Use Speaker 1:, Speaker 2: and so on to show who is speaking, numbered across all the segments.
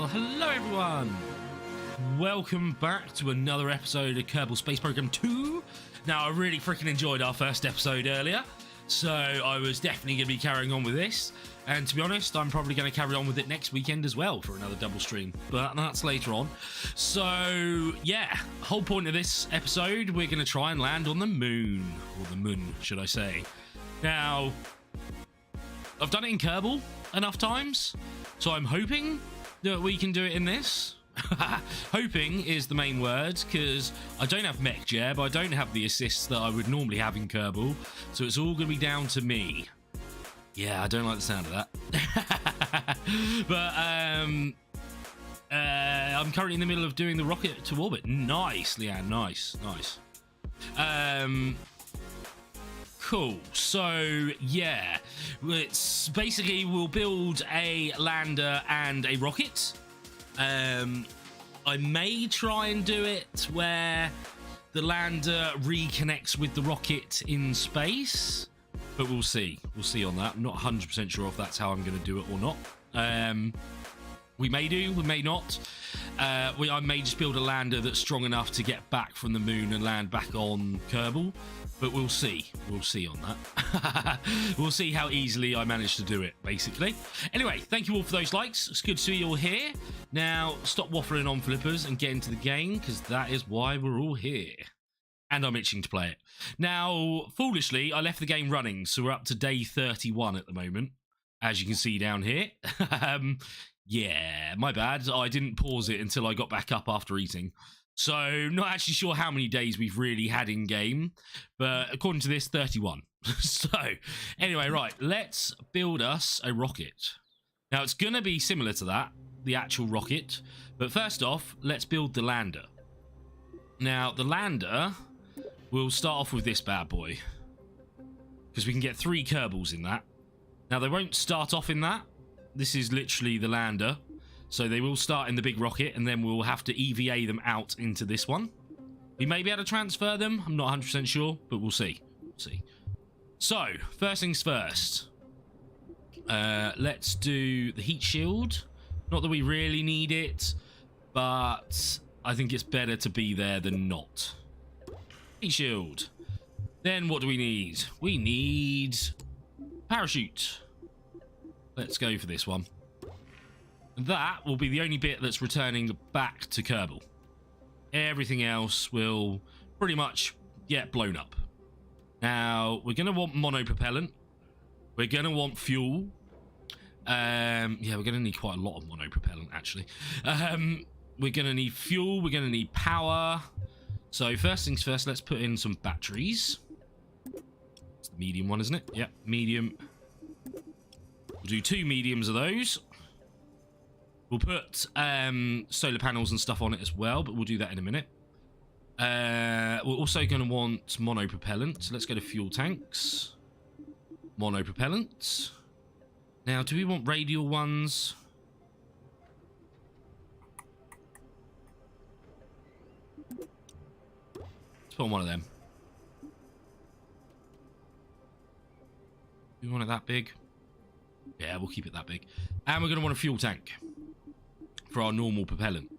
Speaker 1: Well, hello everyone! Welcome back to another episode of Kerbal Space Program 2. Now, I really freaking enjoyed our first episode earlier, so I was definitely going to be carrying on with this. And to be honest, I'm probably going to carry on with it next weekend as well for another double stream, but that's later on. So, yeah, whole point of this episode, we're going to try and land on the moon, or the moon, should I say. Now, I've done it in Kerbal enough times, so I'm hoping that we can do it in this. Hoping is the main word, because I don't have mech jab, I don't have the assists that I would normally have in Kerbal, so it's all going to be down to me. Yeah, I don't like the sound of that. But I'm currently in the middle of doing the rocket to orbit. Nice, Leanne, nice. Cool. So yeah, it's basically we'll build a lander and a rocket. I may try and do it where the lander reconnects with the rocket in space, but we'll see. We'll see on that. I'm not 100% sure if that's how I'm going to do it or not. We may do, we may not. I may just build a lander that's strong enough to get back from the moon and land back on Kerbal, but we'll see. We'll see on that. We'll see how easily I manage to do it, basically. Anyway, thank you all for those likes. It's good to see you all here. Now, stop waffling on, flippers, and get into the game, because that is why we're all here. And I'm itching to play it. Now, foolishly, I left the game running, so we're up to day 31 at the moment, as you can see down here. Yeah, my bad. I didn't pause it until I got back up after eating. So, not actually sure how many days we've really had in game, but according to this, 31. So, anyway, right, let's build us a rocket. Now, it's going to be similar to that, the actual rocket, but first off, let's build the lander. Now, the lander, we'll start off with this bad boy, because we can get 3 Kerbals in that. Now, they won't start off in that. This is literally the lander. So they will start in the big rocket, and then we'll have to EVA them out into this one. We may be able to transfer them. I'm not 100% sure, but we'll see. We'll see. So, first things first. Let's do the heat shield. Not that we really need it, but I think it's better to be there than not. Heat shield. Then what do we need? We need parachute. Let's go for this one. That will be the only bit that's returning back to Kerbal. Everything else will pretty much get blown up. Now, we're going to want monopropellant. We're going to want fuel. Yeah, we're going to need quite a lot of monopropellant, actually. We're going to need fuel. We're going to need power. So, first things first, let's put in some batteries. It's the medium one, isn't it? Yep, medium. We'll do 2 mediums of those. We'll put solar panels and stuff on it as well, but we'll do that in a minute. We're also going to want monopropellant. So let's go to fuel tanks. Monopropellant. Now, do we want radial ones? Let's put on one of them. Do we want it that big? Yeah, we'll keep it that big. And we're going to want a fuel tank for our normal propellant.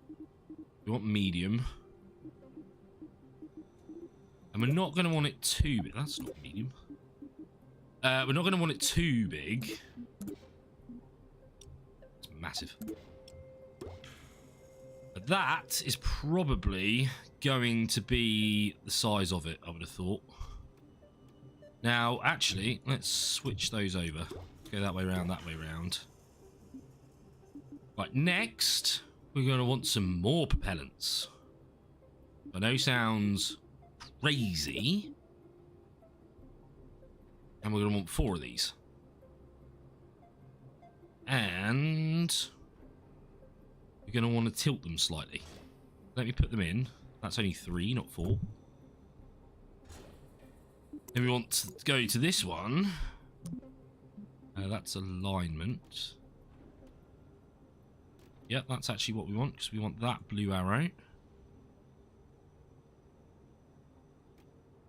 Speaker 1: We want medium. And we're not going to want it too big. That's not medium. We're not going to want it too big. It's massive. But that is probably going to be the size of it, I would have thought. Now, actually, let's switch those over. Go that way round, that way round. Right, next, we're going to want some more propellants. I know sounds crazy. And we're going to want 4 of these. And we're going to want to tilt them slightly. Let me put them in. That's only 3, not 4. Then we want to go to this one. That's alignment. Yep, that's actually what we want, because we want that blue arrow.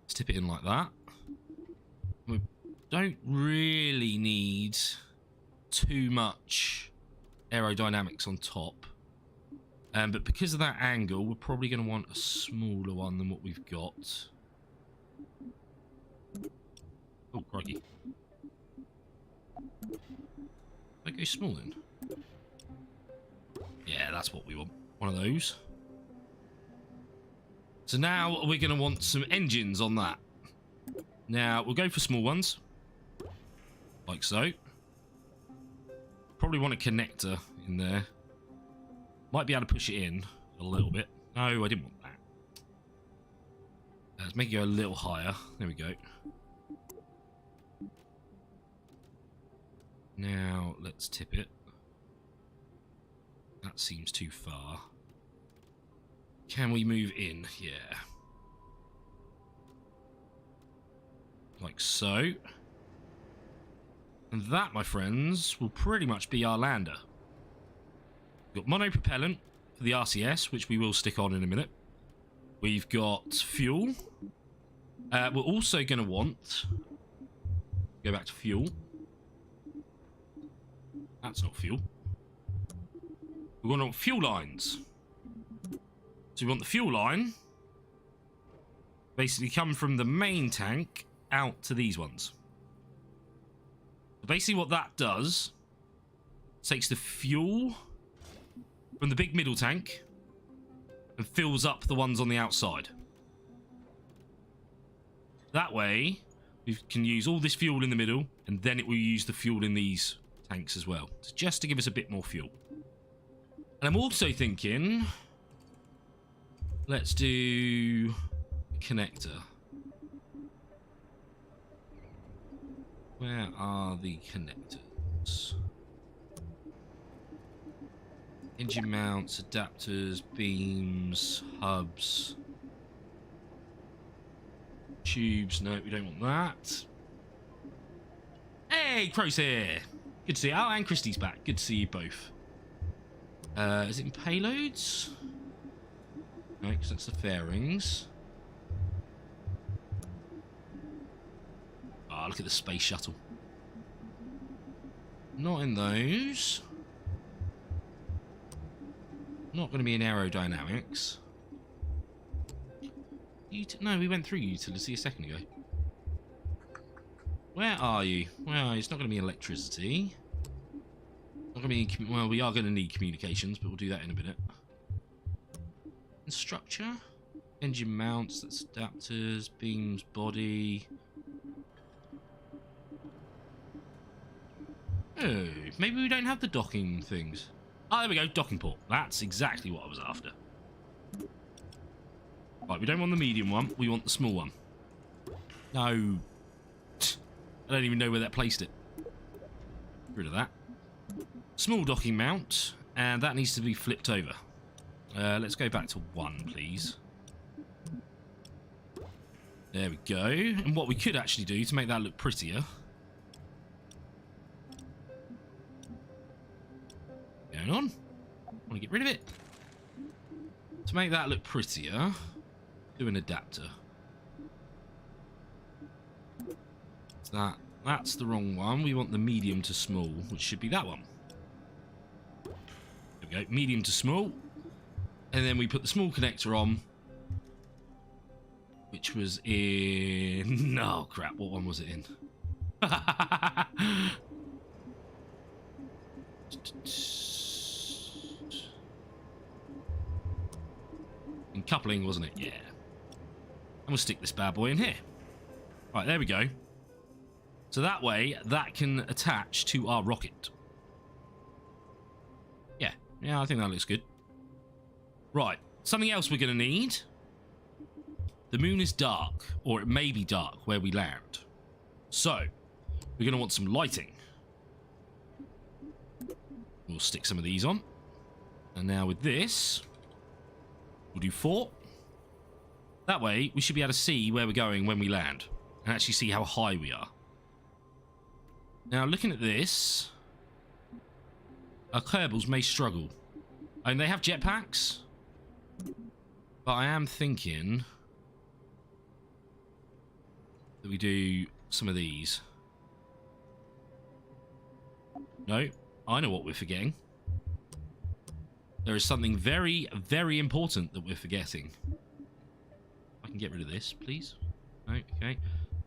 Speaker 1: Let's tip it in like that. We don't really need too much aerodynamics on top. But because of that angle, we're probably going to want a smaller one than what we've got. Oh, crikey. I go small then? Yeah, that's what we want. One of those. So now we're going to want some engines on that. Now, we'll go for small ones. Like so. Probably want a connector in there. Might be able to push it in a little bit. No, I didn't want that. Let's make it go a little higher. There we go. Now, let's tip it. That seems too far. Can we move in? Yeah. Like so. And that, my friends, will pretty much be our lander. We've got monopropellant for the RCS, which we will stick on in a minute. We've got fuel. We're also going to want... Go back to fuel. That's not fuel. We're going to want fuel lines. So we want the fuel line basically come from the main tank out to these ones. So basically what that does takes the fuel from the big middle tank and fills up the ones on the outside. That way we can use all this fuel in the middle, and then it will use the fuel in these tanks as well, so just to give us a bit more fuel. And I'm also thinking, let's do a connector. Where are the connectors? Engine mounts, adapters, beams, hubs, tubes. No, we don't want that. Hey, Crow's here. Good to see you. Oh, and Christy's back. Good to see you both. Is it in payloads? No, because that's the fairings. Ah, look at the space shuttle. Not in those. Not going to be in aerodynamics. No, we went through utility a second ago. Where are you? Well, it's not going to be electricity. Not going to be. Well, we are going to need communications, but we'll do that in a minute. And structure, engine mounts. That's adapters, beams, body. Oh, maybe we don't have the docking things. Oh, there we go, docking port. That's exactly what I was after. Right, we don't want the medium one. We want the small one. No. I don't even know where that placed it. Get rid of that. Small docking mount, and that needs to be flipped over. Let's go back to 1, please. There we go. And what we could actually do to make that look prettier... Going on. Want to get rid of it. To make that look prettier, do an adapter. So that's the wrong one. We want the medium to small, which should be that one. There we go. Medium to small. And then we put the small connector on, which was in... Oh, crap. What one was it in? In coupling, wasn't it? Yeah. And we'll stick this bad boy in here. Right, there we go. So that way, that can attach to our rocket. Yeah, I think that looks good. Right, something else we're going to need. The moon is dark, or it may be dark where we land. So, we're going to want some lighting. We'll stick some of these on. And now with this, we'll do 4. That way, we should be able to see where we're going when we land. And actually see how high we are. Now, looking at this, our Kerbals may struggle. I mean, they have jetpacks. But I am thinking that we do some of these. No, I know what we're forgetting. there is something very, very important that we're forgetting. I can get rid of this, please. Okay.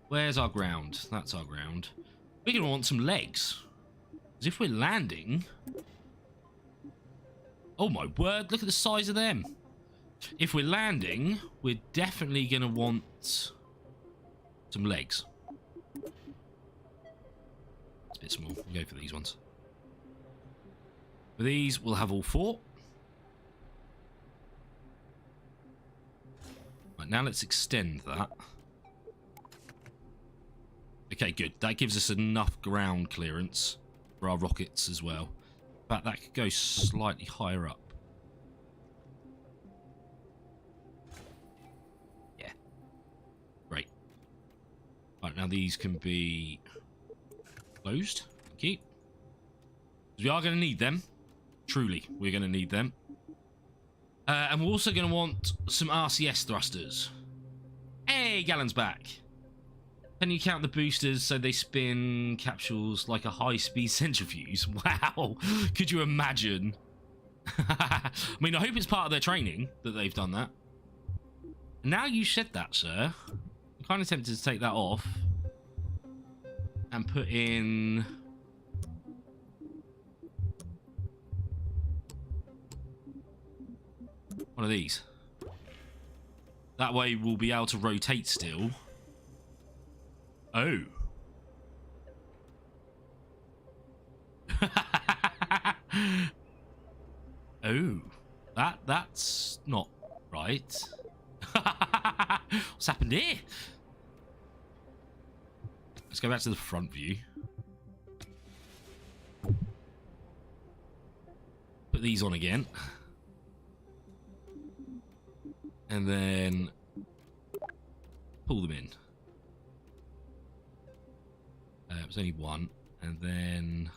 Speaker 1: Where's our ground? That's our ground. We're going to want some legs. As if we're landing... Oh my word, look at the size of them. If we're landing, we're definitely going to want some legs. It's a bit small. We'll go for these ones. For these, we'll have all 4. Right, now let's extend that. Okay, good. That gives us enough ground clearance for our rockets as well. In fact, that could go slightly higher up. Yeah. Great. Right, now these can be closed. Thank you. We are going to need them. Truly, we're going to need them. And we're also going to want some RCS thrusters. Hey, Gallon's back. Can you count the boosters so they spin capsules like a high-speed centrifuge? Wow. Could you imagine? I mean, I hope it's part of their training that they've done that. Now you said that, sir, I'm kind of tempted to take that off and put in... one of these. That way we'll be able to rotate still. Oh. Oh. That's not right. What's happened here? Let's go back to the front view. Put these on again. And then pull them in. It was only one. And then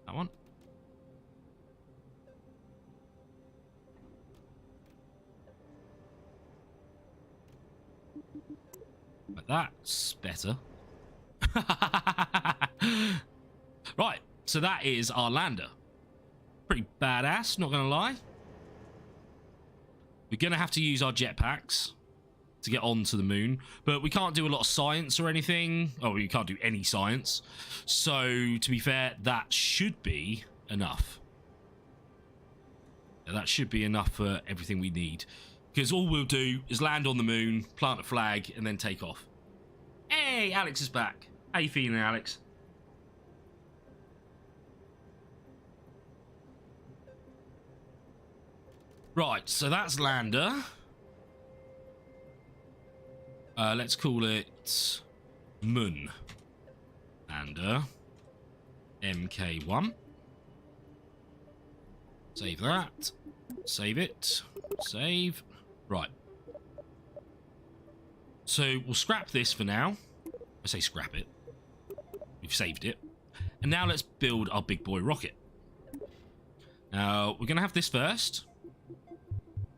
Speaker 1: that one. But that's better. Right, so that is our lander. Pretty badass, not gonna lie. We're gonna have to use our jetpacks to get onto the moon, but we can't do a lot of science or anything. Oh, we can't do any science. So, to be fair, that should be enough. Yeah, that should be enough for everything we need. Because all we'll do is land on the moon, plant a flag, and then take off. Hey, Alex is back. How you feeling, Alex? Right, so that's lander. Let's call it Moon. Lander. MK1. Save that. Save it. Save. Right. So we'll scrap this for now. I say scrap it. We've saved it. And now let's build our big boy rocket. Now, we're going to have this first.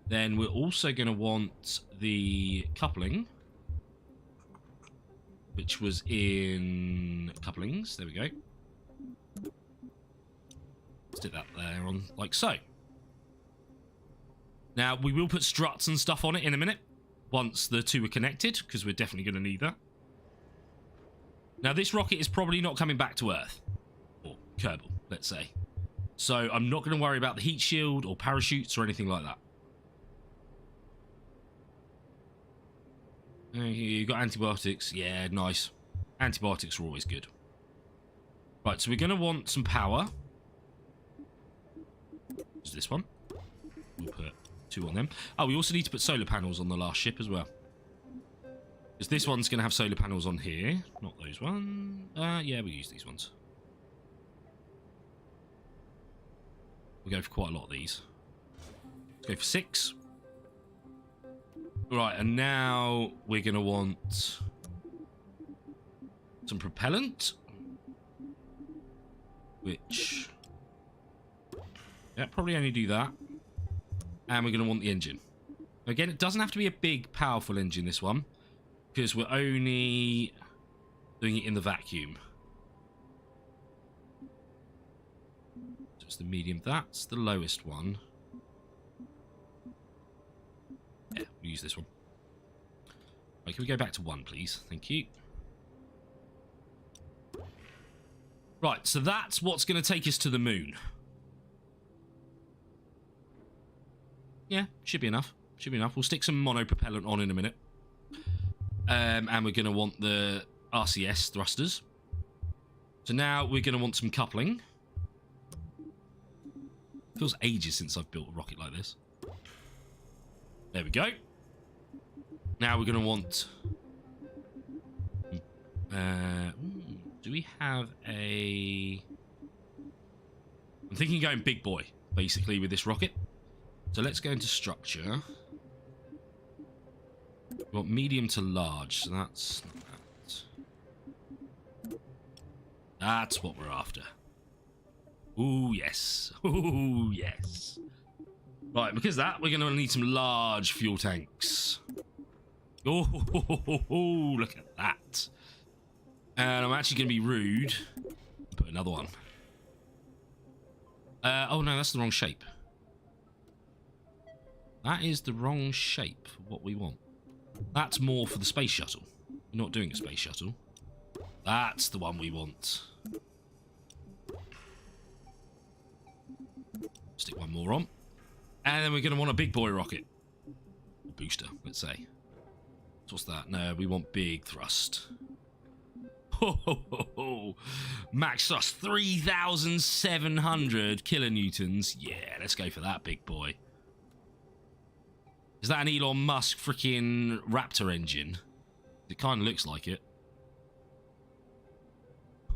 Speaker 1: Then we're also going to want the coupling, which was in couplings. There we go. Stick that there on like so. Now, we will put struts and stuff on it in a minute once the two are connected, because we're definitely going to need that. Now, this rocket is probably not coming back to Earth, or Kerbal, let's say. So I'm not going to worry about the heat shield or parachutes or anything like that. You got antibiotics. Yeah, nice. Antibiotics are always good. Right, so we're going to want some power. Is this one? We'll put 2 on them. Oh, we also need to put solar panels on the last ship as well. Because this one's going to have solar panels on here. Not those ones. Yeah, we'll use these ones. We'll go for quite a lot of these. Let's go for 6. Right, and now we're going to want some propellant. Which... yeah, probably only do that. And we're going to want the engine. Again, it doesn't have to be a big, powerful engine, this one. Because we're only doing it in the vacuum. So it's the medium. That's the lowest one. this one. Right, can we go back to 1, please? Thank you. Right, so that's what's going to take us to the moon. Yeah, should be enough. Should be enough. We'll stick some monopropellant on in a minute. And we're going to want the RCS thrusters. So now we're going to want some coupling. Feels ages since I've built a rocket like this. There we go. Now we're going to want... do we have a... I'm thinking going big boy, basically, with this rocket. So let's go into structure. We want medium to large, so that's not that. That's what we're after. Ooh, yes. Ooh, yes. Right, because of that, we're going to need some large fuel tanks. Oh, look at that. And I'm actually going to be rude. Put another one. Oh, no, that's the wrong shape. That is the wrong shape for what we want. That's more for the space shuttle. We're not doing a space shuttle. That's the one we want. Stick one more on. And then we're going to want a big boy rocket. Or booster, let's say. What's that? No, we want big thrust. Ho, ho, ho, ho. Max thrust 3,700 kilonewtons. Yeah, let's go for that big boy. Is that an Elon Musk freaking Raptor engine? It kind of looks like it.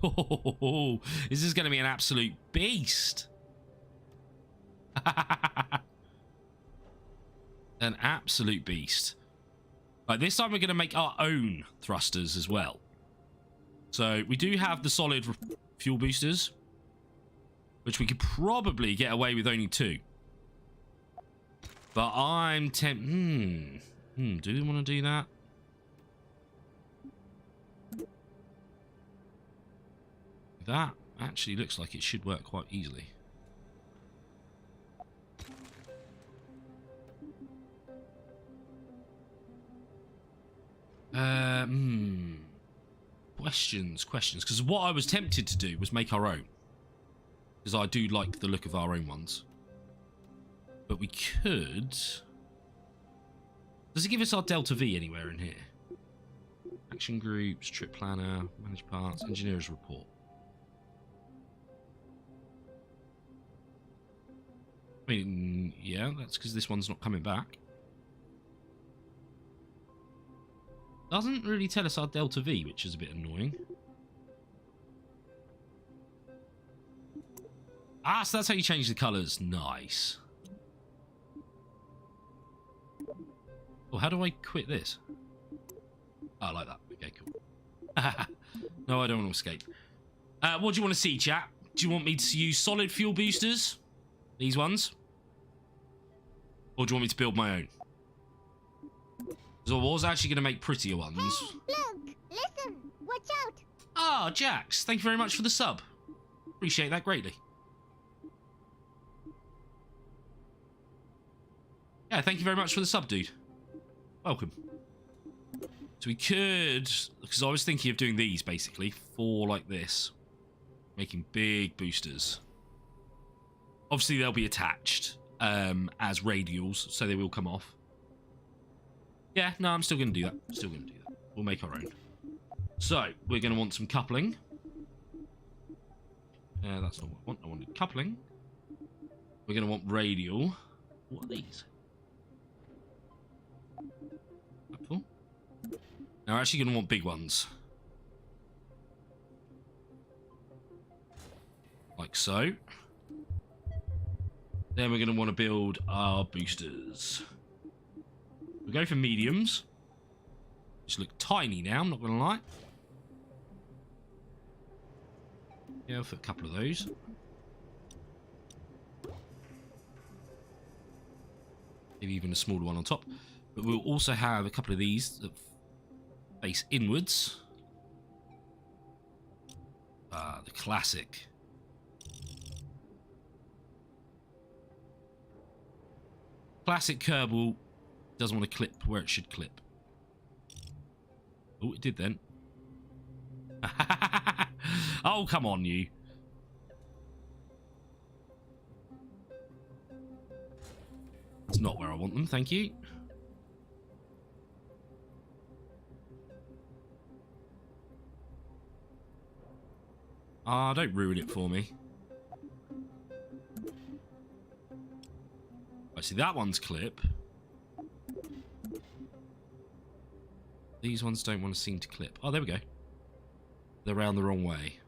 Speaker 1: Oh, this is going to be an absolute beast. An absolute beast. Right, this time we're going to make our own thrusters as well. So we do have the solid fuel boosters, which we could probably get away with only 2. But I'm tempted... do we want to do that? That actually looks like it should work quite easily. Questions. Because what I was tempted to do was make our own. Because I do like the look of our own ones. But we could... Does it give us our Delta V anywhere in here? Action groups, trip planner, manage parts, engineer's report. I mean, yeah, that's because this one's not coming back. Doesn't really tell us our Delta V, which is a bit annoying. Ah, so that's how you change the colours. Nice. Oh, how do I quit this? Oh, I like that. Okay, cool. No, I don't want to escape. What do you want to see, chat? Do you want me to use solid fuel boosters? These ones? Or do you want me to build my own? So I was actually going to make prettier ones.
Speaker 2: Hey, look! Listen! Watch out!
Speaker 1: Ah, Jax, thank you very much for the sub. Appreciate that greatly. Yeah, thank you very much for the sub, dude. Welcome. So we could... Because I was thinking of doing these, basically. 4 like this. Making big boosters. Obviously, they'll be attached as radials, so they will come off. Yeah, no, I'm still going to do that. Still going to do that. We'll make our own. So, we're going to want some coupling. That's not what I want. I wanted coupling. We're going to want radial. What are these? Platform. Now, we're actually going to want big ones. Like so. Then we're going to want to build our boosters. We'll go for mediums. Just look tiny now, I'm not going to lie. Yeah, I'll put a couple of those. Maybe even a smaller one on top. But we'll also have a couple of these that face inwards. Ah, the classic. Classic Kerbal Doesn't want to clip where it should clip. Oh, it did then. Oh, come on, you. It's not where I want them, thank you. Ah, don't ruin it for me. I see that one's clip. These ones don't want to seem to clip. Oh, there we go. They're round the wrong way.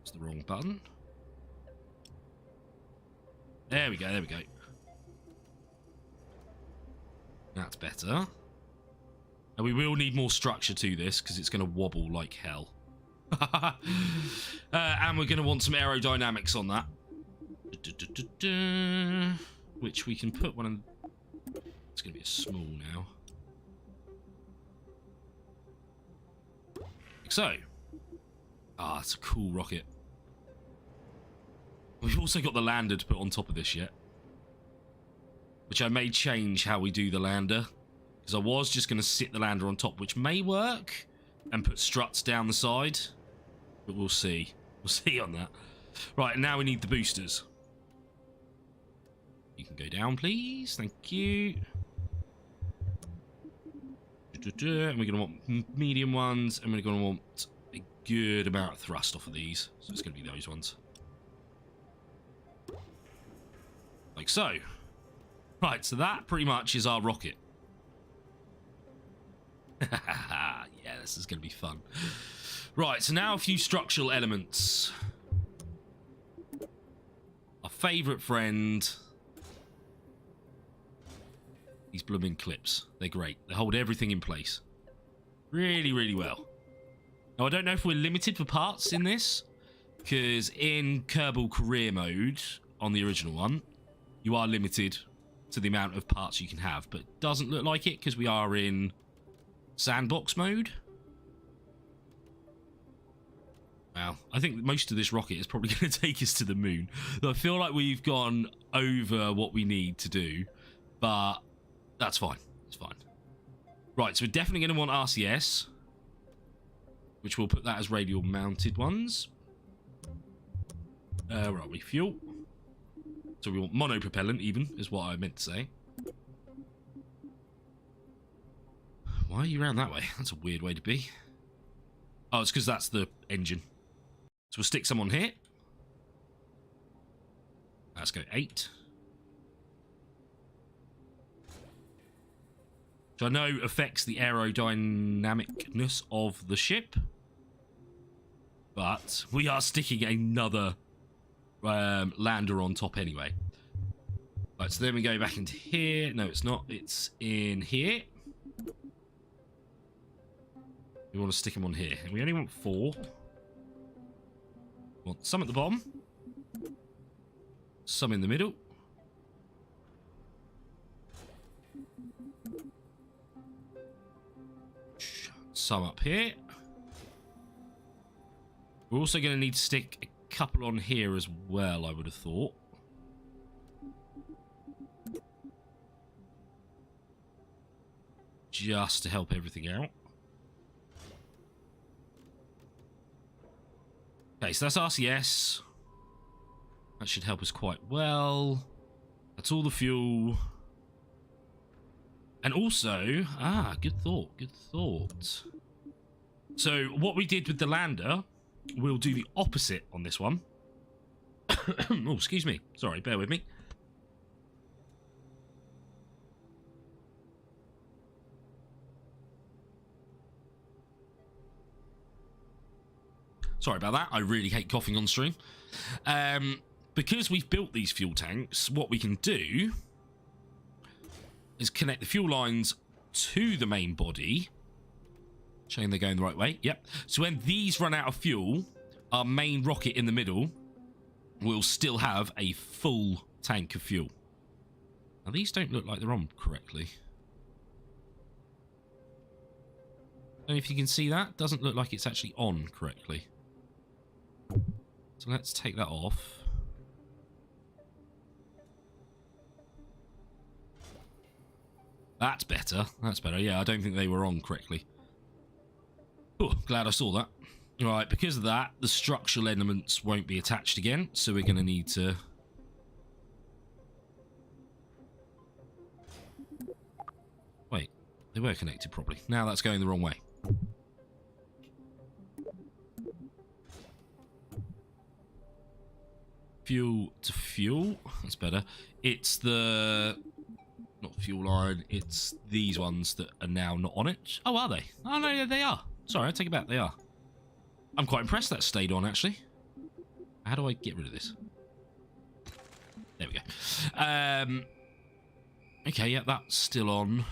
Speaker 1: It's the wrong button. There we go, there we go. That's better. And we will need more structure to this because it's going to wobble like hell. And we're going to want some aerodynamics on that. Which we can put one in. It's going to be a small now. Like so. Ah, it's a cool rocket. We've also got the lander to put on top of this yet. Which I may change how we do the lander. Because I was just going to sit the lander on top, which may work. And put struts down the side. But we'll see. We'll see on that. Right, now we need the boosters. You can go down, please. Thank you. And we're going to want medium ones. And we're going to want a good amount of thrust off of these. So it's going to be those ones. Like so. Right, so that pretty much is our rocket. Yeah, this is going to be fun. Right, so now a few structural elements. Our favourite friend. These blooming clips. They're great. They hold everything in place. Really, really well. Now, I don't know if we're limited for parts in this. Because in Kerbal career mode, on the original one, you are limited to the amount of parts you can have. But it doesn't look like it because we are in sandbox mode. Wow, I think most of this rocket is probably going to take us to the moon. I feel like we've gone over what we need to do, but that's fine. It's fine. Right, so we're definitely going to want RCS, which we'll put that as radial mounted ones. Where are we? Fuel. So we want monopropellant even, is what I meant to say. Why are you around that way? That's a weird way to be. Oh, it's because that's the engine. So we'll stick some on here. Let's go 8. Which I know affects the aerodynamicness of the ship. But we are sticking another lander on top anyway. Right, so then we go back into here. No, it's not. It's in here. We want to stick them on here. And we only want 4. We want some at the bottom. Some in the middle. Some up here. We're also going to need to stick a couple on here as well, I would have thought. Just to help everything out. Okay, so that's RCS. That should help us quite well. That's all the fuel. And also, good thought, good thought. So what we did with the lander, we'll do the opposite on this one. Oh, excuse me. Sorry, bear with me. Sorry about that. I really hate coughing on stream. Because we've built these fuel tanks, what we can do is connect the fuel lines to the main body. Showing they're going the right way. Yep. So when these run out of fuel, our main rocket in the middle will still have a full tank of fuel. Now, these don't look like they're on correctly. I don't know if you can see that. Doesn't look like it's actually on correctly. So let's take that off. That's better. That's better. Yeah, I don't think they were on correctly. Oh, glad I saw that. All right, because of that, the structural elements won't be attached again, so we're going to need to... Wait, they were connected properly. Now that's going the wrong way. Fuel to fuel. That's better. It's the... Not fuel line. It's these ones that are now not on it. Oh, are they? Oh, no, yeah, they are. Sorry, I take it back. They are. I'm quite impressed that stayed on, actually. How do I get rid of this? There we go. Okay, yeah, that's still on.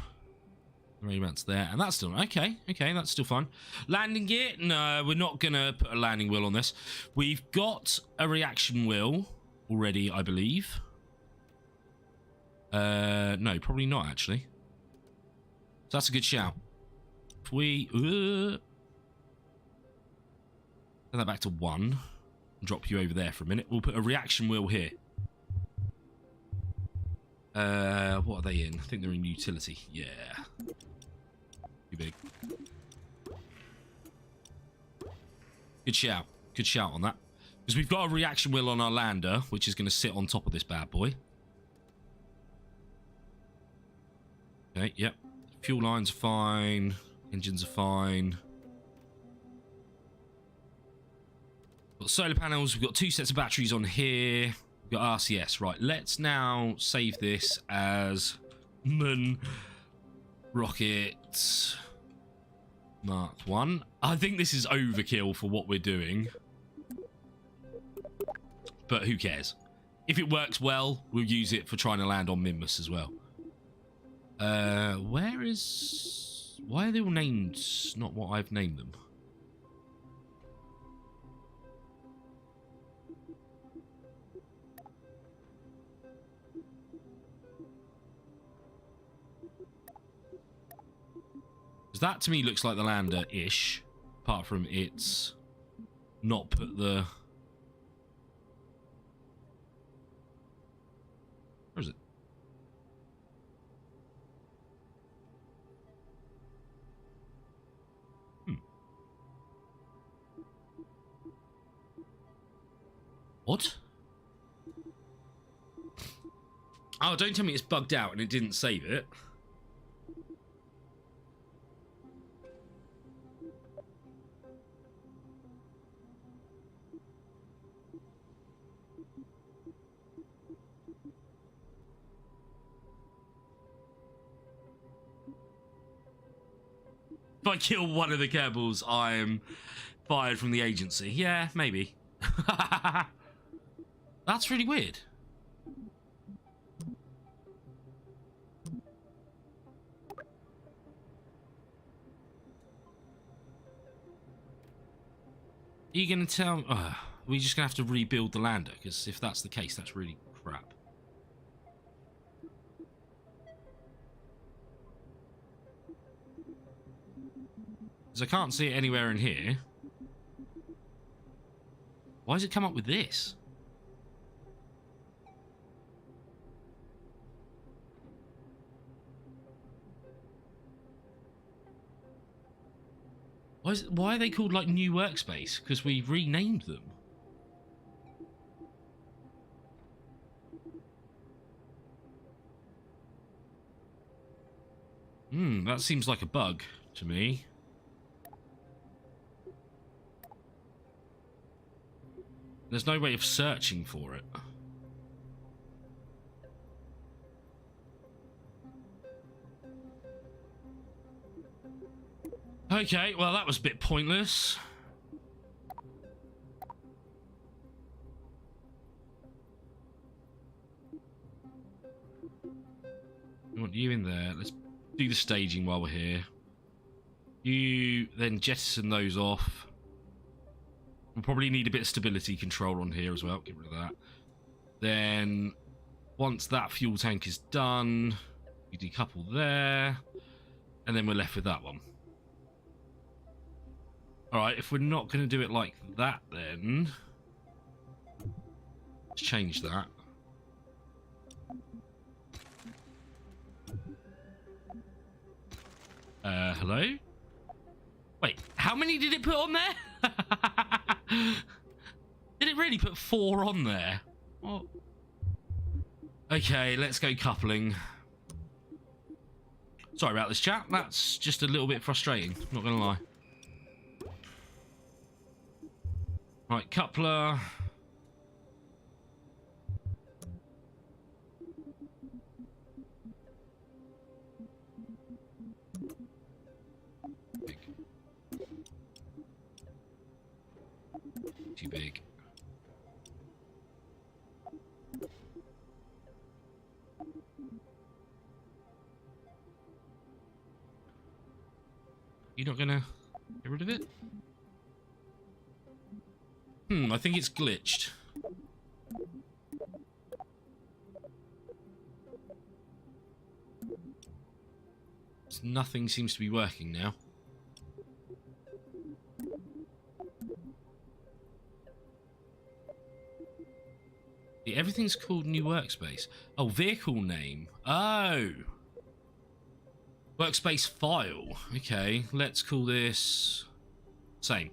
Speaker 1: The remounts there, and that's still on. Okay, that's still fine. Landing gear? No, we're not going to put a landing wheel on this. We've got a reaction wheel already, I believe. No, probably not, actually. So that's a good shout. If we... Turn that back to 1. And drop you over there for a minute. We'll put a reaction wheel here. What are they in? I think they're in utility. Yeah. Too big. Good shout. Good shout on that. Because we've got a reaction wheel on our lander, which is going to sit on top of this bad boy. Okay, yep. Fuel lines are fine. Engines are fine. Got solar panels. We've got 2 sets of batteries on here. We've got RCS. Right, let's now save this as Rocket Mark 1. I think this is overkill for what we're doing. But who cares? If it works well, we'll use it for trying to land on Minmus as well. Where is... Why are they all named not what I've named them? Because that to me looks like the lander-ish. Apart from it's not put the... Where is it? What? Oh, don't tell me it's bugged out and it didn't save it. If I kill one of the Kerbals, I'm fired from the agency. Yeah, maybe. That's really weird. Are you going to tell... we're just going to have to rebuild the lander, because if that's the case, that's really crap. Because I can't see it anywhere in here. Why does it come up with this? Why are they called like new workspace? Because we renamed them. That seems like a bug to me. There's no way of searching for it. Okay, well that was a bit pointless. We want you in there. Let's do the staging while we're here. You then jettison those off. We'll probably need a bit of stability control on here as well. Get rid of that. Then, once that fuel tank is done, you decouple there. And then we're left with that one. Alright, if we're not going to do it like that then... Let's change that. Hello? Wait, how many did it put on there? Did it really put 4 on there? What? Okay, let's go coupling. Sorry about this, chat. That's just a little bit frustrating, not gonna lie. Right, coupler. Big. Too big. You're not gonna get rid of it? I think it's glitched. Nothing seems to be working now. Yeah, everything's called new workspace. Oh, vehicle name. Oh. Workspace file. Okay, let's call this same.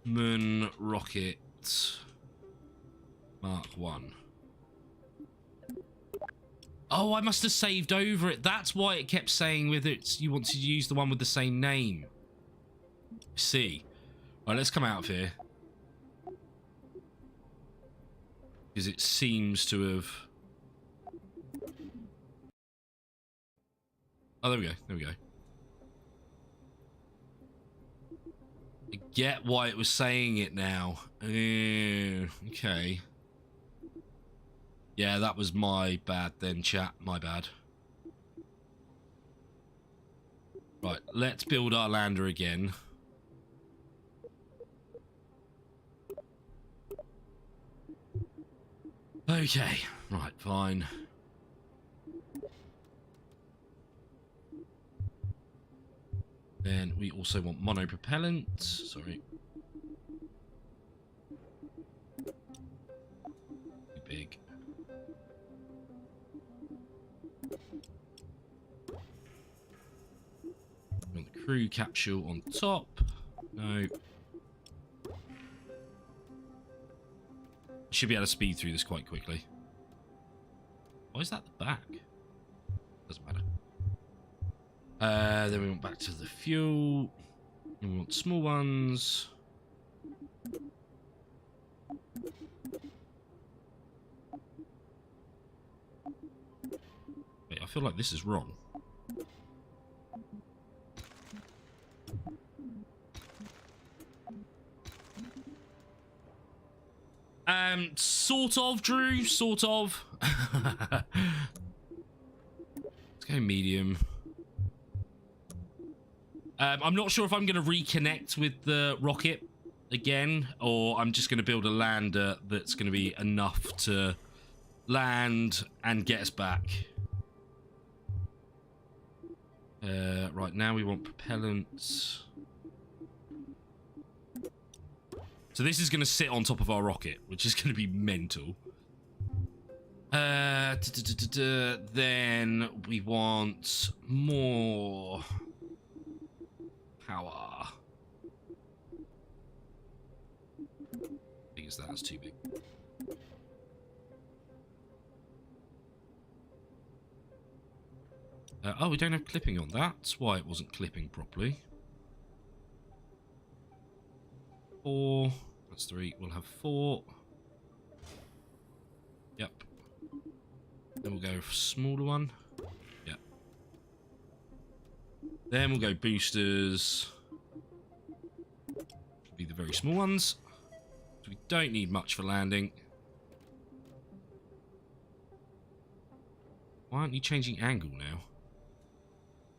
Speaker 1: Moon Rocket Mark 1. Oh, I must have saved over it. That's why it kept saying with it you want to use the one with the same name. See. Right, let's come out of here. Because it seems to have... Oh, there we go. There we go. I get why it was saying it now. Okay. Yeah, that was my bad then, chat. My bad. Right, let's build our lander again. Okay. Right, fine. Then we also want monopropellant. Sorry. Too big. We want the crew capsule on top. No. Should be able to speed through this quite quickly. Why is that the back? Doesn't matter. Then we want back to the fuel. And we want small ones. Wait, I feel like this is wrong. Sort of, Drew. Sort of. Let's go medium. I'm not sure if I'm going to reconnect with the rocket again, or I'm just going to build a lander that's going to be enough to land and get us back. Right, now we want propellants. So this is going to sit on top of our rocket, which is going to be mental. Then we want more power. Big as that, that's too big. Oh, we don't have clipping on that. That's why it wasn't clipping properly. 4. That's 3. We'll have 4. Yep. Then we'll go for a smaller one. Yep. Then we'll go boosters. Be the very small ones. So we don't need much for landing. Why aren't you changing angle now?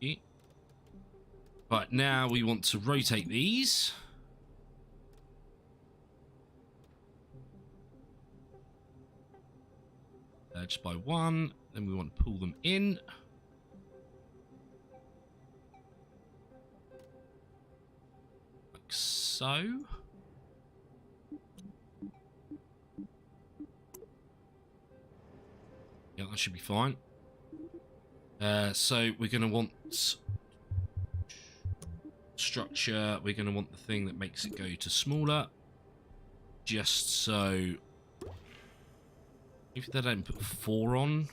Speaker 1: Yeah. Right, now we want to rotate these. Just by 1. Then we want to pull them in. Like so. Yeah, that should be fine. So we're going to want structure, we're going to want the thing that makes it go to smaller. Just so... If they don't put 4 on...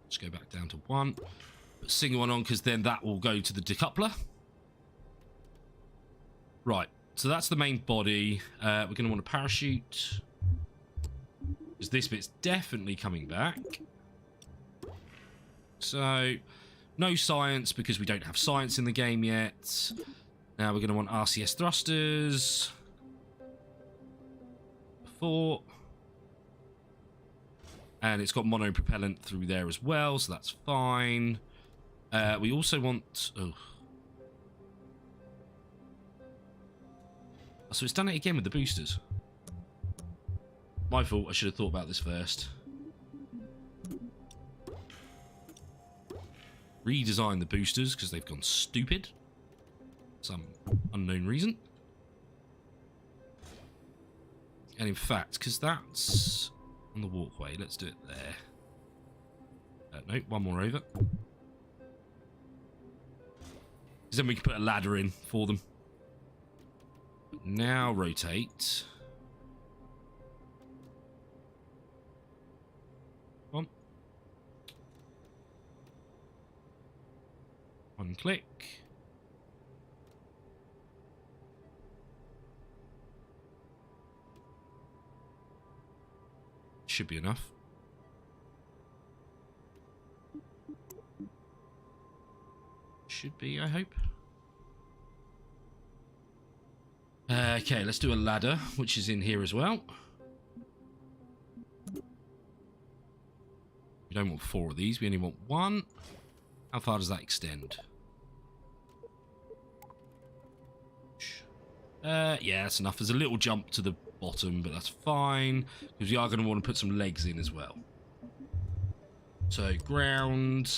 Speaker 1: Let's go back down to 1. Put a single one on, because then that will go to the decoupler. Right, so that's the main body. We're going to want a parachute. Because this bit's definitely coming back. So, no science, because we don't have science in the game yet. Now we're going to want RCS thrusters. 4. And it's got monopropellant through there as well, so that's fine. We also want... Oh. So it's done it again with the boosters. My fault, I should have thought about this first. Redesign the boosters because they've gone stupid. Some unknown reason. And in fact, because that's on the walkway, let's do it there. No, one more over. Because then we can put a ladder in for them. Now rotate. Come on. One click. Should be enough. Should be, I hope. Okay, let's do a ladder, which is in here as well. We don't want 4 of these, we only want 1. How far does that extend? Yeah, that's enough. There's a little jump to the bottom, but that's fine, because we are going to want to put some legs in as well. So, ground.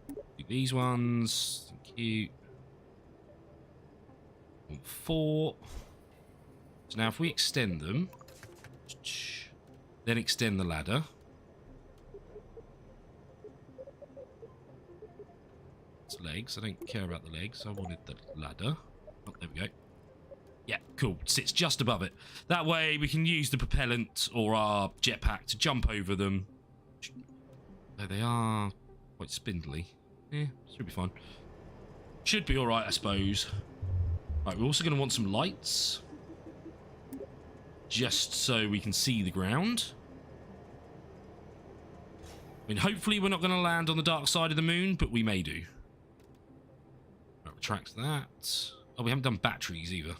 Speaker 1: Do these ones. Thank you. 4. So now if we extend them, then extend the ladder. It's legs. I don't care about the legs. I wanted the ladder. Oh, there we go. Yeah, cool. Sits just above it. That way we can use the propellant or our jetpack to jump over them. Oh, they are quite spindly. Yeah, should be fine. Should be alright, I suppose. Right, we're also going to want some lights. Just so we can see the ground. I mean, hopefully we're not going to land on the dark side of the moon, but we may do. Right, retract that. Oh, we haven't done batteries either.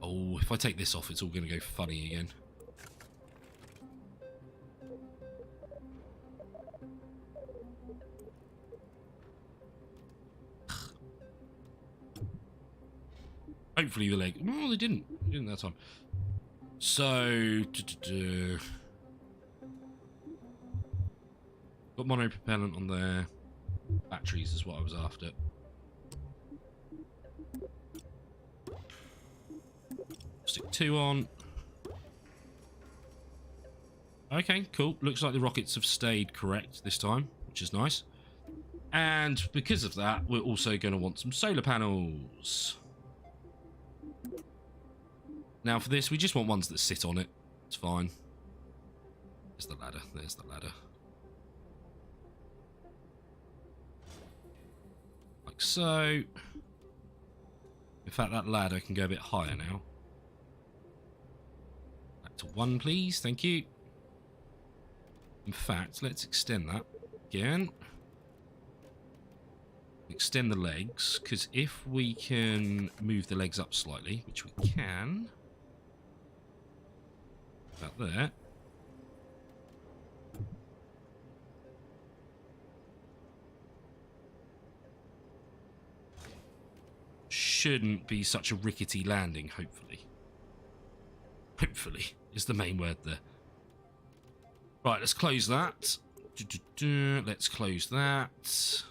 Speaker 1: Oh, if I take this off, it's all going to go funny again. Hopefully the leg... No, they didn't. They didn't that time. So... Got monopropellant on there. Batteries is what I was after. Stick 2 on. Okay, cool. Looks like the rockets have stayed correct this time, which is nice. And because of that, we're also going to want some solar panels. Now for this, we just want ones that sit on it. It's fine. There's the ladder. There's the ladder. Like so. In fact, that ladder can go a bit higher now. Back to 1, please. Thank you. In fact, let's extend that again. Extend the legs, because if we can move the legs up slightly, which we can... About there. Shouldn't be such a rickety landing, hopefully. Hopefully is the main word there. Right, let's close that. Let's close that.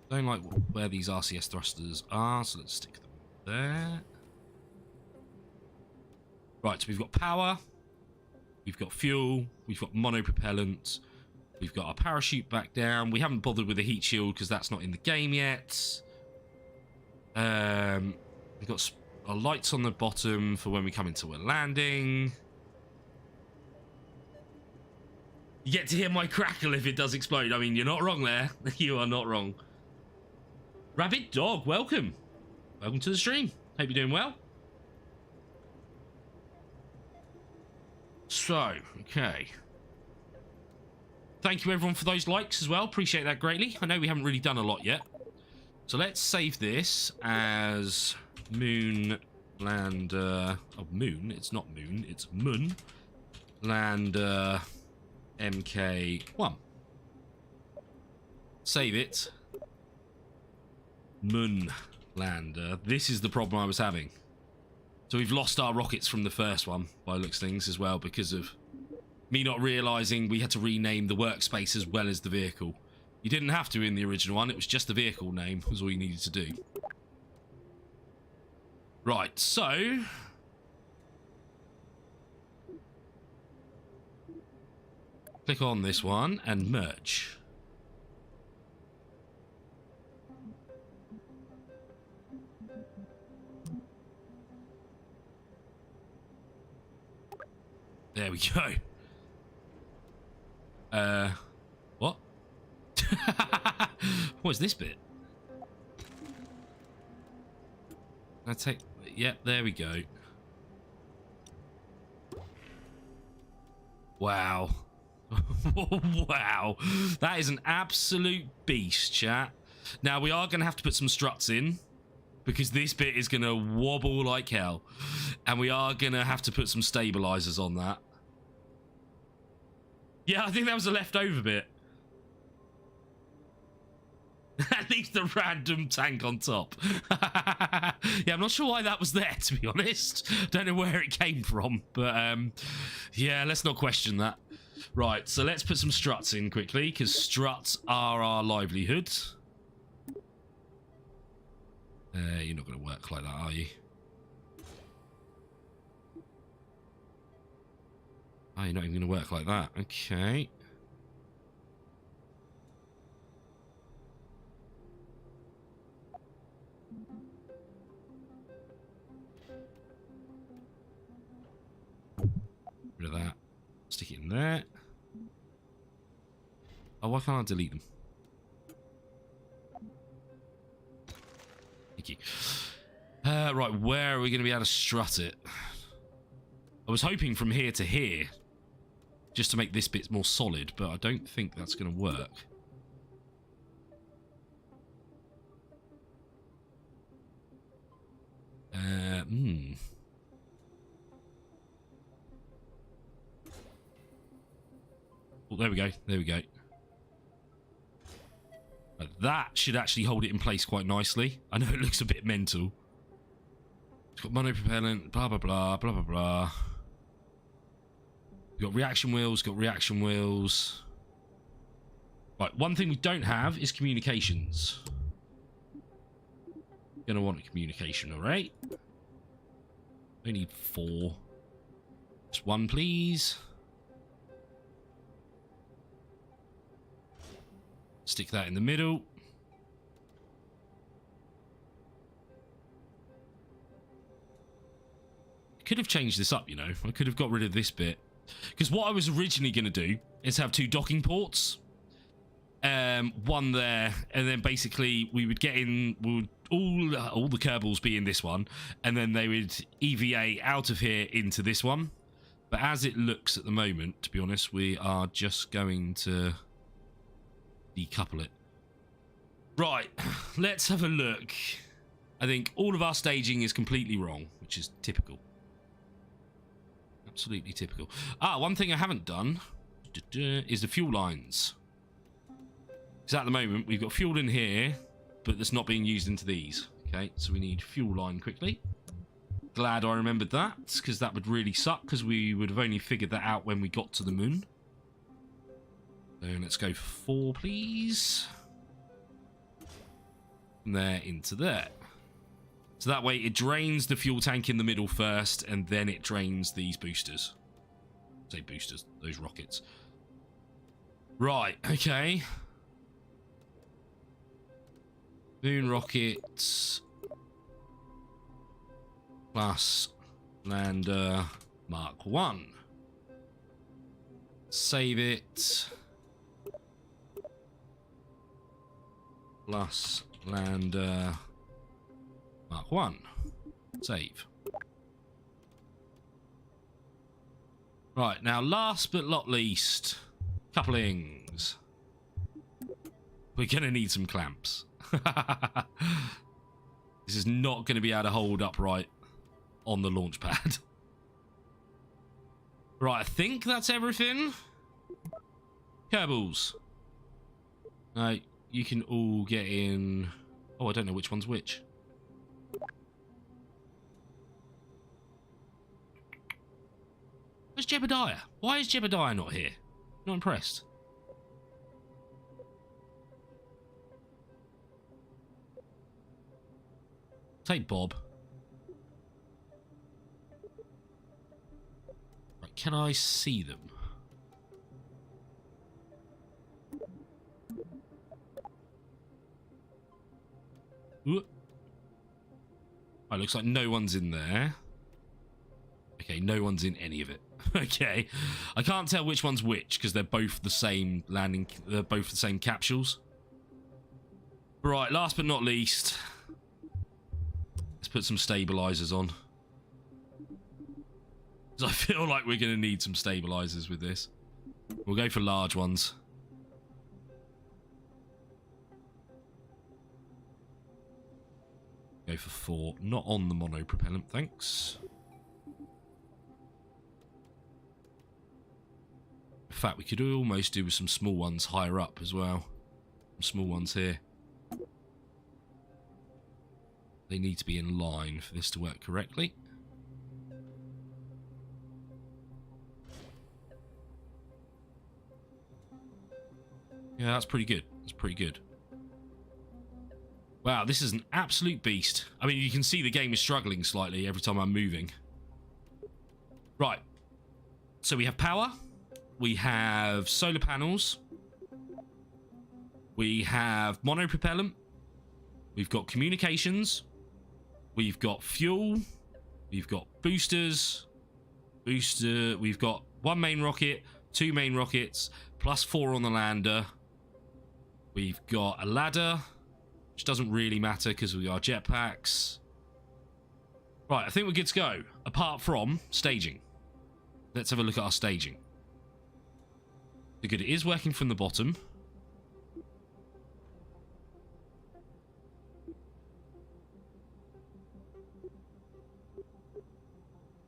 Speaker 1: Don't like where these RCS thrusters are, so let's stick them there. Right, so we've got power, we've got fuel, we've got monopropellant, we've got our parachute back down. We haven't bothered with the heat shield because that's not in the game yet. We've got our lights on the bottom for when we come into a landing. You get to hear my crackle if it does explode. I mean, you're not wrong there. You are not wrong. Rabbit Dog, welcome. Welcome to the stream. Hope you're doing well. So, okay. Thank you everyone for those likes as well. Appreciate that greatly. I know we haven't really done a lot yet. So let's save this as Moon Lander. Oh, Moon. It's not Moon. It's Moon Lander MK1. Save it. Moon Lander. This is the problem I was having. So we've lost our rockets from the first one, by looks things, as well, because of me not realising we had to rename the workspace as well as the vehicle. You didn't have to in the original one, it was just the vehicle name was all you needed to do. Right, so... click on this one and merge. There we go. What? What's this bit? Let's take... Yep, there we go. Wow. Wow. That is an absolute beast, chat. Now, we are going to have to put some struts in, because this bit is going to wobble like hell. And we are going to have to put some stabilizers on that. Yeah, I think that was a leftover bit. At least the random tank on top. Yeah, I'm not sure why that was there, to be honest. Don't know where it came from. But, yeah, let's not question that. Right, so let's put some struts in quickly, because struts are our livelihood. You're not going to work like that, are you? Oh, you're not even going to work like that. Okay. Rid of that. Stick it in there. Oh, why can't I delete them? Thank you. Right, where are we going to be able to strut it? I was hoping from here to here, just to make this bit more solid, but I don't think that's going to work. Oh, there we go. There we go. That should actually hold it in place quite nicely. I know it looks a bit mental. It's got monopropellant, blah, blah, blah, blah, blah, blah. We've got reaction wheels, Right, one thing we don't have is communications. Gonna want a communication, alright? We need 4. Just 1, please. Stick that in the middle. Could have changed this up, you know. I could have got rid of this bit. Because what I was originally going to do is have 2 docking ports. One there, and then basically we would get in, all the Kerbals be in this one, and then they would EVA out of here into this one. But as it looks at the moment, to be honest, we are just going to decouple it. Right, let's have a look. I think all of our staging is completely wrong, which is typical. Absolutely typical. One thing I haven't done is the fuel lines. Because at the moment, we've got fuel in here, but that's not being used into these. Okay, so we need fuel line quickly. Glad I remembered that, because that would really suck, because we would have only figured that out when we got to the moon. So let's go for 4, please. From there into there. So that way it drains the fuel tank in the middle first, and then it drains these boosters. Say boosters, those rockets. Right, okay. Moon rockets plus lander Mark 1. Save it. Plus lander Mark 1. Save. Right, now last but not least, couplings. We're going to need some clamps. This is not going to be able to hold upright on the launch pad. Right, I think that's everything. Kerbals. No, you can all get in. Oh, I don't know which one's which. Where's Jebediah? Why is Jebediah not here? Not impressed. Take Bob. Right, can I see them? Ooh. Oh, looks like no one's in there. Okay, no one's in any of it. Okay, I can't tell which one's which because they're both the same landing. They're both the same capsules. Right, last but not least, let's put some stabilizers on. Because I feel like we're going to need some stabilizers with this. We'll go for large ones. Go for 4. Not on the monopropellant, thanks. In fact, we could almost do with some small ones higher up as well. Some small ones here. They need to be in line for this to work correctly. Yeah, that's pretty good. That's pretty good. Wow, this is an absolute beast. I mean, you can see the game is struggling slightly every time I'm moving. Right. So we have power. We have solar panels. We have monopropellant. We've got communications. We've got fuel. We've got boosters. We've got 1 main rocket, 2 main rockets, plus 4 on the lander. We've got a ladder, which doesn't really matter because we got jetpacks. Right, I think we're good to go. Apart from staging. Let's have a look at our staging. So good, it is working from the bottom.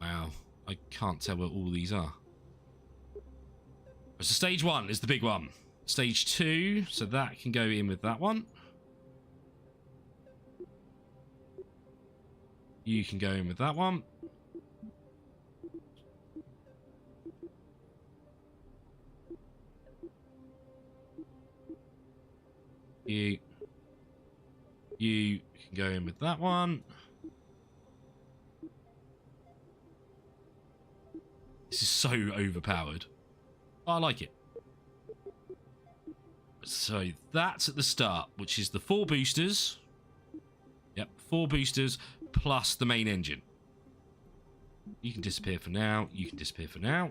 Speaker 1: Wow, I can't tell where all these are. So stage 1 is the big one. Stage 2, so that can go in with that one. You can go in with that one. You can go in with that one. This is so overpowered. I like it. So that's at the start, which is the 4 boosters. Yep, 4 boosters plus the main engine. You can disappear for now. You can disappear for now.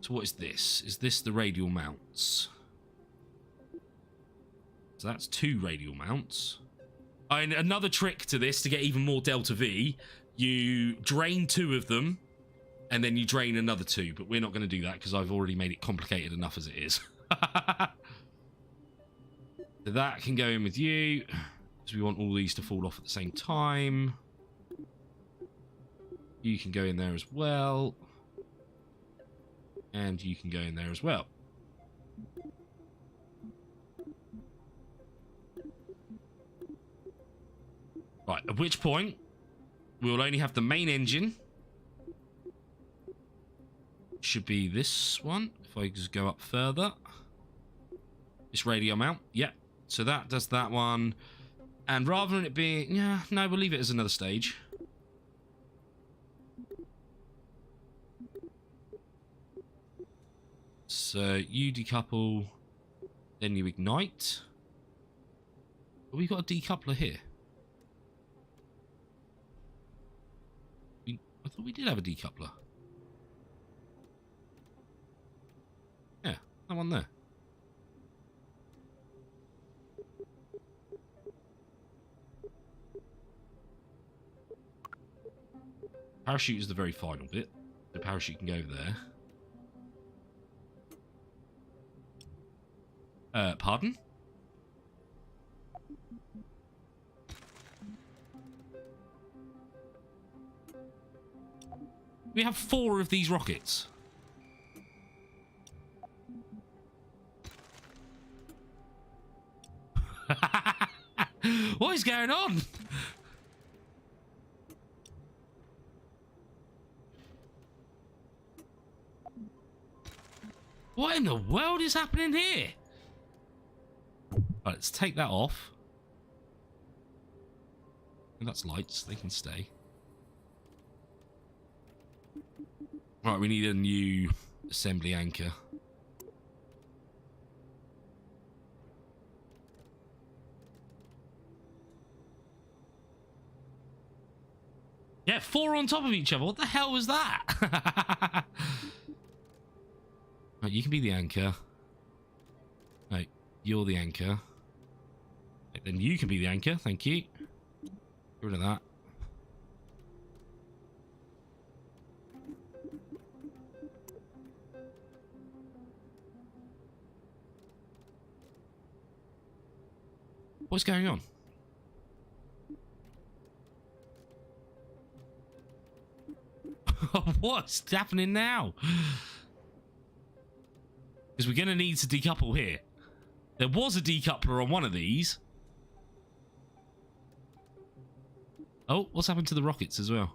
Speaker 1: So what is this? Is this the radial mounts? So that's 2 radial mounts. And another trick to this to get even more Delta V, you drain 2 of them and then you drain another 2, but we're not going to do that because I've already made it complicated enough as it is. So that can go in with you because we want all these to fall off at the same time. You can go in there as well. And you can go in there as well. Right, at which point we'll only have the main engine. Should be this one. If I just go up further. This radio mount. Yep. So that does that one. And rather than it being... Yeah, no, we'll leave it as another stage. So you decouple, then you ignite. But we've got a decoupler here. I thought we did have a decoupler. Yeah, that one there. Parachute is the very final bit. The parachute can go there. Pardon? We have 4 of these rockets. What is going on? What in the world is happening here? Right, let's take that off. And that's lights, they can stay. Right, we need a new assembly anchor. Yeah, 4 on top of each other. What the hell was that? Right, you can be the anchor. Right, you're the anchor. Right, then you can be the anchor. Thank you. Get rid of that. What's going on? What's happening now? Because we're going to need to decouple here. There was a decoupler on one of these. Oh, what's happened to the rockets as well?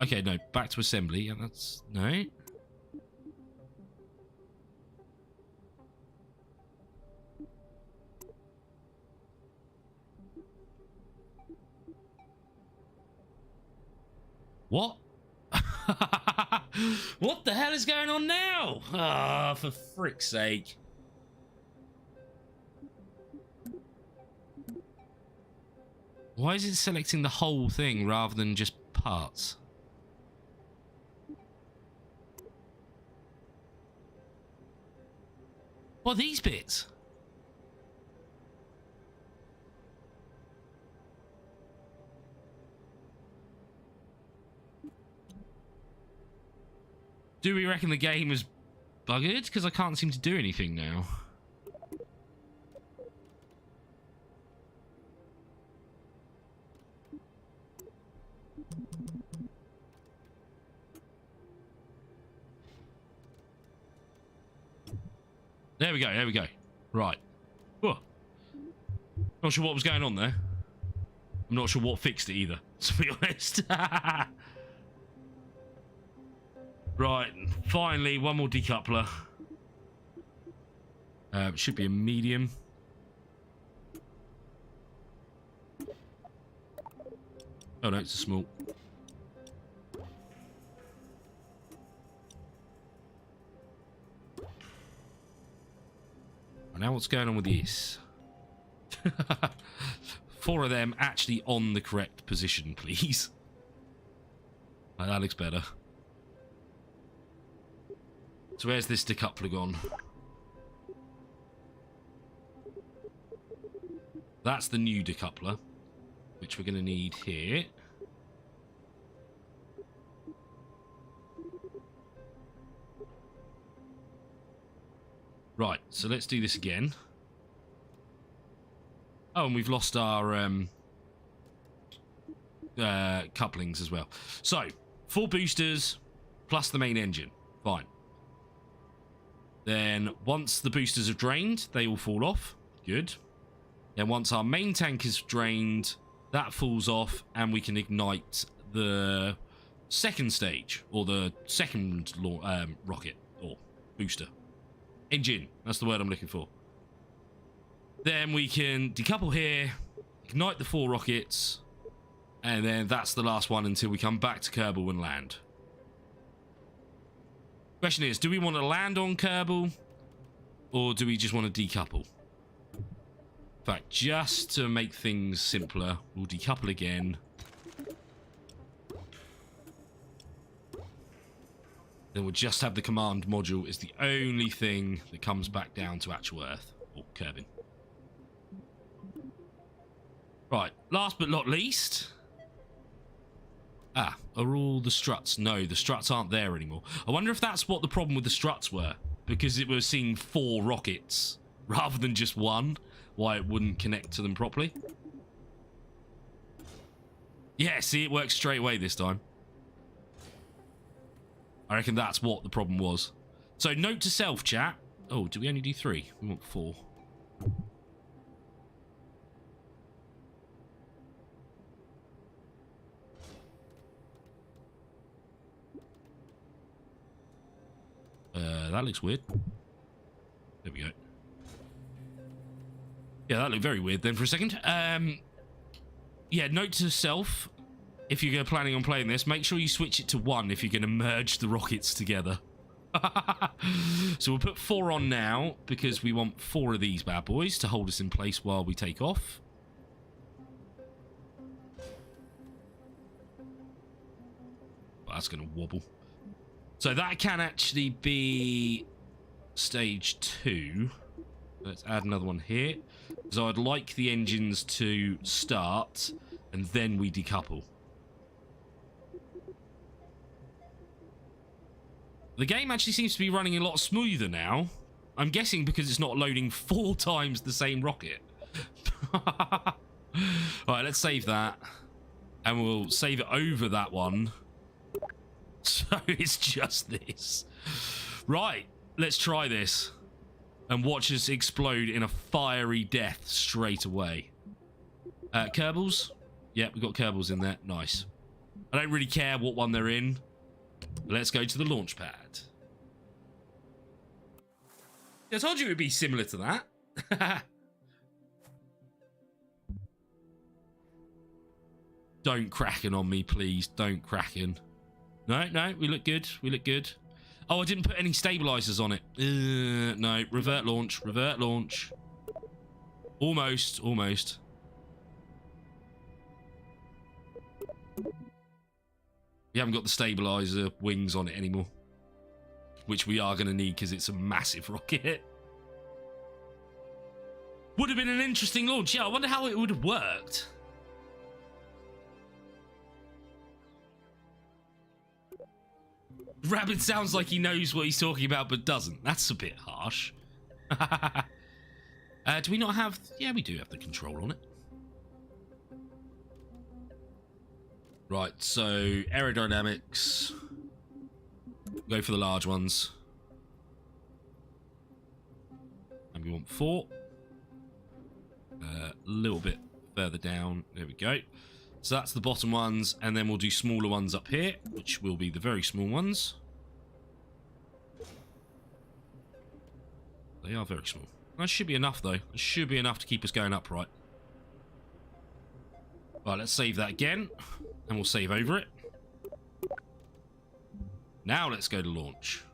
Speaker 1: Okay, no, back to assembly. Yeah, that's... No. What? What the hell is going on now? Ah, for frick's sake. Why is it selecting the whole thing rather than just parts? What are these bits? Do we reckon the game is buggered? Because I can't seem to do anything now. There we go, there we go. Right. Whoa. Not sure what was going on there. I'm not sure what fixed it either, to be honest. Right, finally, one more decoupler. It should be a medium. Oh no, it's a small. Now what's going on with this? 4 of them actually on the correct position, please. Right, that looks better. So where's this decoupler gone? That's the new decoupler, which we're going to need here. Right, so let's do this again. Oh, and we've lost our couplings as well. So, 4 boosters plus the main engine. Fine. Then, once the boosters are drained, they all fall off. Good. Then once our main tank is drained, That falls off, and we can ignite the second stage, or the second rocket, or booster. Engine, that's the word I'm looking for. Then we can decouple here, ignite the 4 rockets, and then that's the last one until we come back to Kerbal and land. Question is, do we want to land on Kerbal, or do we just want to decouple? In fact, just to make things simpler, we'll decouple again. Then we'll just have the command module as the only thing that comes back down to actual Earth, or Kerbin. Right, last but not least. Ah, are all the struts? No, the struts aren't there anymore. I wonder if that's what the problem with the struts were. Because it was seeing 4 rockets rather than just 1. Why it wouldn't connect to them properly. Yeah, see, it works straight away this time. I reckon that's what the problem was. So, note to self, chat. Oh, do we only do 3? We want 4. That looks weird. There we go. Yeah, that looked very weird then for a second. Yeah, note to self. If you're planning on playing this, make sure you switch it to 1 if you're going to merge the rockets together. So we'll put 4 on now because we want 4 of these bad boys to hold us in place while we take off. Well, that's going to wobble. So that can actually be stage 2. Let's add another one here. So I'd like the engines to start and then we decouple. The game actually seems to be running a lot smoother now. I'm guessing because it's not loading 4 times the same rocket. Alright, let's save that. And we'll save it over that one. So it's just this. Right, let's try this. And watch us explode in a fiery death straight away. Kerbals? Yeah, we've got Kerbals in there. Nice. I don't really care what one they're in. Let's go to the launch pad. I told you it would be similar to that. Don't kraken on me, please. Don't kraken. No, no, we look good. We look good. Oh, I didn't put any stabilizers on it. No, revert launch. Revert launch. Almost, almost. We haven't got the stabilizer wings on it anymore. Which we are going to need because it's a massive rocket. Would have been an interesting launch. Yeah, I wonder how it would have worked. Rabbit sounds like he knows what he's talking about, but doesn't. That's a bit harsh. Do we not have... Yeah, we do have the control on it. Right, so aerodynamics. Go for the large ones. And we want 4. A little bit further down. There we go. So that's the bottom ones, and then we'll do smaller ones up here, which will be the very small ones. They are very small. That should be enough, though. It should be enough to keep us going upright. Right, let's save that again, and we'll save over it. Now let's go to launch.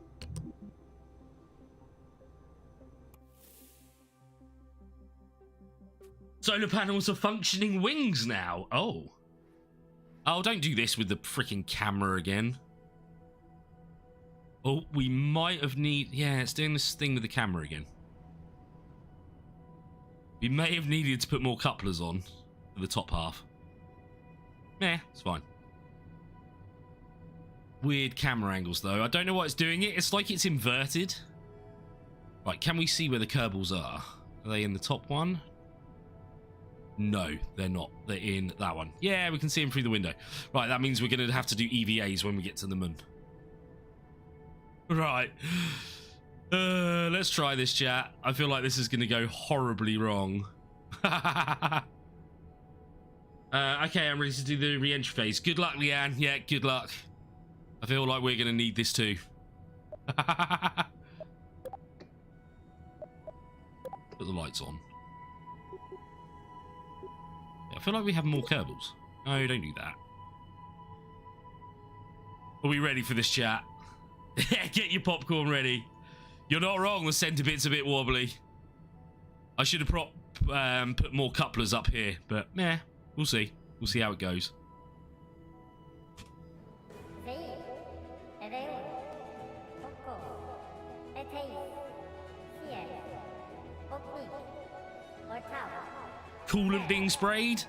Speaker 1: Solar panels are functioning wings now. Oh. Oh, don't do this with the freaking camera again. Oh, we might have Yeah, it's doing this thing with the camera again. We may have needed to put more couplers on for the top half. Meh, it's fine. Weird camera angles, though. I don't know why it's doing it. It's like it's inverted. Right, can we see where the Kerbals are? Are they in the top one? No, they're not. They're in that one. Yeah, we can see them through the window. Right, that means we're going to have to do EVAs when we get to the moon. Right. Let's try this, chat. I feel like this is going to go horribly wrong. Okay, I'm ready to do the re-entry phase. Good luck, Leanne. Yeah, good luck. I feel like we're going to need this too. Put the lights on. Yeah, I feel like we have more Kerbals. No, don't do that. Are we ready for this, chat? Get your popcorn ready. You're not wrong, the centre bit's a bit wobbly. I should have put more couplers up here, but meh, we'll see. We'll see how it goes. Coolant being sprayed.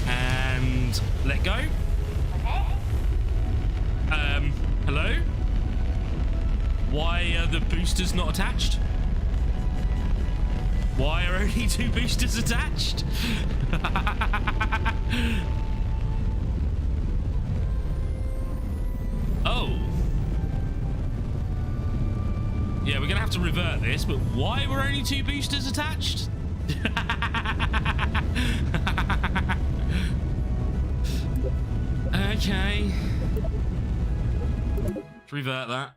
Speaker 1: And let go. Hello? Why are the boosters not attached? Why are only 2 boosters attached? Oh. Yeah, we're gonna have to revert this, but why were only 2 boosters attached? Okay. Let's revert that.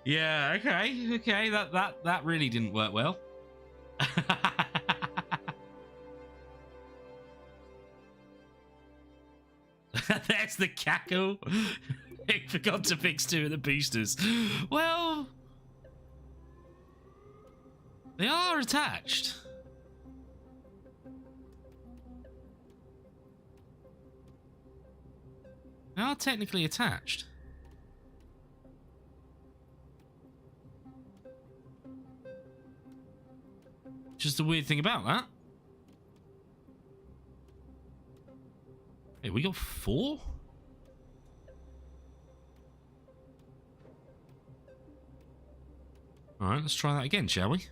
Speaker 1: Yeah, okay, that really didn't work well. There's the cackle. I forgot to fix 2 of the boosters. Well, they are attached. They are technically attached. Just the weird thing about that. Hey, we got 4? Alright, let's try that again, shall we?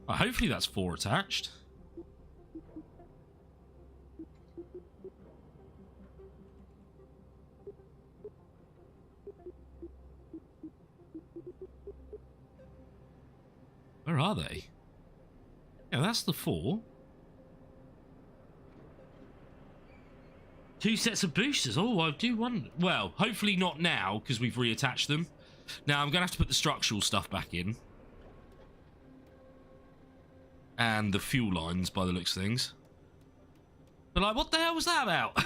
Speaker 1: Hopefully that's 4 attached. Where are they? Yeah, that's the 4. 2 sets of boosters. Oh, I do wonder. Well, hopefully not now, because we've reattached them. Now, I'm going to have to put the structural stuff back in. And the fuel lines, by the looks of things. But like, what the hell was that about?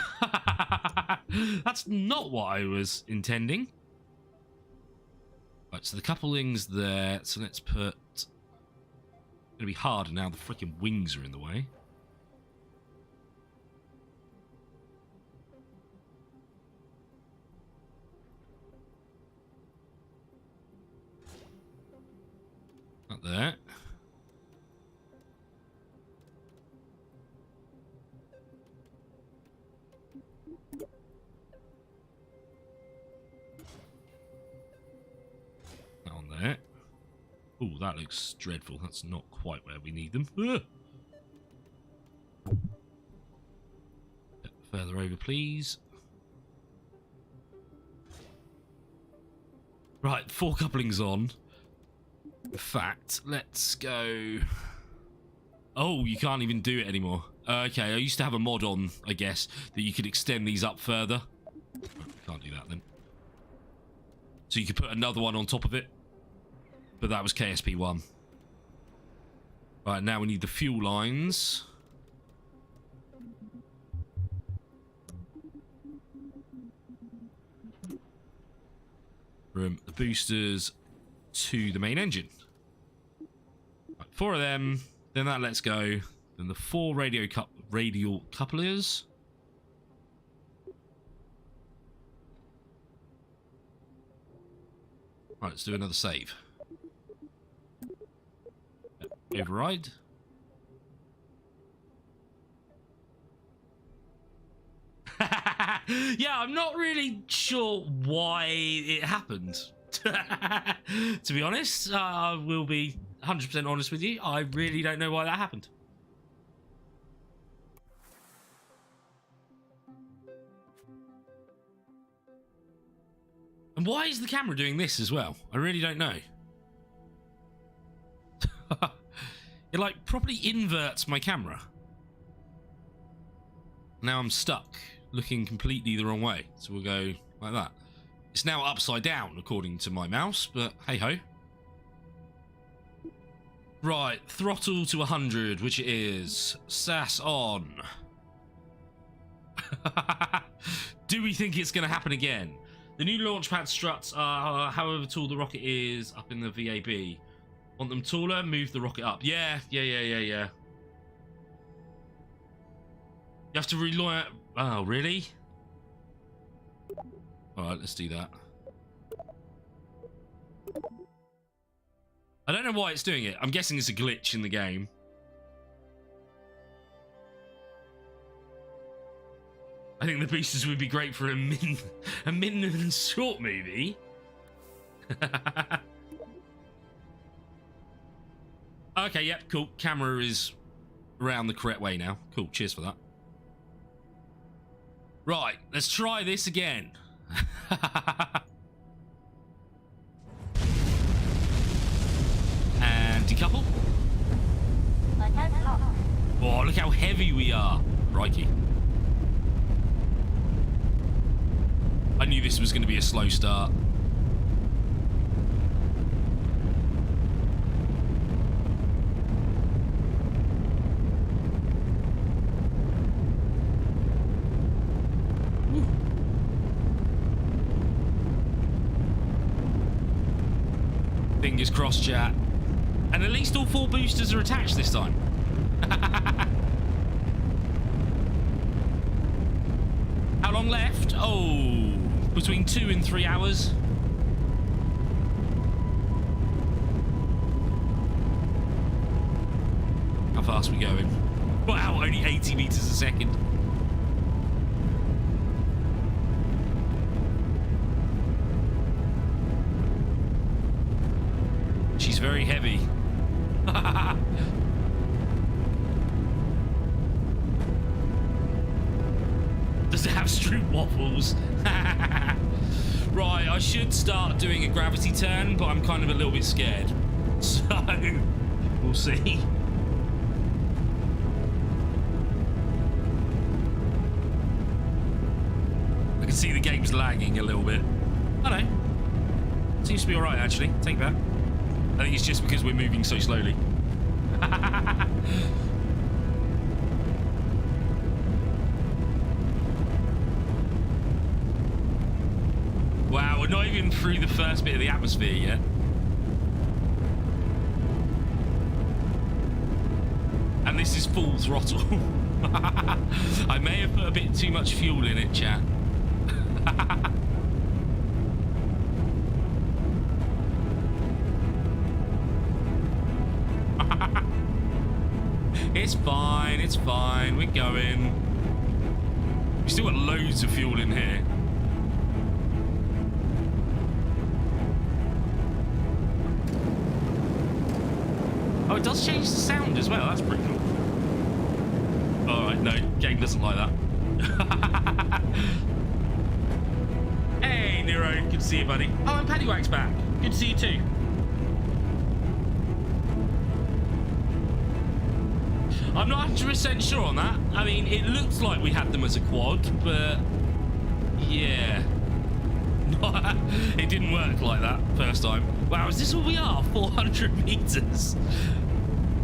Speaker 1: That's not what I was intending. Right, so the coupling's there. So let's put... It's going to be harder now. The freaking wings are in the way. Not there. There. Oh, that looks dreadful. That's not quite where we need them. Further over, please. Right, 4 couplings on. In fact, let's go... Oh, you can't even do it anymore. Okay, I used to have a mod on, I guess, that you could extend these up further. Can't do that then. So you could put another one on top of it. But that was KSP1. Right, now we need the fuel lines. From the boosters to the main engine. Right, 4 of them. Then that lets go. Then the 4 radial couplers. Right, let's do another save. Override. Yeah, I'm not really sure why it happened, To be honest, I will be 100% honest with you. I really don't know why that happened. And why is the camera doing this as well? I really don't know. It like properly inverts my camera. Now I'm stuck, looking completely the wrong way. So we'll go like that. It's now upside down according to my mouse, but hey ho. Right, throttle to 100, which it is. SAS on. Do we think it's going to happen again? The new launchpad struts are however tall the rocket is up in the VAB. Want them taller? Move the rocket up. Yeah. You have to rely... Oh, really? Alright, let's do that. I don't know why it's doing it. I'm guessing it's a glitch in the game. I think the boosters would be great for a min and short movie. Okay, yep, cool. Camera is around the correct way now. Cool, cheers for that. Right, let's try this again. And decouple. Oh, look how heavy we are. Crikey. I knew this was going to be a slow start. Fingers crossed, chat. And at least all 4 boosters are attached this time. How long left? Oh, between 2 and 3 hours. How fast are we going? Wow, only 80 meters a second. She's very heavy. Does it have stroop waffles? Right, I should start doing a gravity turn, but I'm kind of a little bit scared. So, we'll see. I can see the game's lagging a little bit. I don't know. Seems to be alright, actually. Take that. I think it's just because we're moving so slowly. Wow, we're not even through the first bit of the atmosphere yet. And this is full throttle. I may have put a bit too much fuel in it, chat. It's fine, we're going. We've still got loads of fuel in here. Oh, it does change the sound as well, that's pretty cool. Alright, no, game doesn't like that. Hey, Nero, good to see you, buddy. Oh, and Paddywhack's back. Good to see you too. I'm not 100% sure on that. I mean, it looks like we had them as a quad, but yeah. It didn't work like that first time. Wow, is this all we are? 400 meters?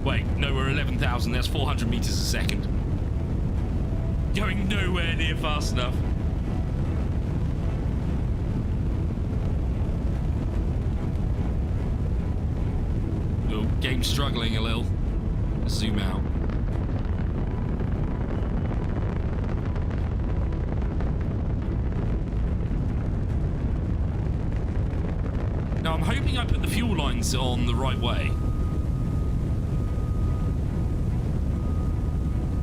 Speaker 1: Wait, no, we're 11,000. That's 400 meters a second. Going nowhere near fast enough. Oh, game's struggling a little. Let's zoom out. Now, I'm hoping I put the fuel lines on the right way.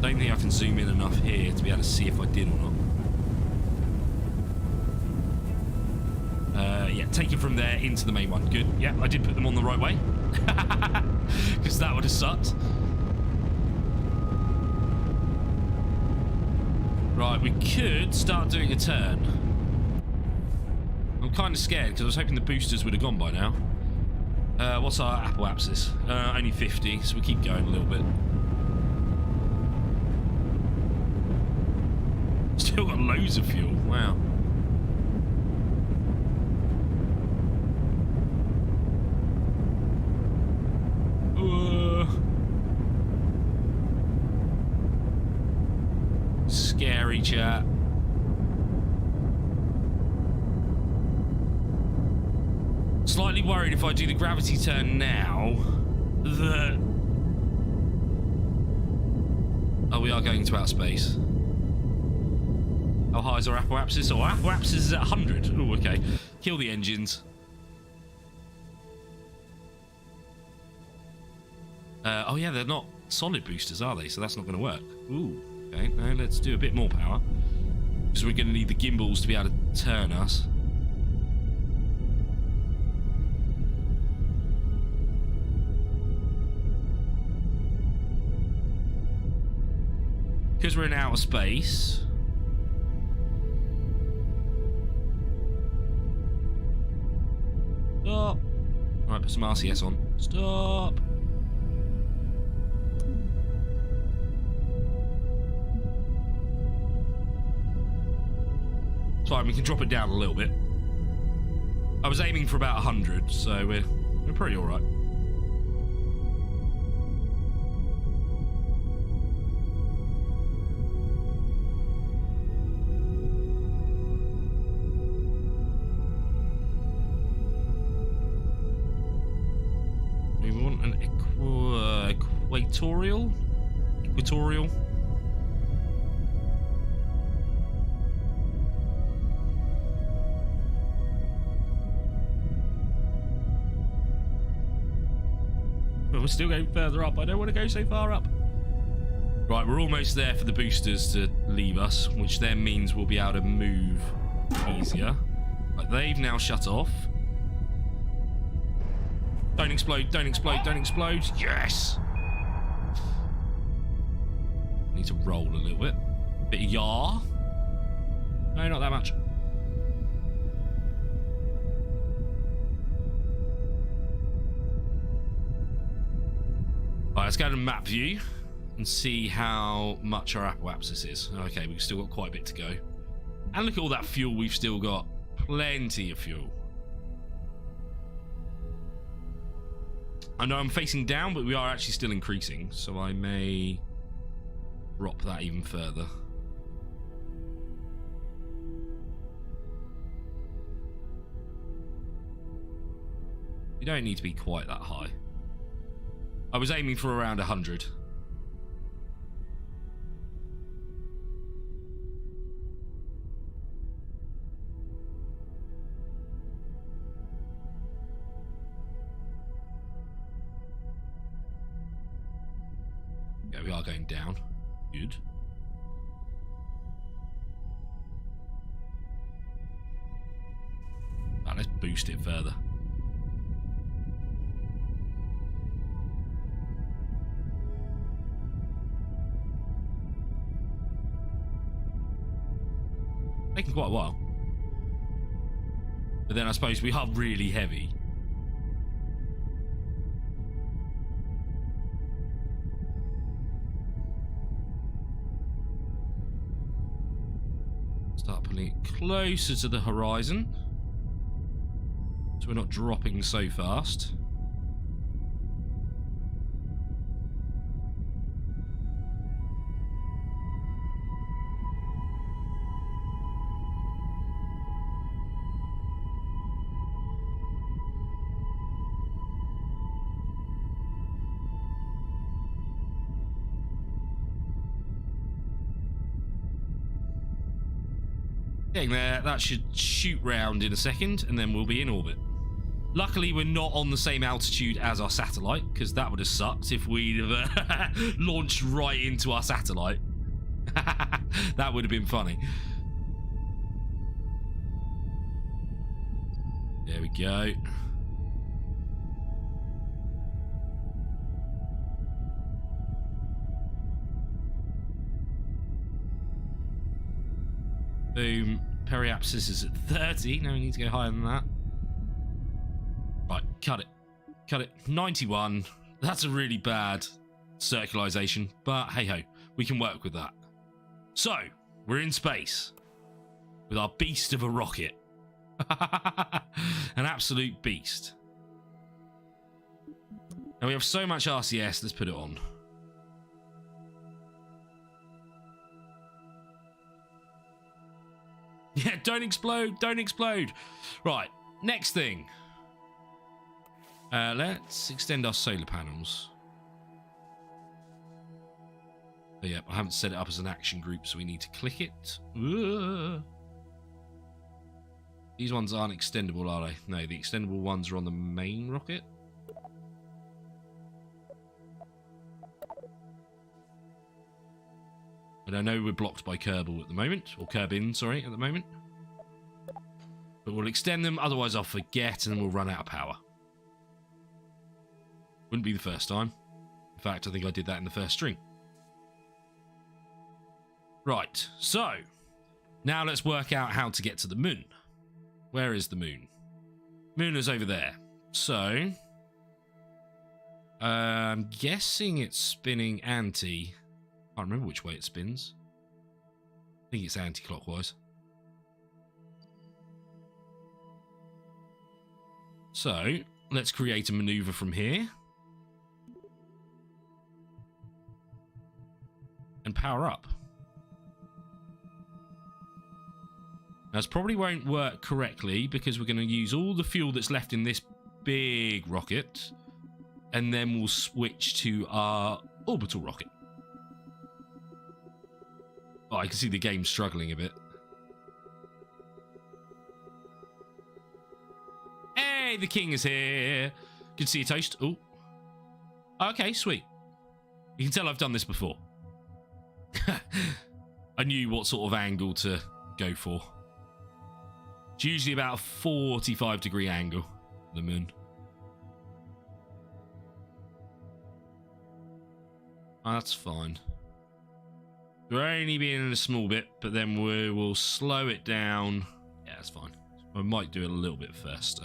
Speaker 1: Don't think I can zoom in enough here to be able to see if I did or not. Yeah. take it from there into the main one. Good. Yeah, I did put them on the right way. Because that would have sucked. Right, we could start doing a turn. I'm kind of scared because I was hoping the boosters would have gone by now. What's our apple axis? Only 50, so we'll keep going a little bit. Still got loads of fuel. Wow. Scary chat. Slightly worried if I do the gravity turn now that... Oh, we are going to outer space. How high is our apoapsis? Oh, our apoapsis is at 100. Oh, okay. Kill the engines. Oh, yeah, they're not solid boosters, are they? So that's not going to work. Ooh, okay. Now let's do a bit more power. Because we're going to need the gimbals to be able to turn us. Because we're in outer space. Stop. Alright, put some RCS on. Stop. It's fine, we can drop it down a little bit. I was aiming for about 100, so we're pretty alright. Equatorial. But we're still going further up. I don't want to go so far up. Right, we're almost there for the boosters to leave us, which then means we'll be able to move easier. Right, they've now shut off. Don't explode, don't explode, don't explode. Yes! Need to roll a little bit. Bit of yaw. No, not that much. Right, let's go to map view and see how much our apoapsis is. Okay, we've still got quite a bit to go. And look at all that fuel we've still got. Plenty of fuel. I know I'm facing down, but we are actually still increasing, so I may drop that even further. You don't need to be quite that high. I was aiming for around 100. Yeah, we are going down. Good. Right, let's boost it further. Taking quite a while. But then I suppose we are really heavy. Start pulling it closer to the horizon, so we're not dropping so fast. Getting there, that should shoot round in a second, and then we'll be in orbit. Luckily, we're not on the same altitude as our satellite, because that would have sucked if we'd have launched right into our satellite. That would have been funny. There we go. Boom. Periapsis is at 30. No, we need to go higher than that. Right, cut it. Cut it. 91. That's a really bad circularization, but hey-ho, we can work with that. So, we're in space with our beast of a rocket. An absolute beast. And we have so much RCS, let's put it on. Yeah, don't explode, don't explode. Right, next thing. Let's extend our solar panels. Oh, yeah, I haven't set it up as an action group, so we need to click it. Ugh. These ones aren't extendable, are they? No, the extendable ones are on the main rocket. And I know we're blocked by Kerbal at the moment, or Kerbin, sorry, at the moment. But we'll extend them, otherwise I'll forget and we'll run out of power. Wouldn't be the first time. In fact, I think I did that in the first string. Right, so now let's work out how to get to the moon. Where is the moon? Moon is over there. So, I'm guessing it's spinning anti. I can't remember which way it spins. I think it's anti-clockwise. So, let's create a maneuver from here. And power up. Now, this probably won't work correctly because we're going to use all the fuel that's left in this big rocket. And then we'll switch to our orbital rocket. Oh, I can see the game struggling a bit. Hey, the king is here. Good to see you, Toast. Oh. Okay, sweet. You can tell I've done this before. I knew what sort of angle to go for. It's usually about a 45-degree angle, the moon. Oh, that's fine. We're only being in a small bit, but then we will slow it down. Yeah, that's fine. I might do it a little bit faster.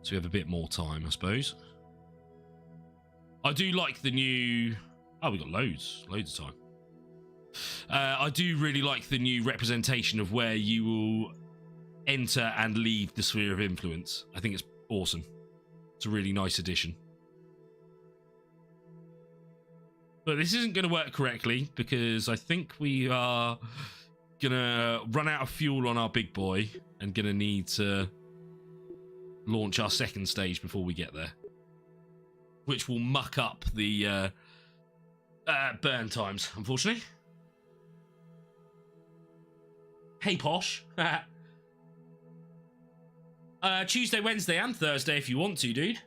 Speaker 1: So we have a bit more time, I suppose. I do like the new... Oh, we got loads of time. I do really like the new representation of where you will enter and leave the sphere of influence. I think it's awesome. It's a really nice addition. But this isn't going to work correctly because I think we are going to run out of fuel on our big boy and going to need to launch our second stage before we get there. Which will muck up the burn times, unfortunately. Hey, Posh. Tuesday, Wednesday, and Thursday if you want to, dude.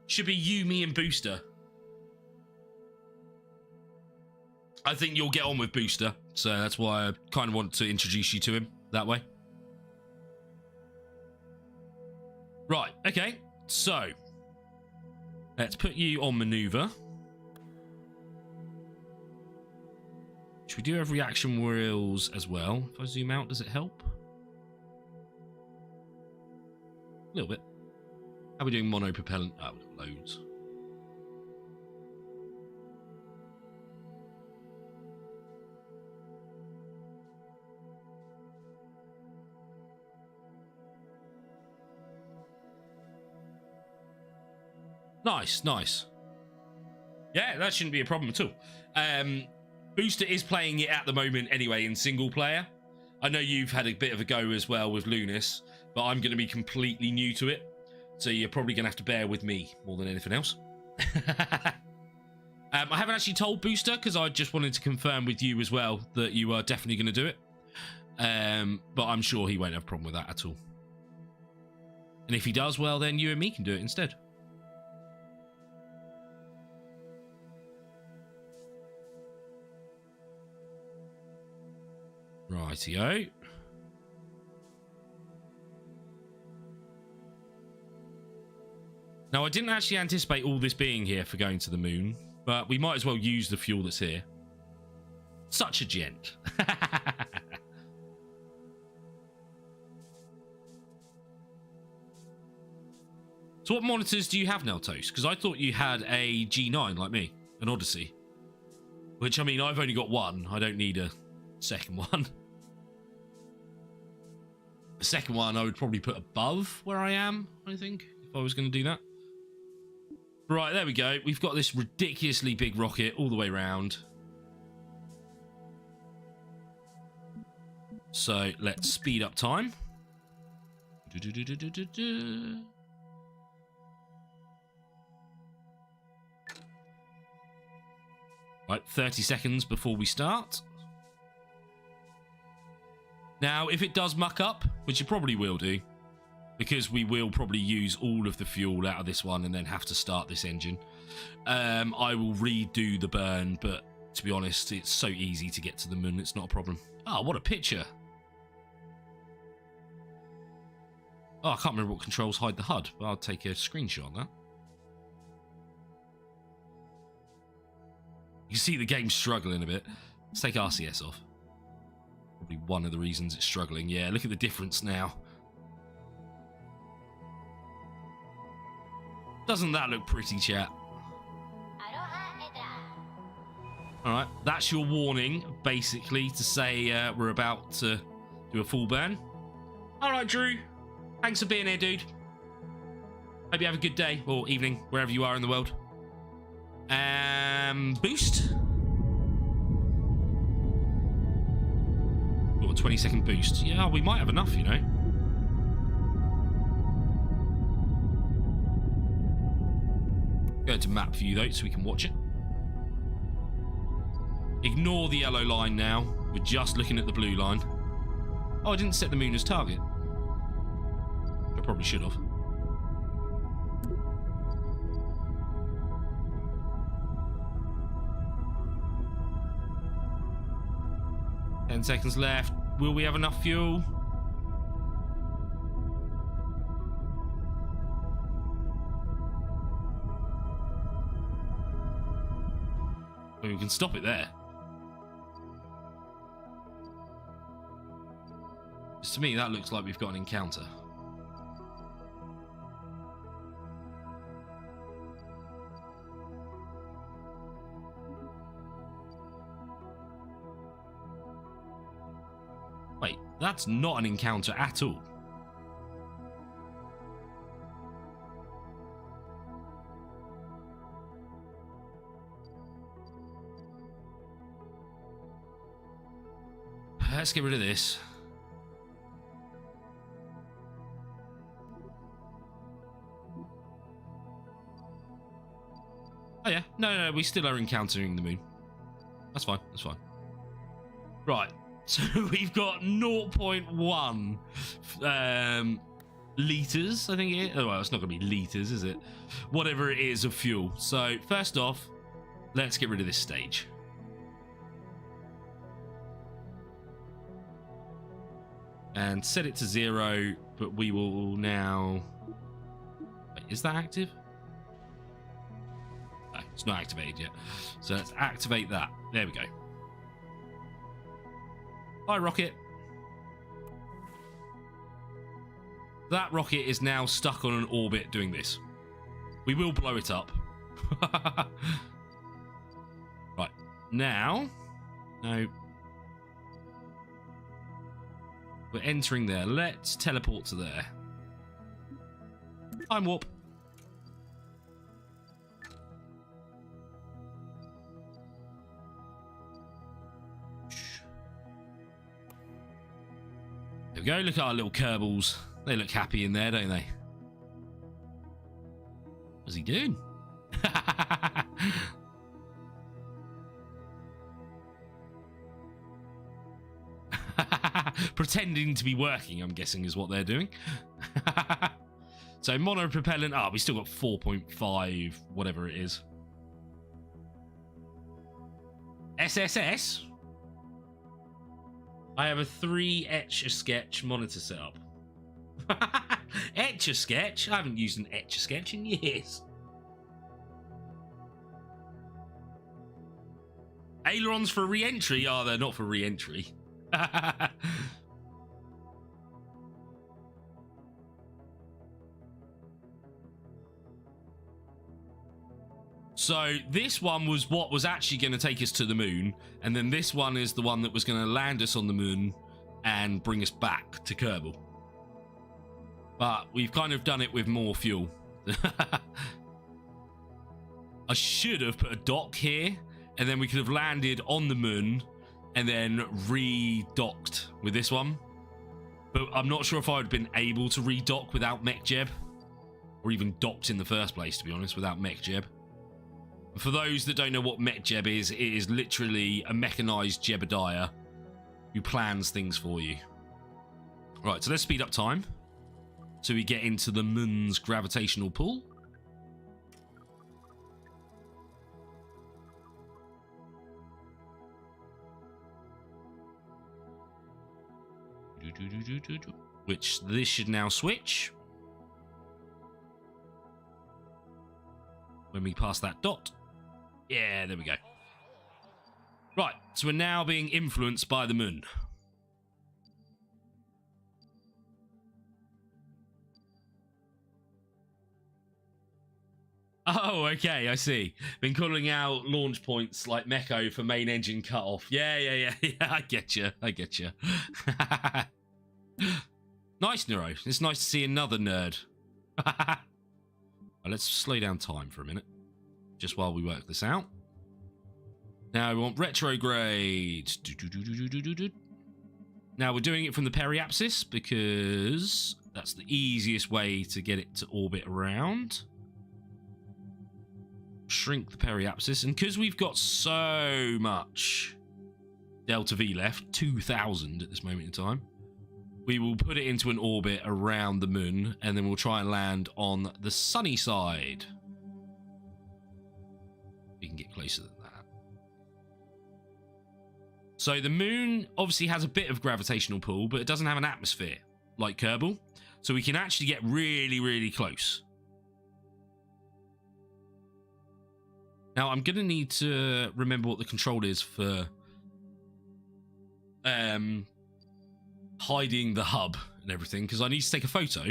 Speaker 1: Should be you, me, and Booster. I think you'll get on with Booster, so that's why I kind of want to introduce you to him that way. Right, okay, so let's put you on maneuver. Should we do have reaction wheels as well? If I zoom out, does it help? A little bit. How are we doing monopropellant? Oh, we've got loads. Nice, nice. Yeah, that shouldn't be a problem at all. Booster is playing it at the moment anyway in single player. I know you've had a bit of a go as well with Lunis, but I'm going to be completely new to it. So you're probably going to have to bear with me more than anything else. I haven't actually told Booster because I just wanted to confirm with you as well that you are definitely going to do it. But I'm sure he won't have a problem with that at all. And if he does, well, then you and me can do it instead. Rightio. Now, I didn't actually anticipate all this being here for going to the moon, but we might as well use the fuel that's here. Such a gent. So what monitors do you have now, Toast? Because I thought you had a G9 like me, an Odyssey. Which, I mean, I've only got one. I don't need a second one. The second one I would probably put above where I am, I think, if I was going to do that. Right, there we go. We've got this ridiculously big rocket all the way around. So let's speed up time. Right, 30 seconds before we start. Now, if it does muck up, which it probably will do, because we will probably use all of the fuel out of this one and then have to start this engine, I will redo the burn, but to be honest, it's so easy to get to the moon, it's not a problem. Oh, what a picture. Oh, I can't remember what controls hide the HUD, but I'll take a screenshot of that. You can see the game's struggling a bit. Let's take RCS off. Probably one of the reasons it's struggling. Yeah, look at the difference now. Doesn't that look pretty, chat? Alright, that's your warning, basically, to say we're about to do a full burn. Alright, Drew. Thanks for being here, dude. Hope you have a good day, or evening, wherever you are in the world. Boost. Oh, a 20-second boost. Yeah, we might have enough, you know. Go to map view, though, so we can watch it. Ignore the yellow line now. We're just looking at the blue line. Oh, I didn't set the moon as target. I probably should have. Ten seconds left. Will we have enough fuel? Well, we can stop it there. Just to me, that looks like we've got an encounter. Wait, that's not an encounter at all. Let's get rid of this. Oh yeah, no, we still are encountering the moon. That's fine, that's fine. Right, so we've got 0.1 litres, I think it is. Oh, well, it's not going to be litres, is it? Whatever it is of fuel. So first off, let's get rid of this stage. And set it to 0, but we will now... Wait, is that active? No, it's not activated yet. So let's activate that. There we go. Hi, rocket. That rocket is now stuck on an orbit doing this. We will blow it up. Right, now... No... We're entering there. Let's teleport to there. Time warp. There we go. Look at our little Kerbals. They look happy in there, don't they? What's he doing? Pretending to be working, I'm guessing, is what they're doing. So monopropellant. Ah, we still got 4.5, whatever it is. SSS. I have a 3 etch a sketch monitor setup. Etch-a-Sketch? I haven't used an Etch-a-Sketch in years. Ailerons for re-entry? Oh, they're not for re-entry. So this one was what was actually going to take us to the moon, and then this one is the one that was going to land us on the moon and bring us back to Kerbal. But we've kind of done it with more fuel. I should have put a dock here, and then we could have landed on the moon and then re-docked with this one. But I'm not sure if I would have been able to re-dock without Mech Jeb, or even docked in the first place, to be honest, without Mech Jeb. For those that don't know what Mech Jeb is, it is literally a mechanized Jebediah who plans things for you. Right, so let's speed up time so we get into the moon's gravitational pull. Which this should now switch when we pass that dot. Yeah, there we go. Right, so we're now being influenced by the moon. Oh, okay, I see. Been calling out launch points like Mecco for main engine cutoff. Yeah, I get you. Nice, Neuro. It's nice to see another nerd. Right, let's slow down time for a minute, just while we work this out. Now we want retrograde. Now we're doing it from the periapsis because that's the easiest way to get it to orbit around. Shrink the periapsis, and because we've got so much delta V left, 2,000 at this moment in time, we will put it into an orbit around the moon, and then we'll try and land on the sunny side. We can get closer than that. So the moon obviously has a bit of gravitational pull, but it doesn't have an atmosphere like Kerbal, so we can actually get really, really close. Now I'm going to need to remember what the control is for hiding the hub and everything, because I need to take a photo,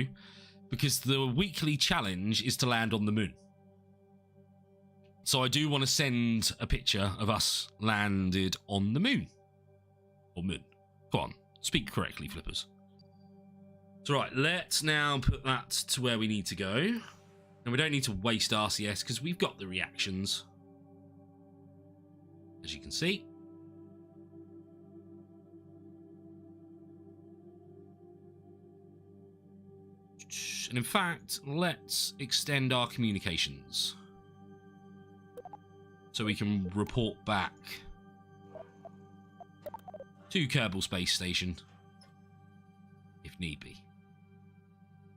Speaker 1: because the weekly challenge is to land on the moon. So I do want to send a picture of us landed on the moon. Or moon. Go on, speak correctly, Flippers. So right, let's now put that to where we need to go. And we don't need to waste RCS because we've got the reactions, as you can see. And in fact, let's extend our communications so we can report back to Kerbal Space Station if need be.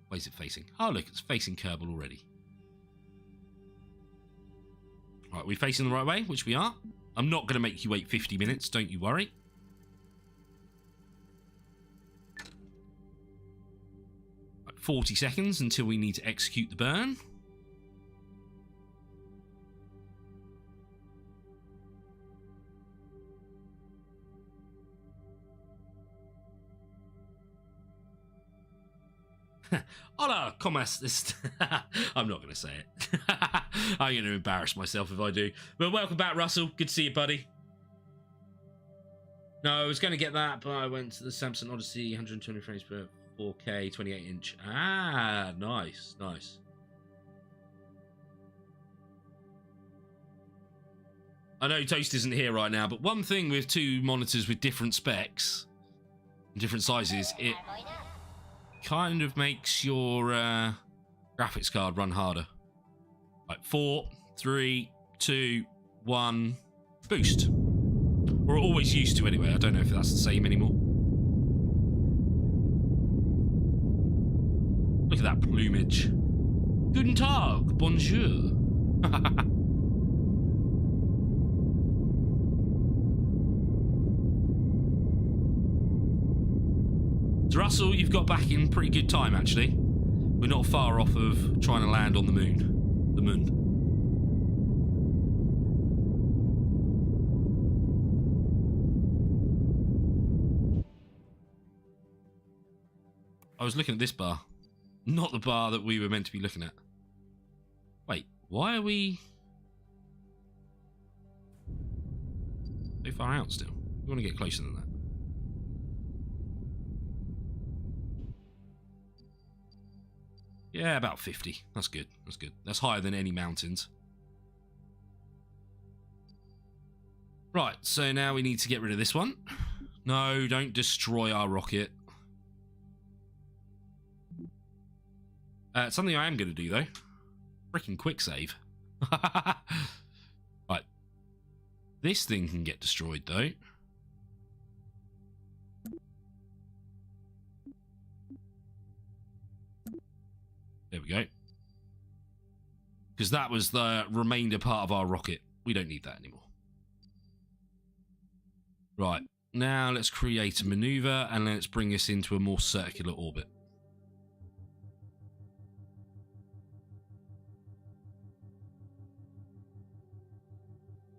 Speaker 1: Where's it facing? Oh, look, it's facing Kerbal already. Right, we're facing the right way, which we are. I'm not going to make you wait 50 minutes, don't you worry. 40 seconds until we need to execute the burn. Hola, ¿cómo estás? I'm not going to say it. I'm going to embarrass myself if I do. But welcome back, Russell. Good to see you, buddy. No, I was going to get that, but I went to the Samsung Odyssey 120 frames per 4K 28-inch. Ah, nice, nice. I know Toast isn't here right now, but one thing with two monitors with different specs and different sizes, it kind of makes your graphics card run harder. Like 4, 3, 2, 1, boost. Or it always used to anyway. I don't know if that's the same anymore. Look at that plumage. Guten Tag, bonjour. So Russell, you've got back in pretty good time, actually. We're not far off of trying to land on the moon. The moon. I was looking at this bar. Not the bar that we were meant to be looking at. Wait, why are we so far out still? We want to get closer than that. Yeah, about 50. That's good. That's good. That's higher than any mountains. Right, so now we need to get rid of this one. No, don't destroy our rocket. Something I am going to do, though. Freaking quick save. Right. This thing can get destroyed, though. There we go. Because that was the remainder part of our rocket. We don't need that anymore. Right. Now let's create a maneuver and let's bring us into a more circular orbit.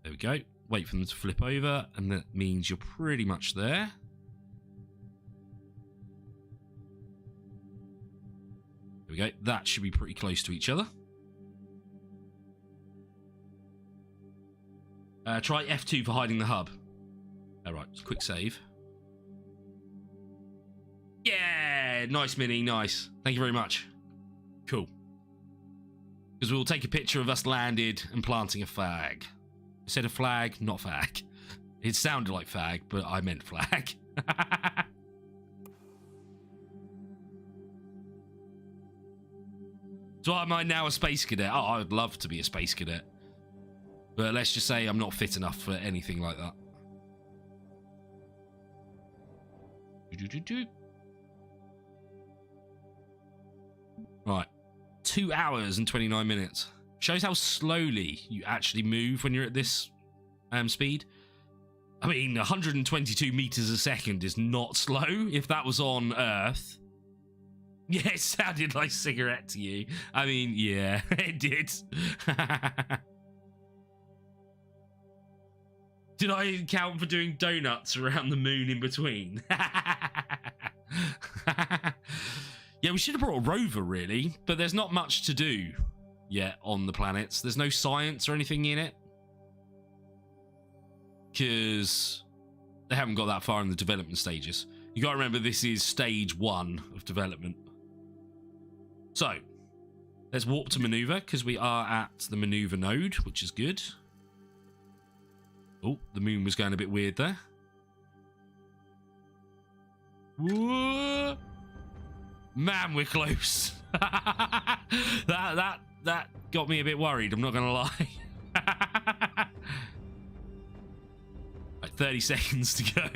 Speaker 1: There we go. Wait for them to flip over, and that means you're pretty much there. There we go. That should be pretty close to each other. Try F2 for hiding the hub. Alright, quick save. Yeah! Nice, Mini, nice. Thank you very much. Cool. Because we'll take a picture of us landed and planting a flag. I said a flag, not fag. It sounded like fag, but I meant flag. So am I now a space cadet? Oh, I would love to be a space cadet. But let's just say I'm not fit enough for anything like that. Right. 2 hours and 29 minutes. Shows how slowly you actually move when you're at this speed. I mean, 122 meters a second is not slow if that was on Earth. Yeah, it sounded like cigarette to you. I mean, yeah, it did. Did I count for doing donuts around the moon in between? Yeah, we should have brought a rover, really, but there's not much to do yet on the planets. There's no science or anything in it, because they haven't got that far in the development stages. You got to remember, this is stage 1 of development. So, let's warp to maneuver, because we are at the maneuver node, which is good. Oh, the moon was going a bit weird there. Whoa. Man, we're close. that got me a bit worried, I'm not going to lie. Like 30 seconds to go.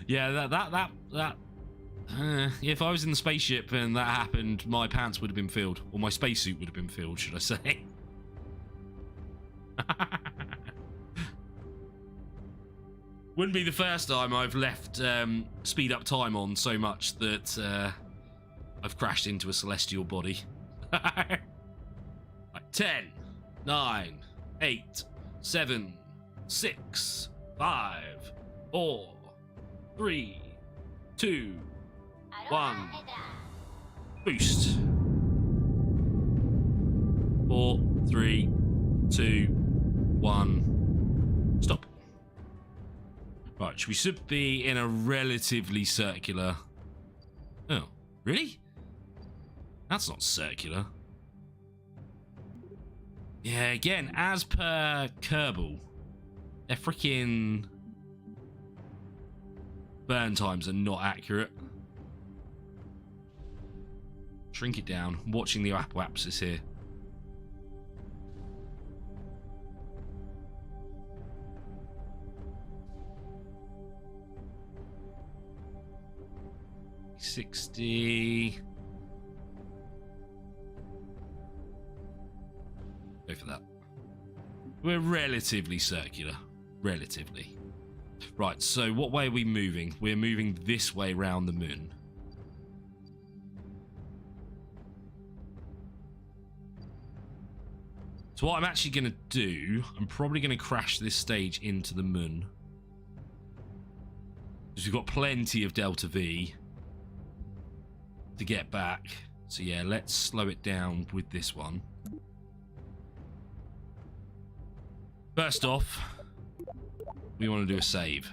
Speaker 1: Yeah, if I was in the spaceship and that happened, my pants would have been filled. Or my spacesuit would have been filled, should I say. Wouldn't be the first time I've left speed up time on so much that I've crashed into a celestial body. Right, 10, 9, 8, 7, 6, 5, 4, 3, 2, 1. Boost. 4, 3, 2, 1. Stop. Right, we should be in a relatively circular... Oh, really? That's not circular. Yeah, again, as per Kerbal, their freaking burn times are not accurate. Shrink it down. I'm watching the apoapsis here. $60. Go for that. We're relatively circular. Relatively. Right, so what way are we moving? We're moving this way round the moon. So what I'm actually going to do, I'm probably going to crash this stage into the moon. Because we've got plenty of Delta V to get back. So yeah, let's slow it down with this one. First off, we want to do a save.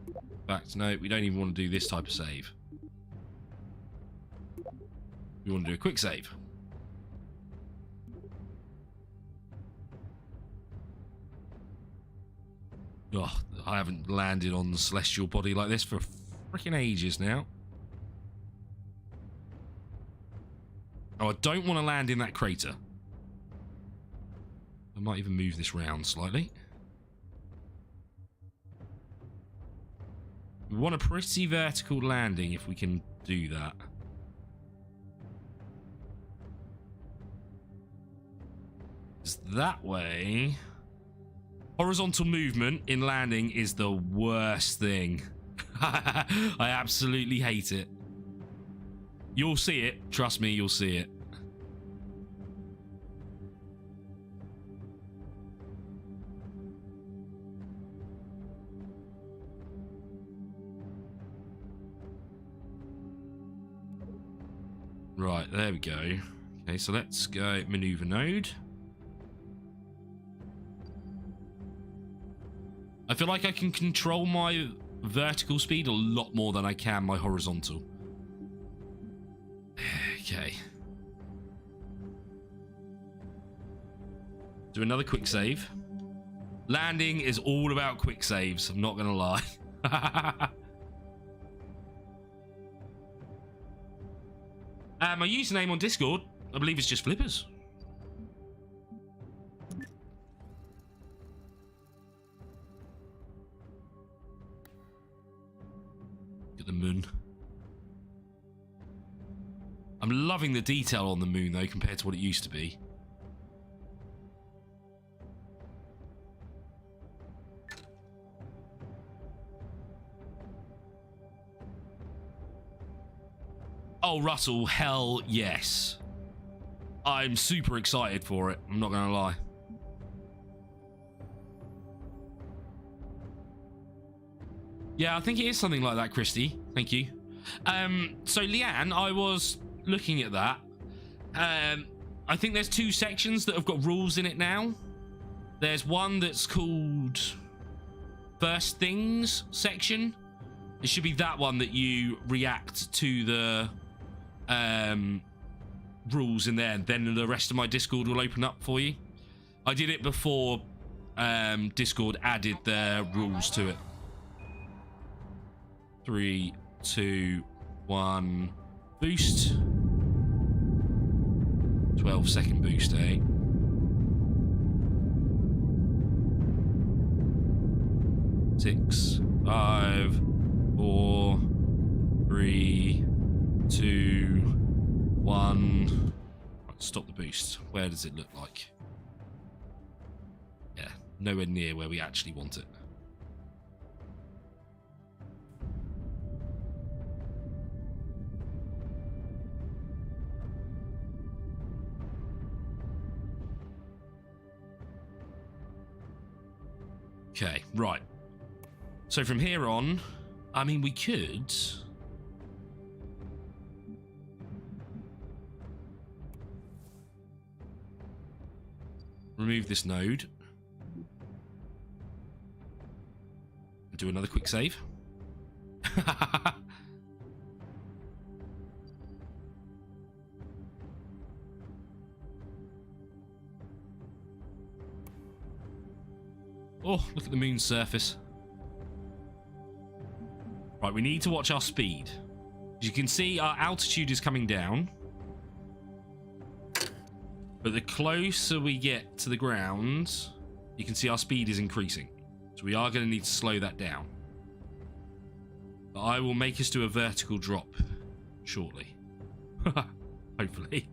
Speaker 1: In fact, no, we don't even want to do this type of save. We want to do a quick save. Oh, I haven't landed on the celestial body like this for freaking ages now. Oh, I don't want to land in that crater. I might even move this round slightly. We want a pretty vertical landing if we can do that. Because that way... Horizontal movement in landing is the worst thing. I absolutely hate it. You'll see it. Trust me, you'll see it. Right, there we go. Okay, so let's go maneuver node. I feel like I can control my vertical speed a lot more than I can my horizontal. Okay. Do another quick save. Landing is all about quick saves, I'm not gonna lie. My username on Discord, I believe it's just Flippers. The moon. I'm loving the detail on the moon though compared to what it used to be. Oh, Russell, hell yes. I'm super excited for it, I'm not gonna lie. Yeah, I think it is something like that, Christy. Thank you. So, Leanne, I was looking at that. I think there's 2 sections that have got rules in it now. There's one that's called First Things section. It should be that one that you react to the rules in there, and then the rest of my Discord will open up for you. I did it before Discord added their rules to it. 3, 2, 1, boost. 12-second boost, eh? Six, 5, 4, 3, 2, 1. Right, stop the boost. Where does it look like? Yeah, nowhere near where we actually want it. Okay, right. So from here on, I mean, we could... remove this node. And do another quick save. Oh, look at the moon's surface. Right, we need to watch our speed. As you can see, our altitude is coming down. But the closer we get to the ground, you can see our speed is increasing. So we are going to need to slow that down. But I will make us do a vertical drop shortly. Hopefully.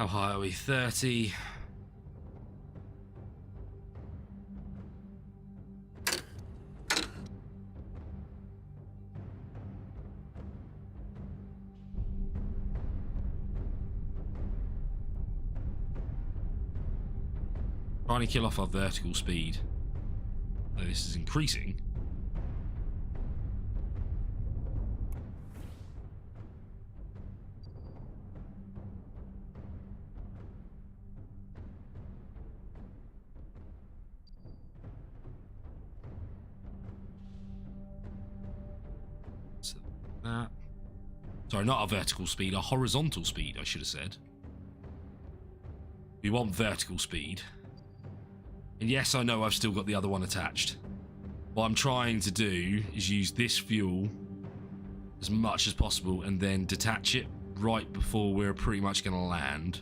Speaker 1: How high are we? 30. Trying to kill off our vertical speed. Oh, this is increasing. So that. Sorry, not our vertical speed, our horizontal speed, I should have said. We want vertical speed. And yes, I know I've still got the other one attached. What I'm trying to do is use this fuel as much as possible and then detach it right before we're pretty much going to land.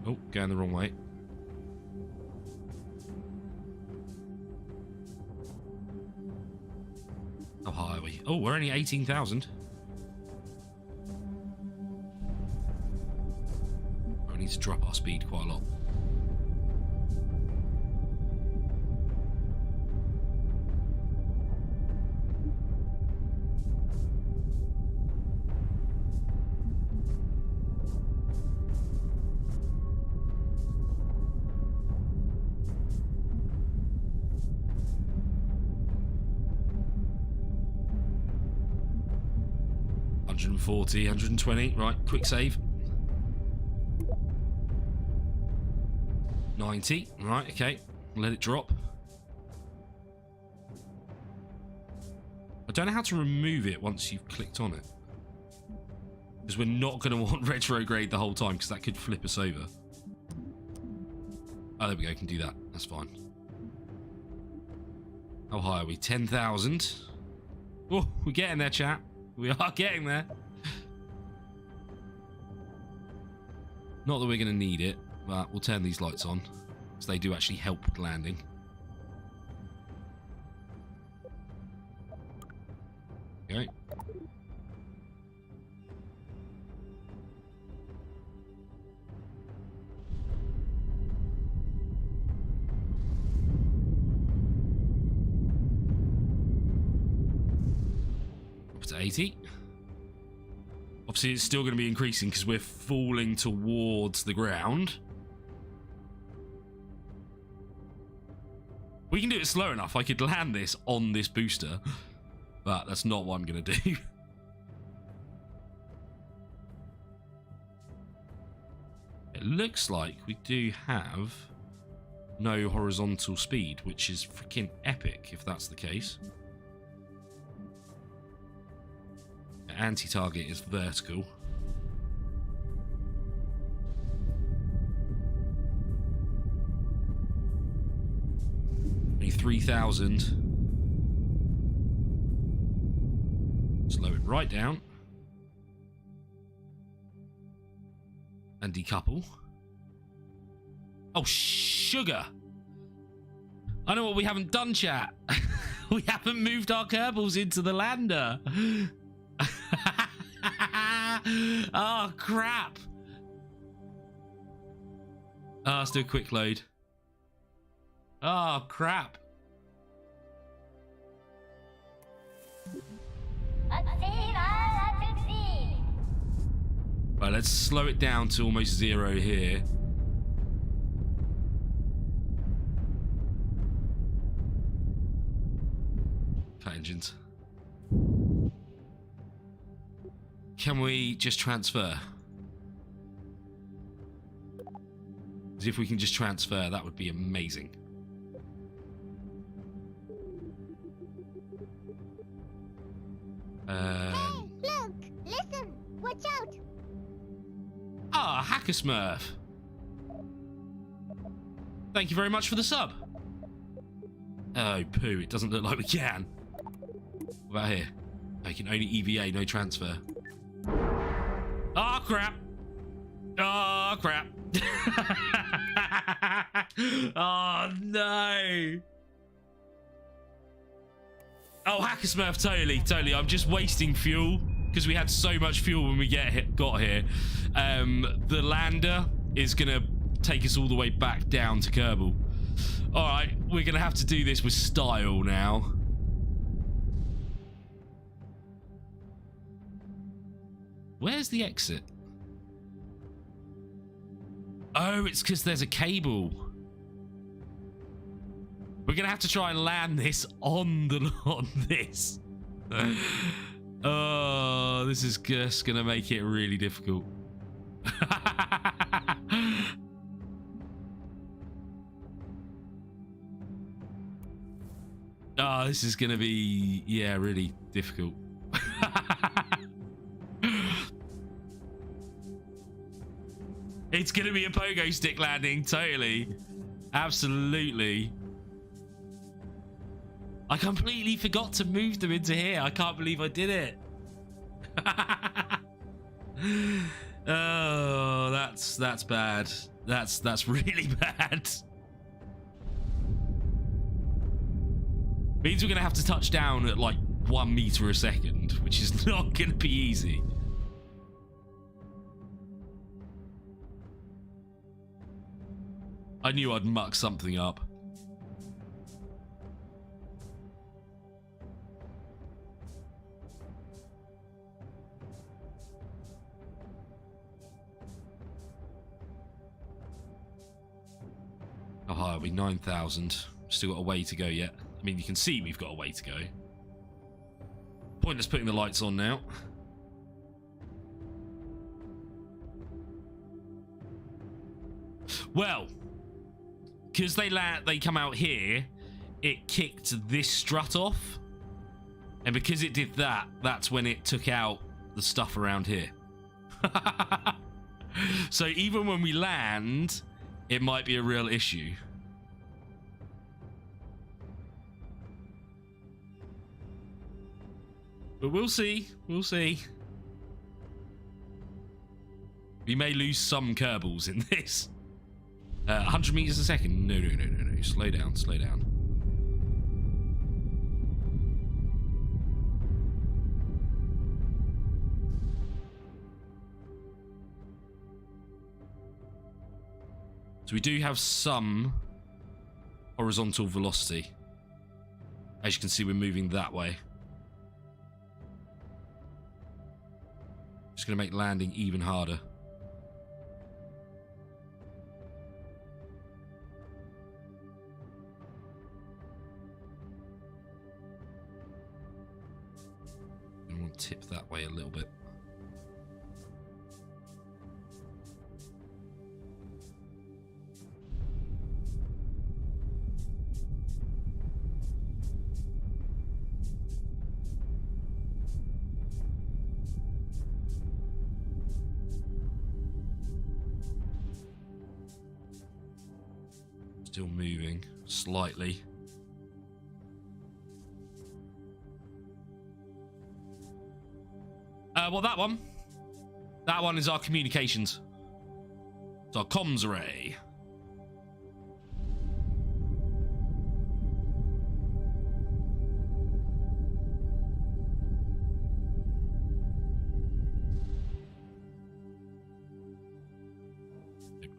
Speaker 1: Oh, going the wrong way. How high are we? Oh, we're only 18,000. I need to drop our speed quite a lot. $140, 120. Right, quick save. 90. Right, okay. Let it drop. I don't know how to remove it once you've clicked on it. Because we're not going to want retrograde the whole time, because that could flip us over. Oh, there we go. Can do that. That's fine. How high are we? 10,000. Oh, we're getting there, chat. We are getting there. Not that we're going to need it, but we'll turn these lights on, because they do actually help with landing. Okay. Up to 80. Obviously, it's still going to be increasing because we're falling towards the ground. We can do it slow enough. I could land this on this booster, but that's not what I'm going to do. It looks like we do have no horizontal speed, which is freaking epic if that's the case. Anti-target is vertical. Only 3,000. Slow it right down. And decouple. Oh, sugar! I know what we haven't done, chat. We haven't moved our Kerbals into the lander. Oh, crap. Oh, let's do a quick load. Oh, crap. Right, let's slow it down to almost 0 here. Cut engines. Can we just transfer? As if we can just transfer, that would be amazing.
Speaker 2: Hey, look! Listen! Watch out!
Speaker 1: Ah, Hacker Smurf. Thank you very much for the sub. Oh, poo, it doesn't look like we can. What about here? I can only EVA, no transfer. Oh, crap. Oh, crap. Oh, no. Oh, Hacker Smurf, totally. I'm just wasting fuel because we had so much fuel when we got here. The lander is going to take us all the way back down to Kerbal. All right, we're going to have to do this with style now. Where's the exit? Oh, it's because there's a cable. We're going to have to try and land this on this. Oh, this is just going to make it really difficult. Oh, this is going to be, yeah, really difficult. It's going to be a pogo stick landing, totally. Absolutely. I completely forgot to move them into here. I can't believe I did it. Oh, that's bad. That's really bad. Means we're going to have to touch down at like 1 meter a second, which is not going to be easy. I knew I'd muck something up. How high are we? 9,000. Still got a way to go yet. I mean, you can see we've got a way to go. Pointless putting the lights on now. Well, because they come out here, it kicked this strut off. And because it did that, that's when it took out the stuff around here. So even when we land, it might be a real issue. But we'll see. We'll see. We may lose some Kerbals in this. 100 meters a second. No. Slow down. So we do have some horizontal velocity. As you can see, we're moving that way. Just going to make landing even harder. I want to tip that way a little bit. Still moving slightly. Well, that one is our communications. It's our comms array.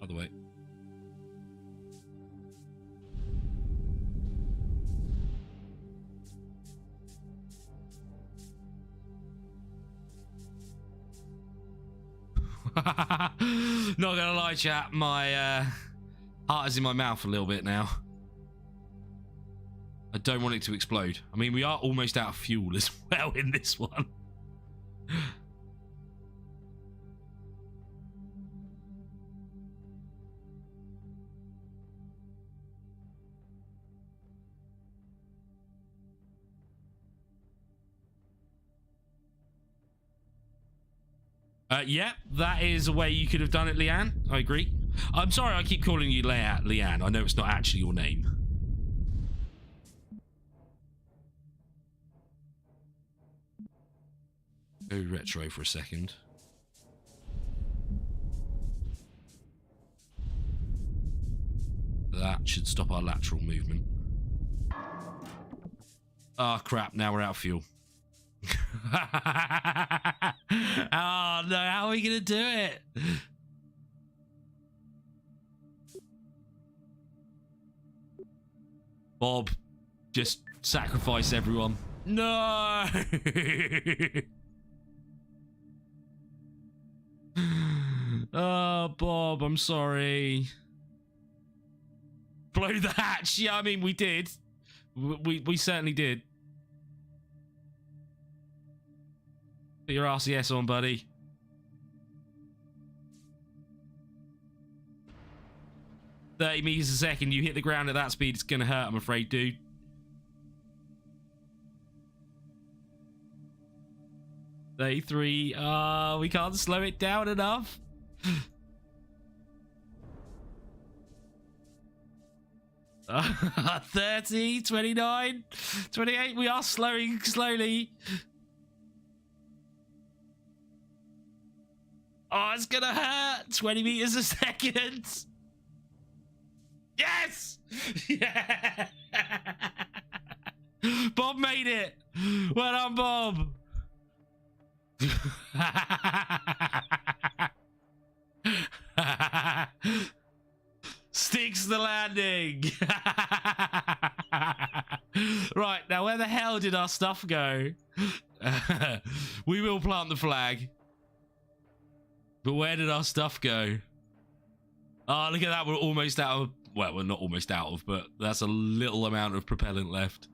Speaker 1: Other way. Not gonna lie, chat, my heart is in my mouth a little bit now. I don't want it to explode. I mean, we are almost out of fuel as well in this one. Yeah, that is a way you could have done it, Leanne. I agree. I'm sorry I keep calling you Leanne. I know it's not actually your name. Go retro for a second. That should stop our lateral movement. Oh crap, now we're out of fuel. Oh no, how are we gonna do it? Bob, just sacrifice everyone. No! Oh, Bob, I'm sorry. Blow the hatch. Yeah, I mean, we did. We certainly did. Put your RCS on, buddy. "30 meters a second, you hit the ground at that speed, it's gonna hurt, I'm afraid, dude." "33, we can't slow it down enough." 30, 29, 28, we are slowing slowly. Oh, it's gonna hurt. 20 meters a second. Yes! Yeah! Bob made it. Well done, Bob. Sticks the landing. Right, now where the hell did our stuff go? We will plant the flag. But where did our stuff go? Oh, look at that. We're almost out of... Well, we're not almost out of, but that's a little amount of propellant left.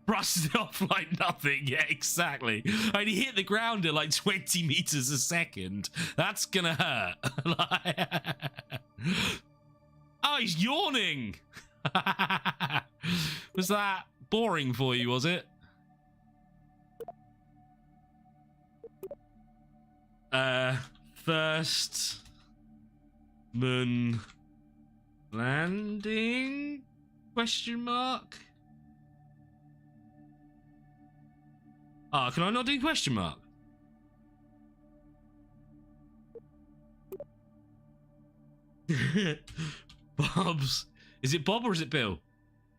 Speaker 1: Rusted off like nothing. Yeah, exactly. I mean, he hit the ground at like 20 meters a second. That's gonna hurt. Oh, he's yawning. Was that boring for you, was it? First moon landing? Question mark? Ah, can I not do question mark? Bob's. Is it Bob or is it Bill?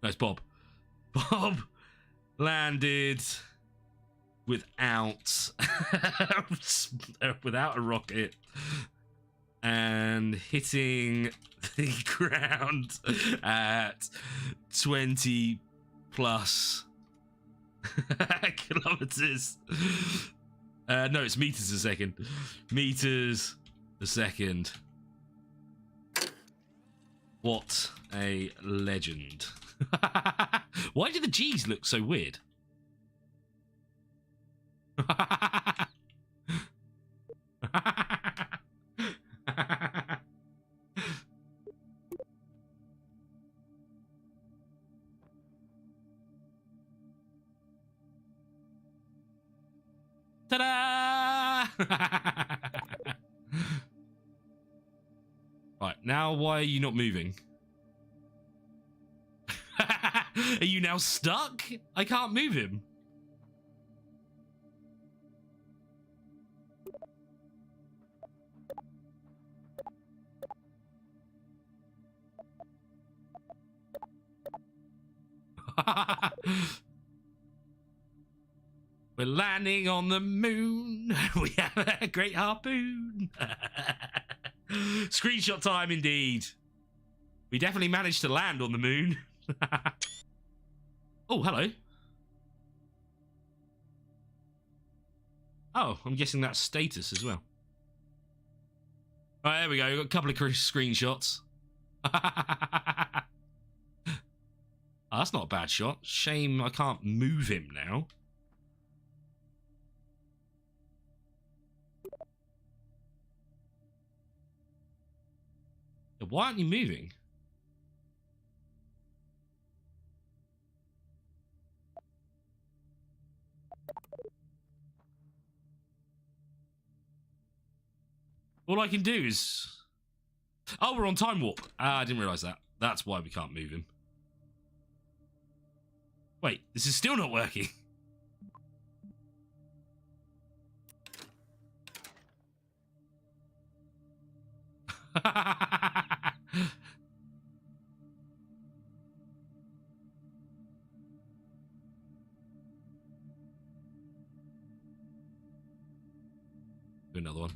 Speaker 1: No, it's Bob. Bob landed without without a rocket and hitting the ground at 20 plus kilometers. No, it's meters a second. Meters a second. What a legend. Why do the G's look so weird? Ta-da! Right, now why are you not moving? Are you now stuck? I can't move him. We're landing on the moon. We have a great harpoon. Screenshot time indeed. We definitely managed to land on the moon. Oh, hello. Oh, I'm guessing that's status as well. All right, there we go. We've got a couple of screenshots. Oh, that's not a bad shot. Shame I can't move him now. Why aren't you moving? All I can do is... Oh, we're on time warp. Ah, I didn't realise that. That's why we can't move him. Wait, this is still not working. Do another one.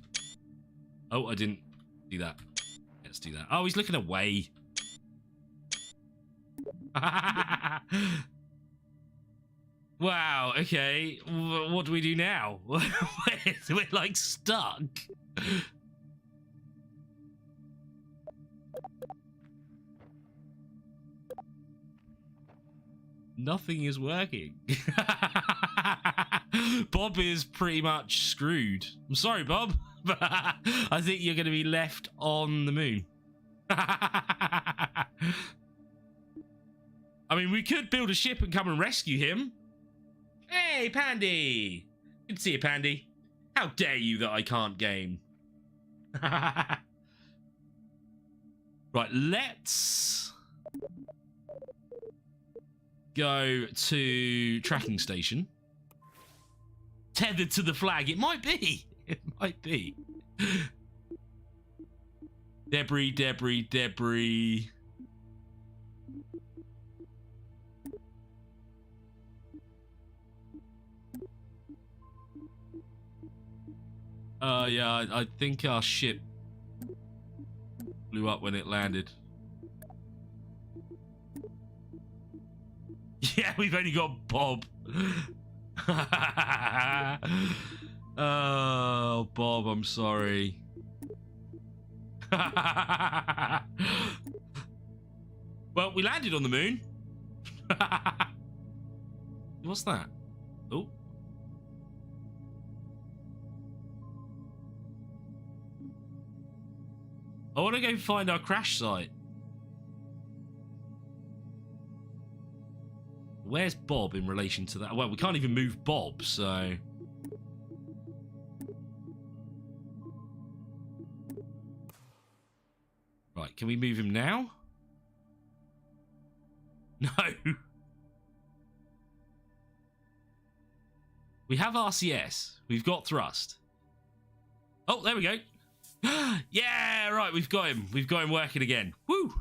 Speaker 1: Oh, I didn't do that. Let's do that. Oh, he's looking away. Wow, okay. What do we do now? We're like stuck. Nothing is working. Bob is pretty much screwed. I'm sorry, Bob, but I think you're going to be left on the moon. I mean, we could build a ship and come and rescue him. Hey, Pandy! Good to see you, Pandy. How dare you that I can't game? Right, let's go to tracking station. Tethered to the flag. It might be. It might be. Debris, debris, debris. Yeah, I think our ship blew up when it landed. Yeah, we've only got Bob. Oh, Bob, I'm sorry. Well, we landed on the moon. What's that? Oh. I want to go find our crash site. Where's Bob in relation to that? Well, we can't even move Bob, so... Right, can we move him now? No. We have RCS. We've got thrust. Oh, there we go. Yeah, right, we've got him. We've got him working again. Woo!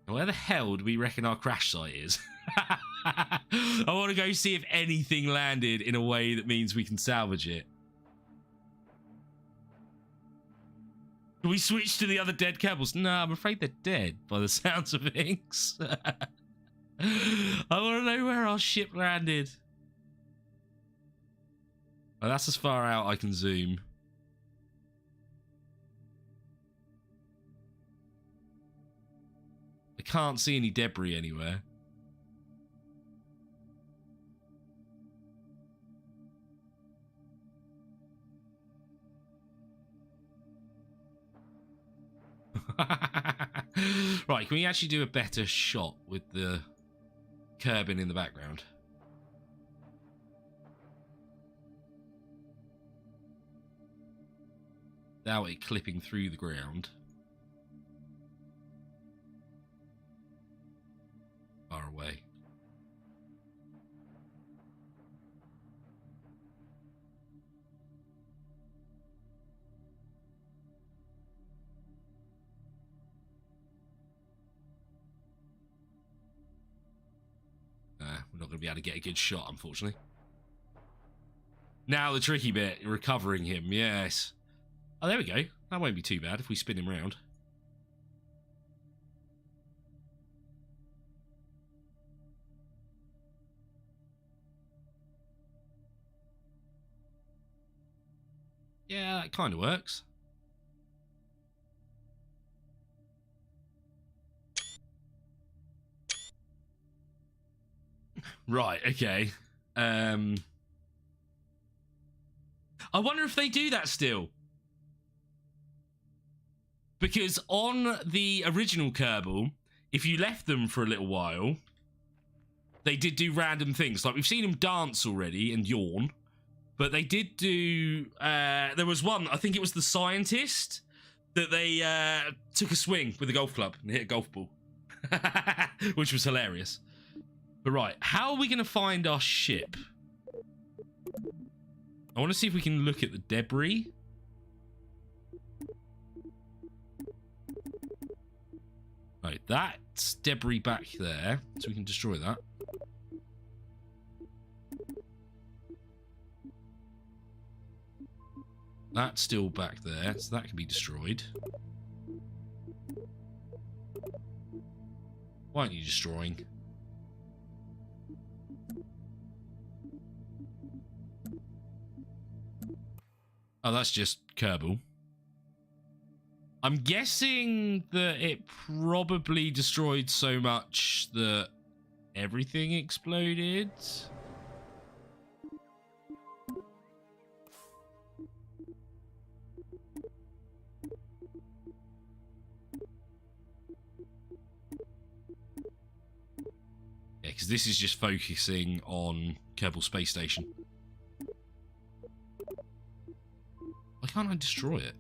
Speaker 1: Where the hell do we reckon our crash site is? I want to go see if anything landed in a way that means we can salvage it. Can we switch to the other dead Kerbals? No, I'm afraid they're dead by the sounds of things. I want to know where our ship landed. Oh, that's as far out I can zoom. I can't see any debris anywhere. Right, can we actually do a better shot with the Kerbal in the background? Without it clipping through the ground. Far away. We're not going to be able to get a good shot, unfortunately. Now the tricky bit, recovering him, yes. Oh, there we go. That won't be too bad if we spin him round. Yeah, that kind of works. Right, okay. I wonder if they do that still. Because on the original Kerbal, if you left them for a little while, they did do random things. Like, we've seen them dance already and yawn. But they did do... there was one, I think it was the scientist, that they took a swing with a golf club and hit a golf ball. Which was hilarious. But right, how are we going to find our ship? I want to see if we can look at the debris. Right, that's debris back there, so we can destroy that. That's still back there, so that can be destroyed. Why aren't you destroying? Oh, that's just Kerbal. I'm guessing that it probably destroyed so much that everything exploded. Yeah, because this is just focusing on Kerbal Space Station. Why can't I destroy it?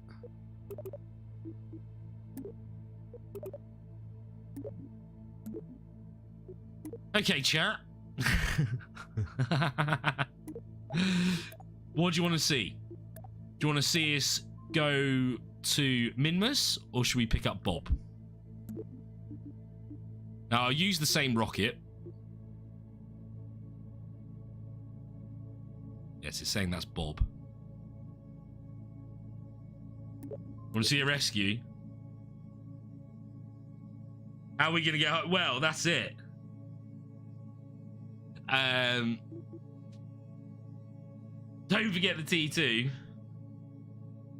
Speaker 1: Okay, chat. What do you want to see? Do you want to see us go to Minmus, or should we pick up Bob? Now, I'll use the same rocket. Yes, it's saying that's Bob. Want to see a rescue? How are we going to get... Well, that's it. Don't forget the T2.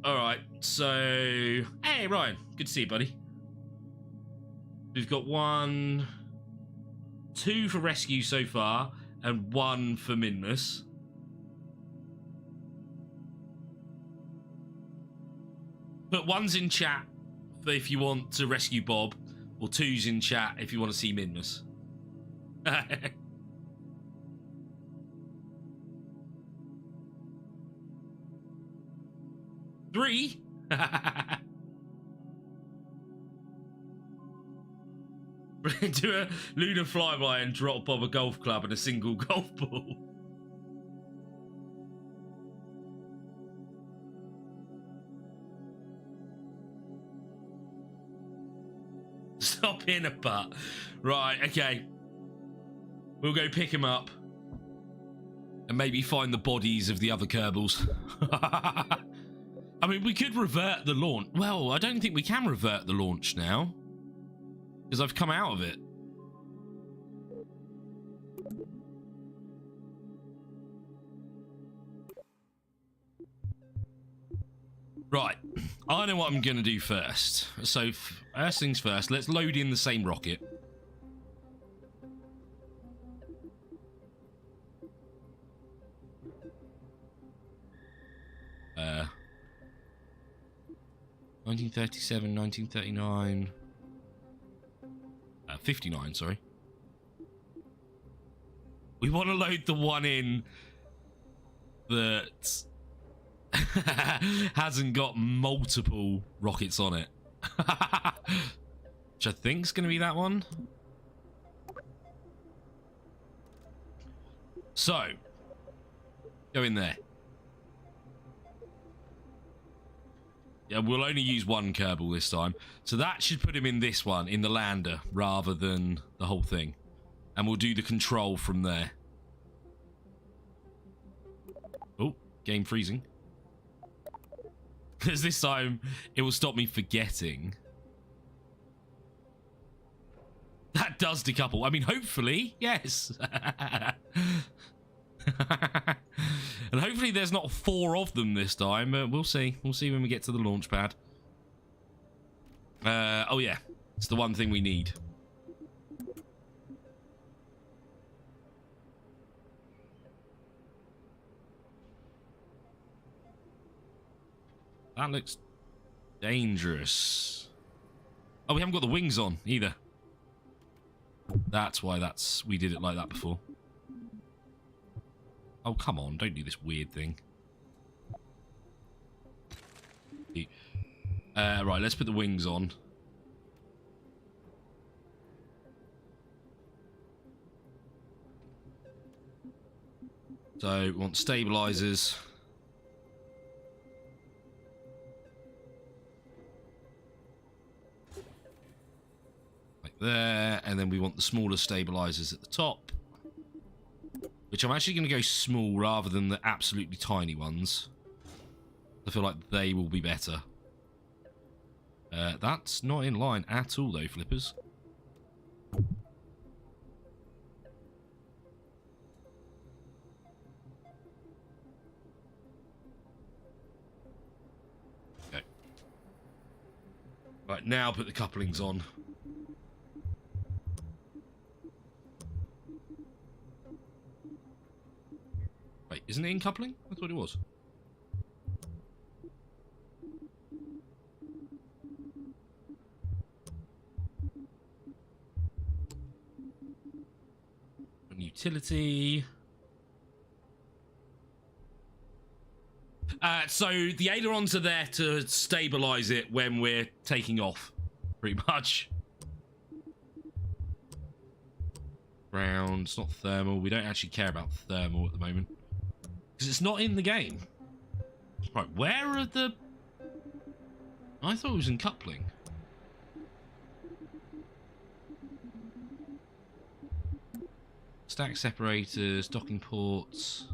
Speaker 1: Alright, so... Hey, Ryan. Good to see you, buddy. We've got 1... 2 for rescue so far, and 1 for Minmus. Put 1's in chat for if you want to rescue Bob, or 2's in chat if you want to see Minmus. 3? Do a lunar flyby and drop Bob a golf club and a single golf ball. Stop in a butt. Right, okay. We'll go pick him up. And maybe find the bodies of the other Kerbals. I mean, we could revert the launch. Well, I don't think we can revert the launch now. Because I've come out of it. Right. I know what I'm going to do first. So, first things first, let's load in the same rocket. Uh... 1937, 1939... 59, sorry. We want to load the one in that hasn't got multiple rockets on it. Which I think's going to be that one. So, go in there. Yeah, we'll only use 1 Kerbal this time. So that should put him in this one, in the lander, rather than the whole thing. And we'll do the control from there. Oh, game freezing. Because this time, it will stop me forgetting. That does decouple. I mean, hopefully, yes. And hopefully there's not 4 of them this time. We'll see. We'll see when we get to the launch pad. Oh yeah, it's the one thing we need. That looks dangerous. Oh, we haven't got the wings on either. That's why we did it like that before. Oh, come on, don't do this weird thing. Right, let's put the wings on. So, we want stabilizers. there, and then we want the smaller stabilizers at the top, which I'm actually going to go small rather than the absolutely tiny ones. I feel like they will be better. That's not in line at all, though, Flippers. Okay. Right, now put the couplings on. Wait, isn't it in coupling? I thought it was. Utility. So the ailerons are there to stabilize it when we're taking off, pretty much. Ground, it's not thermal. We don't actually care about thermal at the moment because it's not in the game. Right, where are the... I thought it was in coupling. Stack separators, docking ports.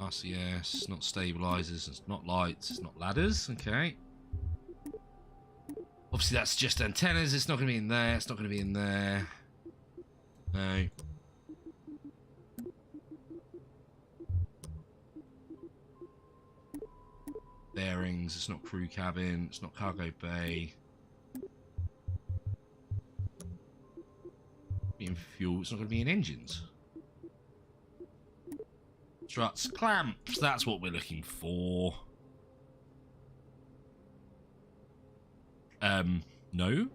Speaker 1: RCS, not stabilizers, it's not lights, it's not ladders, okay. Obviously that's just antennas, it's not going to be in there, it's not going to be in there. No. Bearings, it's not crew cabin, it's not cargo bay. In fuel, it's not going to be in engines. Struts, clamps, that's what we're looking for. No?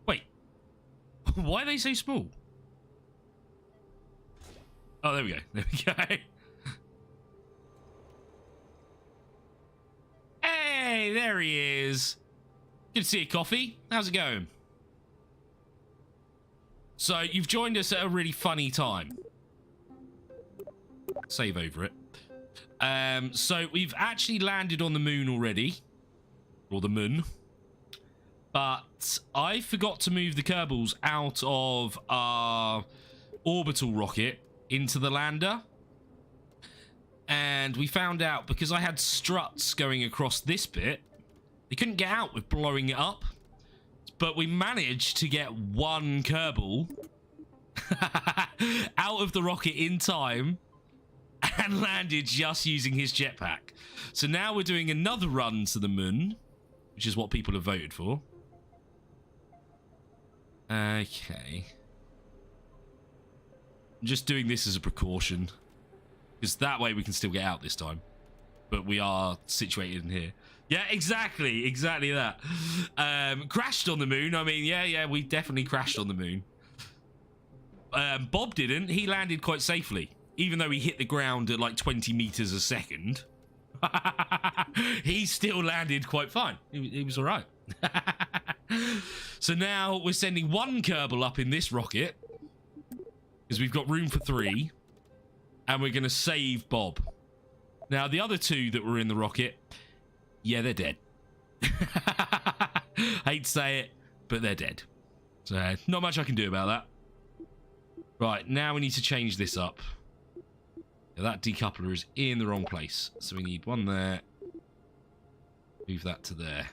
Speaker 1: Wait. Why are they so small? Oh, there we go. There we go. Hey, there he is. Good to see you, Coffee. How's it going? So, you've joined us at a really funny time. Save over it. So, we've actually landed on the moon already. Or the moon. But I forgot to move the Kerbals out of our orbital rocket into the lander. And we found out because I had struts going across this bit, they couldn't get out with blowing it up. But we managed to get one Kerbal out of the rocket in time and landed just using his jetpack. So now we're doing another run to the moon, which is what people have voted for. Okay. I'm just doing this as a precaution, because that way we can still get out this time. But we are situated in here. Yeah, exactly that. Crashed on the moon. I mean, yeah, we definitely crashed on the moon. Bob didn't. He landed quite safely, even though he hit the ground at like 20 meters a second. He still landed quite fine. He was all right. So now we're sending one Kerbal up in this rocket because we've got room for 3, and we're going to save Bob. Now, the other 2 that were in the rocket, yeah, they're dead. Hate to say it, but they're dead. So, not much I can do about that. Right, now we need to change this up. Now, that decoupler is in the wrong place. So we need one there. Move that to there.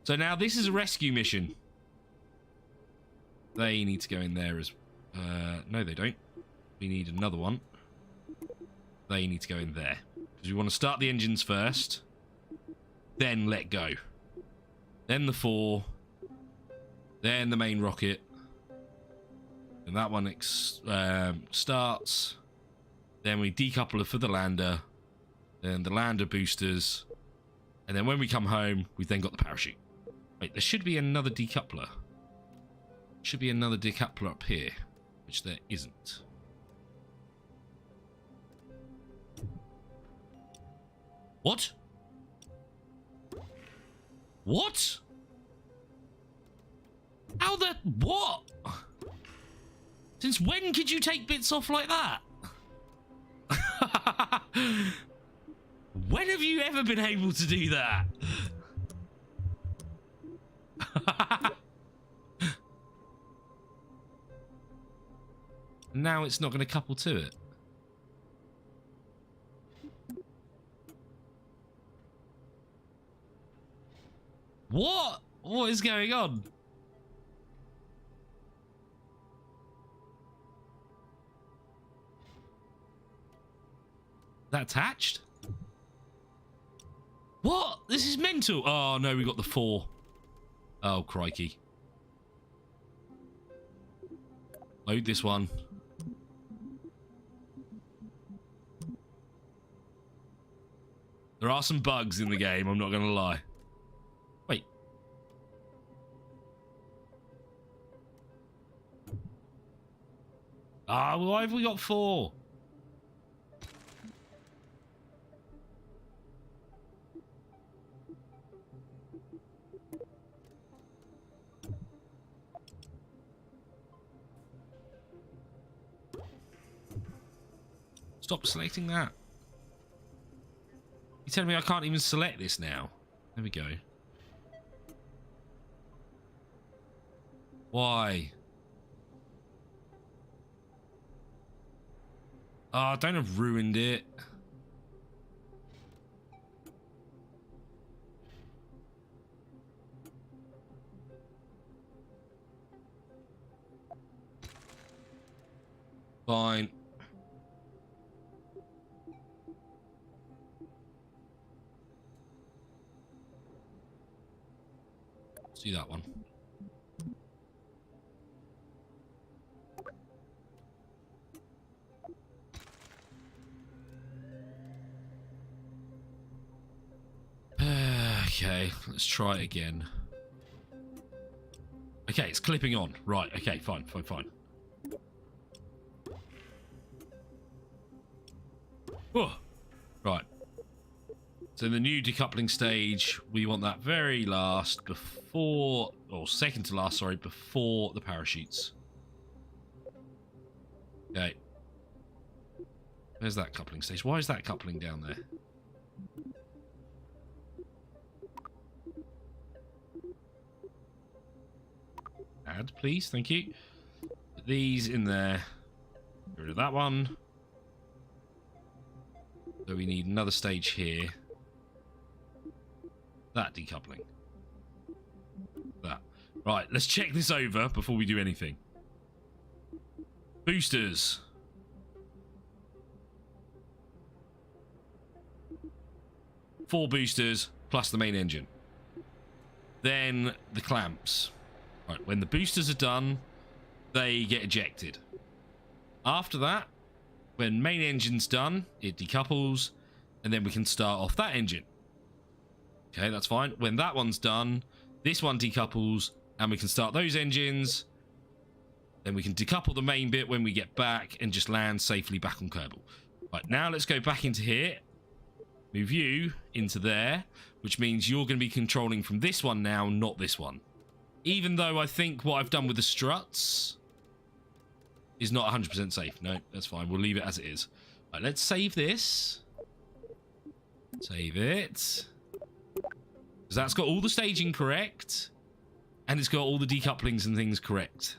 Speaker 1: So now this is a rescue mission. They need to go in there as... no, they don't. We need another one. They need to go in there. Because we want to start the engines first. Then let go. Then the 4. Then the main rocket. And that one starts. Then we decouple it for the lander. Then the lander boosters. And then when we come home, we've then got the parachute. Wait, there should be another decoupler. Should be another decoupler up here. Which there isn't. What? What? How the... What? Since when could you take bits off like that? When have you ever been able to do that? Now it's not going to couple to it. What? What is going on? That attached? What? This is mental. Oh no, we got the 4. Oh crikey. Load this one. There are some bugs in the game, I'm not going to lie. Wait. Ah, why have we got 4? Stop selecting that. You're telling me I can't even select this now? There we go. Why? Oh, don't have ruined it. Fine. Let's do that one. Okay, let's try it again. Okay, it's clipping on. Right, okay, fine. Oh, right. So in the new decoupling stage, we want that very last before, or second to last, sorry, before the parachutes. Okay. Where's that coupling stage? Why is that coupling down there? Add, please, thank you. Put these in there. Get rid of that one. So we need another stage here. That decoupling. That. Right, let's check this over before we do anything. Boosters. Four boosters plus the main engine. Then the clamps. Right, when the boosters are done, they get ejected. After that, when main engine's done, it decouples, and then we can start off that engine. Okay, that's fine. When that one's done, this one decouples, and we can start those engines. Then we can decouple the main bit when we get back and just land safely back on Kerbal. Right, now let's go back into here. Move you into there, which means you're going to be controlling from this one now, not this one. Even though I think what I've done with the struts is not 100% safe. No, that's fine. We'll leave it as it is. Right, let's save this. Save it. Because that's got all the staging correct. And it's got all the decouplings and things correct.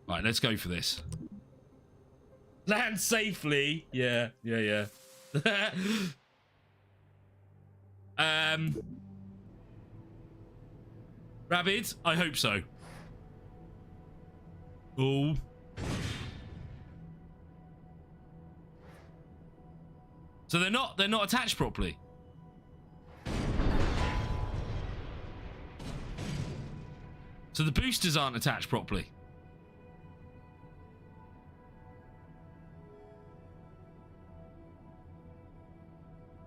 Speaker 1: Right, let's go for this. Land safely. Yeah. Rabbit, I hope so. Oh. So they're not attached properly. So the boosters aren't attached properly.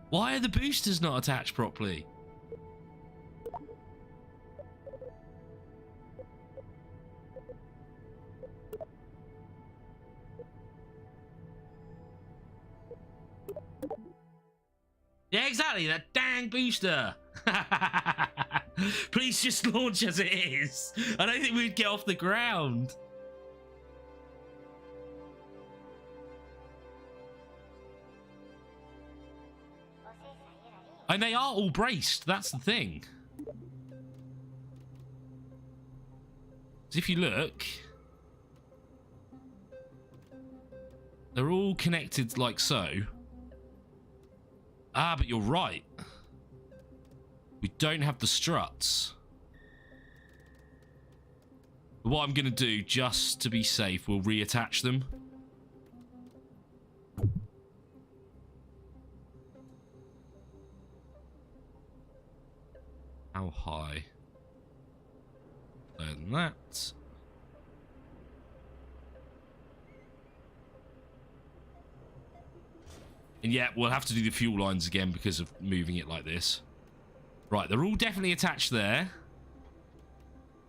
Speaker 1: Why are the boosters not attached properly? Yeah, exactly, that dang booster. Please just launch as it is. I don't think we'd get off the ground. And they are all braced. That's the thing. So if you look, they're all connected like so. Ah, but you're right. We don't have the struts. But what I'm going to do, just to be safe, we'll reattach them. How high? Lower than that. And yeah, we'll have to do the fuel lines again because of moving it like this. Right, they're all definitely attached there.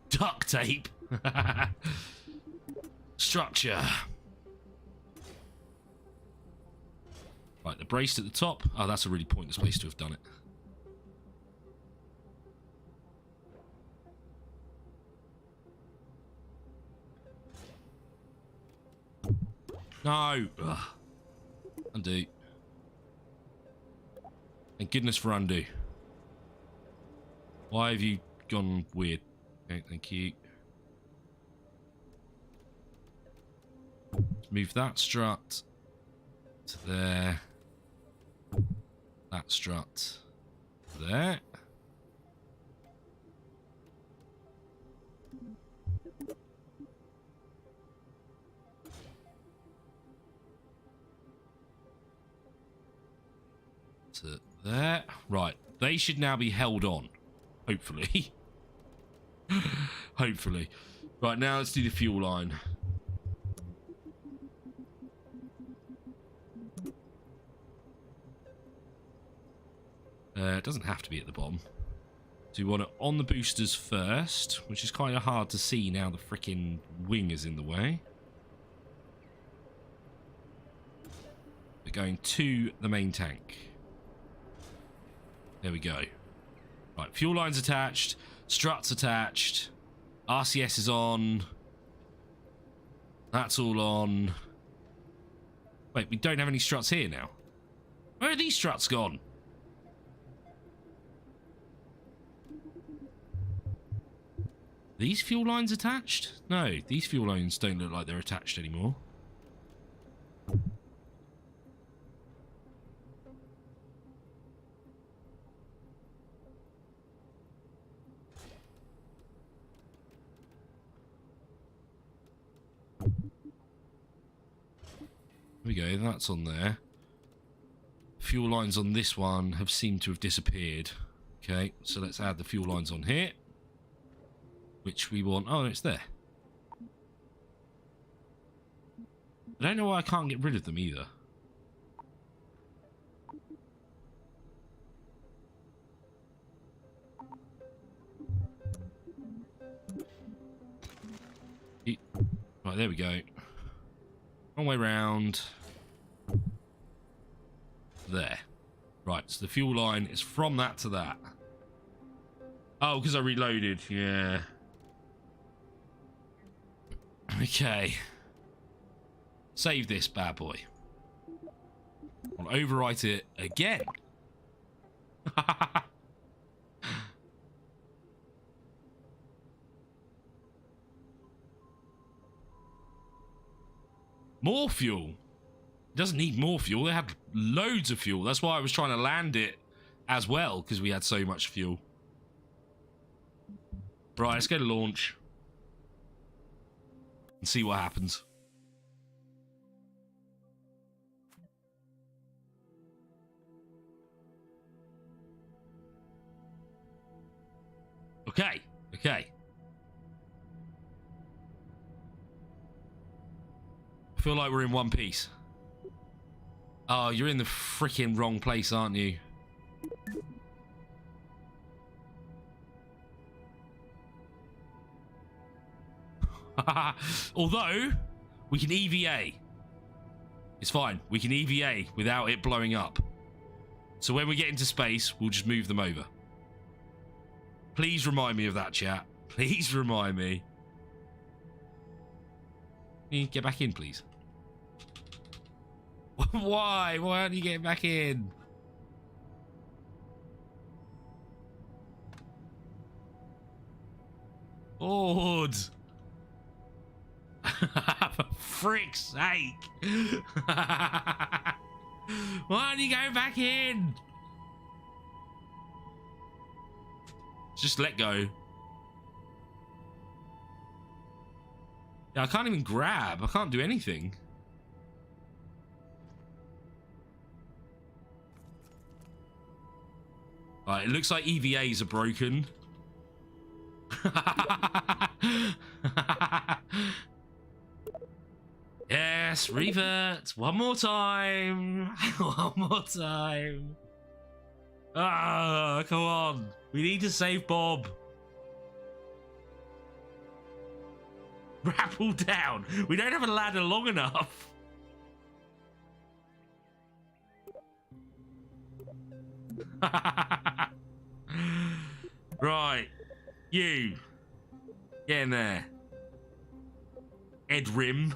Speaker 1: Duct tape. Structure. Right, they're braced at the top. Oh, that's a really pointless place to have done it. No. Ugh. Undo. Thank goodness for undo. Why have you gone weird? Okay, thank you. Let's move that strut to there. That strut to there. To there. Right. They should now be held on. Hopefully. Hopefully. Right, now let's do the fuel line. It doesn't have to be at the bottom. So you want it on the boosters first, which is kind of hard to see now the freaking wing is in the way. We're going to the main tank. There we go. Right, fuel lines attached, struts attached, RCS is on. That's all on. Wait, we don't have any struts here now. Where are these struts gone? These fuel lines attached? No, these fuel lines don't look like they're attached anymore. There we go, that's on there. Fuel lines on this one have seemed to have disappeared. Okay, so let's add the fuel lines on here. Which we want... Oh, it's there. I don't know why I can't get rid of them either. Right, there we go. One way round. There. Right, so the fuel line is from that to that. Oh, because I reloaded. Yeah. Okay. Save this bad boy. I'll overwrite it again. More fuel. It doesn't need more fuel. They had loads of fuel. That's why I was trying to land it as well, because we had so much fuel. Right, let's go to launch. And see what happens. Okay, okay. I feel like we're in one piece. Oh, you're in the freaking wrong place, aren't you? Although, we can EVA. It's fine. We can EVA without it blowing up. So when we get into space, we'll just move them over. Please remind me of that, chat. Please remind me. Can you get back in, please? Why? Why aren't you getting back in? Forward. For frick's sake. Why don't you go back in? Just let go. Yeah, I can't even grab. I can't do anything. Alright, it looks like EVAs are broken. Yes, revert. One more time. One more time. Ah, come on. We need to save Bob. Rappel down. We don't have a ladder long enough. Right. You. Get in there. Ed Rim.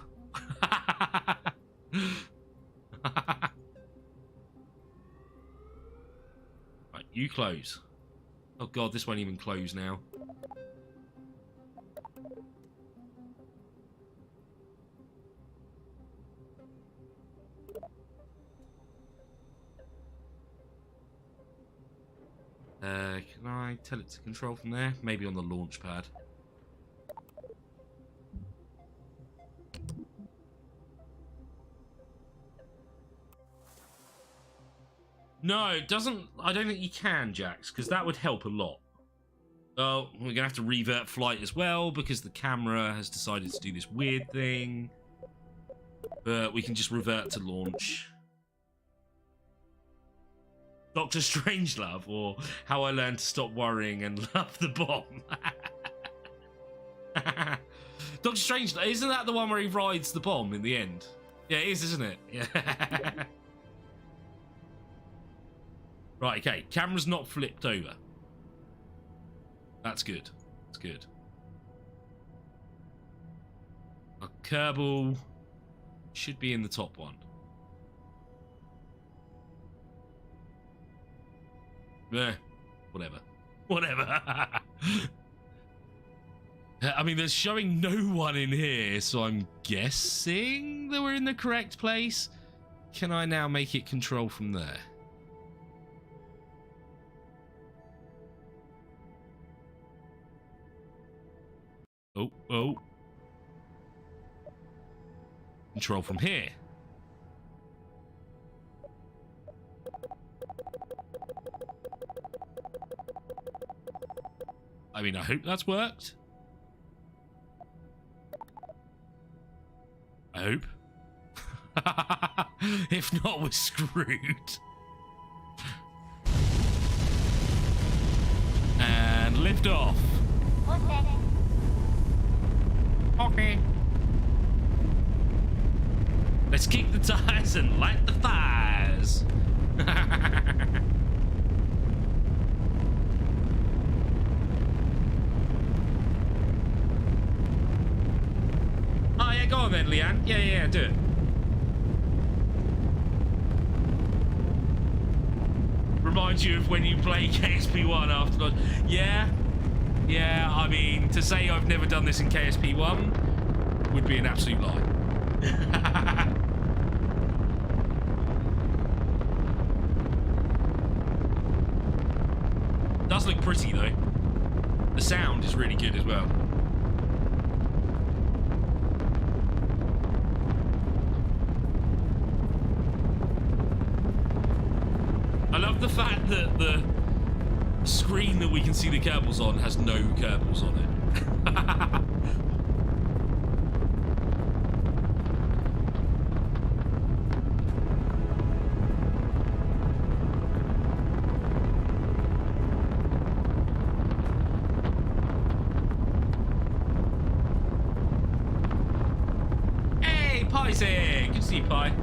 Speaker 1: Right, you close. Oh god, this won't even close now. Can I tell it to control from there? Maybe on the launch pad. No, it doesn't. I don't think you can, Jax, because that would help a lot. Oh, we're gonna have to revert flight as well because the camera has decided to do this weird thing. But we can just revert to launch. Doctor Strangelove, or How I Learned to Stop Worrying and Love the Bomb. Doctor Strangelove, isn't that the one where he rides the bomb in the end? Yeah, it is, isn't it? Yeah. Right, okay. Camera's not flipped over. That's good. That's good. A Kerbal should be in the top one. Whatever. Whatever. I mean, there's showing no one in here, so I'm guessing that we're in the correct place. Can I now make it control from there? Oh, oh. Control from here. I mean, I hope that's worked. I hope. If not, we're screwed. And lift off. Okay. Let's kick the tires and light the fires. Oh yeah, go on then, Leanne. Yeah, do it. Reminds you of when you play KSP1 afterwards. Yeah, I mean, to say I've never done this in KSP1 would be an absolute lie. Does look pretty though. The sound is really good as well. I love the fact that the screen that we can see the Kerbals on has no Kerbals on it. Hey, Pie's here! Good to see you, Pie.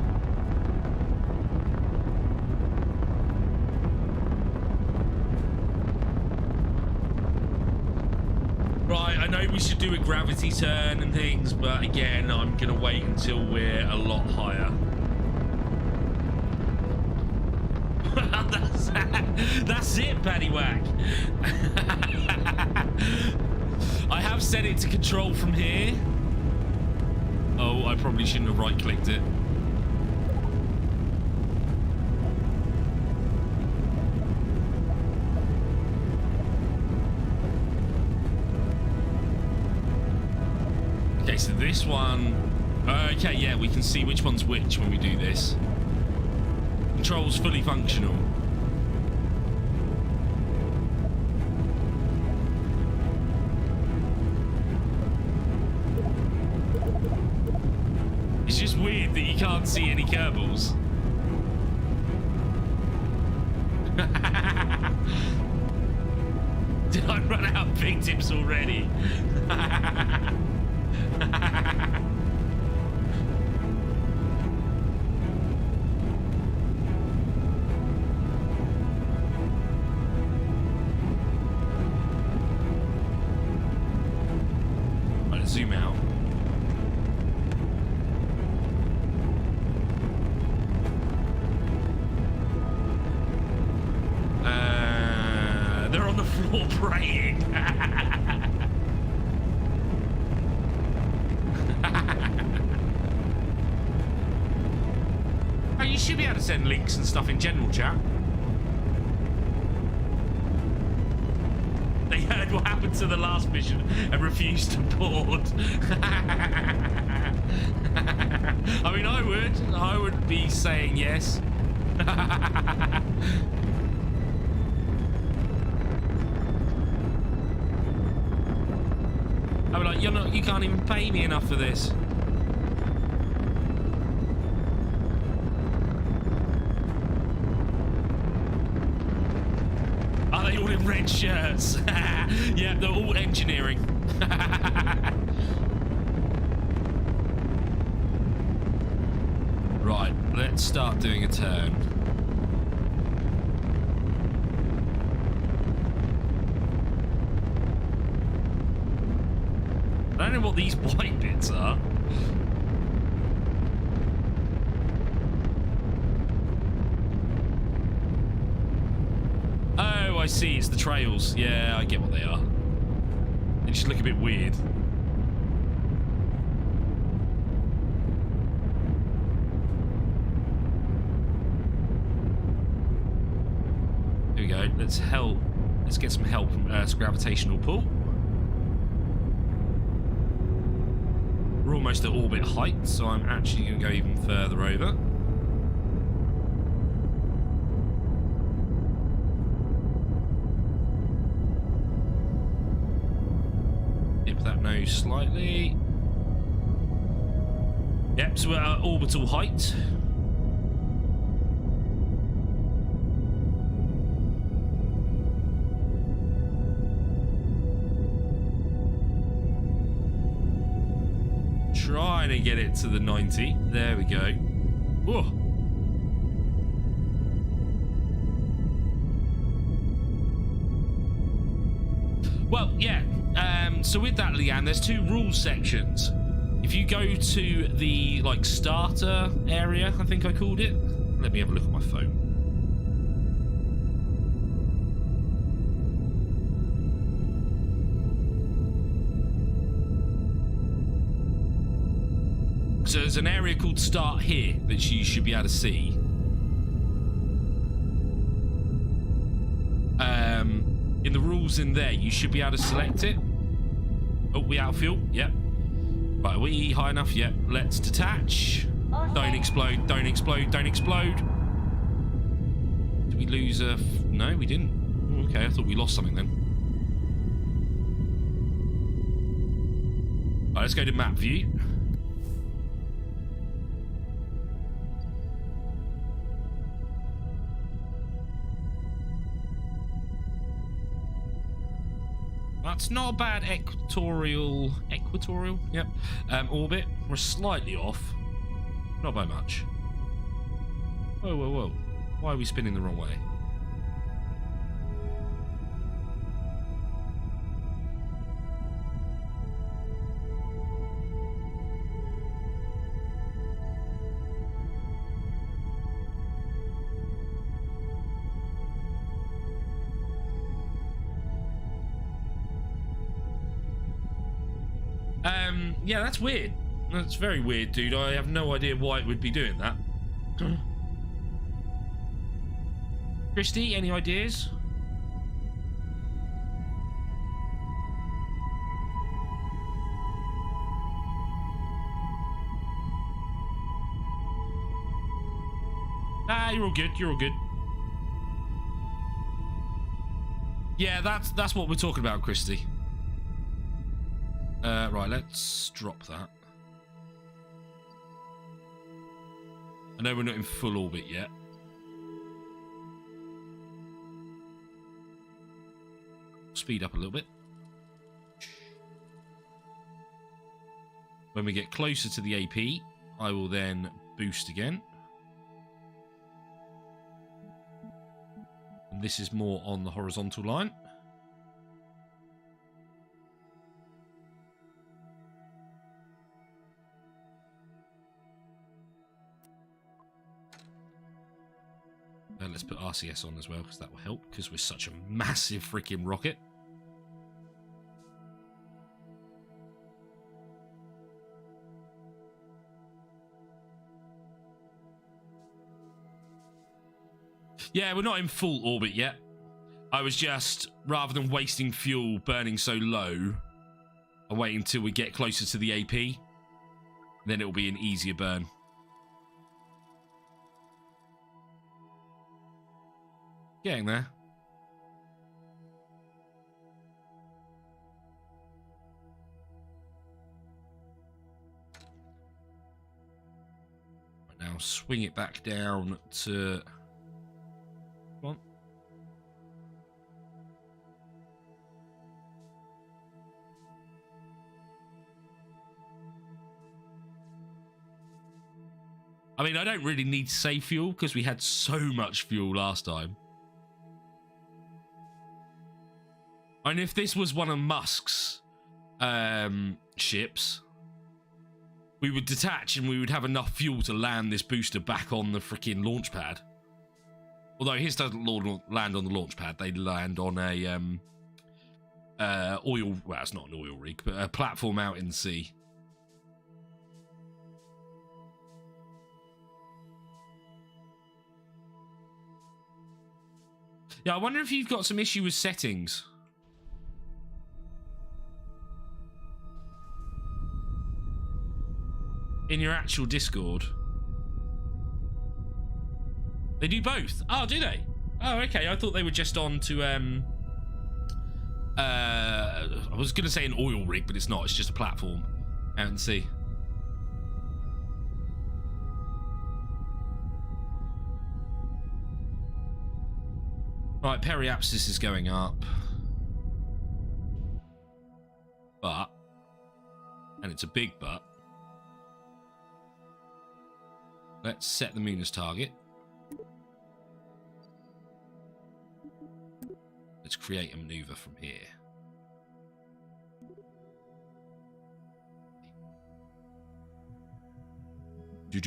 Speaker 1: Right, I know we should do a gravity turn and things, but again, I'm going to wait until we're a lot higher. That's it, Paddywhack. I have set it to control from here. Oh, I probably shouldn't have right-clicked it. Okay, so this one... Okay, yeah, we can see which one's which when we do this. Control's fully functional. It's just weird that you can't see any Kerbals. Did I run out of victims already? Right, zoom out. They're on the floor praying. Oh, you should be able to send links and stuff in general chat. They heard what happened to the last mission and refused to board. I mean, I would be saying yes. I'd be like, you can't even pay me enough for this. Are they all in red shirts? Yeah, they're all engineering. Right, let's start doing a turn. I don't know what these white bits are. Oh, I see. It's the trails. Yeah, I get what they are. They just look a bit weird. Here we go. Let's help. Let's get some help from Earth's gravitational pull. We're almost at orbit height, so I'm actually going to go even further over. Dip that nose slightly. Yep, so we're at orbital height. Trying to get it to the 90. There we go. Whoa. Well, yeah. So with that, Leanne, there's two rules sections. If you go to the starter area, I think I called it. Let me have a look at my phone. So there's an area called Start Here that you should be able to see. In the rules in there, you should be able to select it. Oh, we out of fuel? Yep. Right, are we high enough? Yep. Let's detach. Don't explode, don't explode, don't explode. Did we lose a... No, we didn't. Okay, I thought we lost something then. Right, let's go to map view. That's not a bad equatorial, yep, orbit. We're slightly off, not by much. Whoa, whoa, whoa. Why are we spinning the wrong way? Yeah, that's weird. That's very weird, dude. I have no idea why it would be doing that. Christy, any ideas? Ah, you're all good. You're all good. Yeah, that's what we're talking about, Christy. Right, let's drop that. I know we're not in full orbit yet. Speed up a little bit. When we get closer to the AP, I will then boost again. And this is more on the horizontal line. Let's put RCS on as well, because that will help, because we're such a massive freaking rocket. Yeah, we're not in full orbit yet. I was just, rather than wasting fuel burning so low, I'm waiting until we get closer to the AP. Then it'll be an easier burn. Getting there. Right, now swing it back down to... Come on. I mean, I don't really need to save fuel because we had so much fuel last time. And if this was one of Musk's ships, we would detach and we would have enough fuel to land this booster back on the freaking launch pad. Although his doesn't land on the launch pad, they land on a oil. Well, it's not an oil rig, but a platform out in the sea. Yeah, I wonder if you've got some issue with settings. In your actual Discord. They do both. Oh, do they? Oh, okay. I thought they were just on to I was gonna say an oil rig, but it's not. It's just a platform out in the sea. Right, periapsis is going up. But, and it's a big but, let's set the moon as target. Let's create a maneuver from here. Did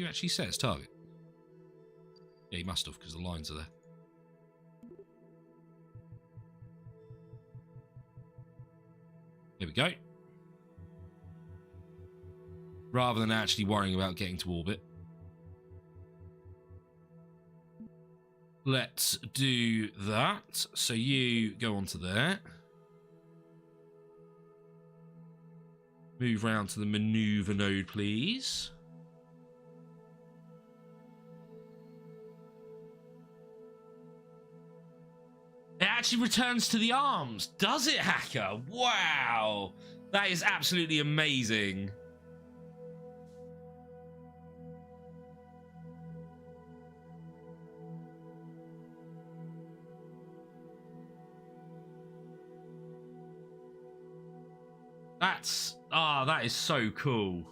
Speaker 1: you actually set its target? Yeah, you must have, because the lines are there. Here we go. Rather than actually worrying about getting to orbit, let's do that. So you go onto there. Move round to the maneuver node, please. It actually returns to the arms. Does it, Hacker? Wow. That is absolutely amazing. That is so cool.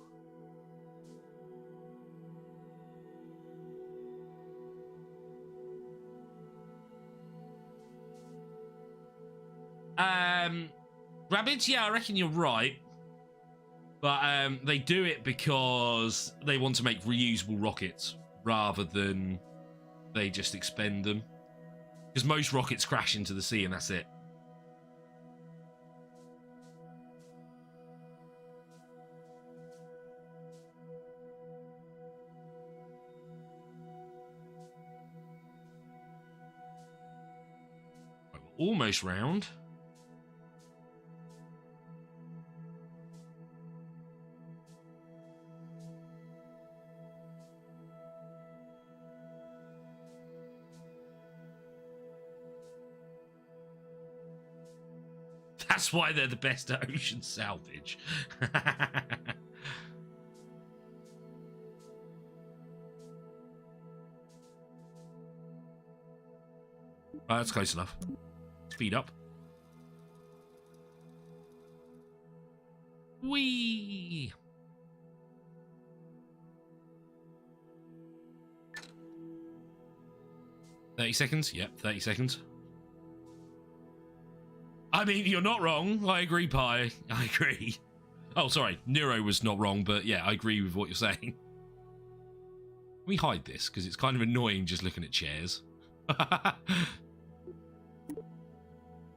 Speaker 1: Rabbits, yeah, I reckon you're right. But they do it because they want to make reusable rockets rather than they just expend them. Because most rockets crash into the sea and that's it. Almost round. That's why they're the best at ocean salvage. Oh, that's close enough. Speed up. Whee! $30 seconds? Yep, 30 seconds. I mean, you're not wrong. I agree, Pi. I agree. Oh, sorry. Nero was not wrong, but yeah, I agree with what you're saying. Can we hide this? Because it's kind of annoying just looking at chairs.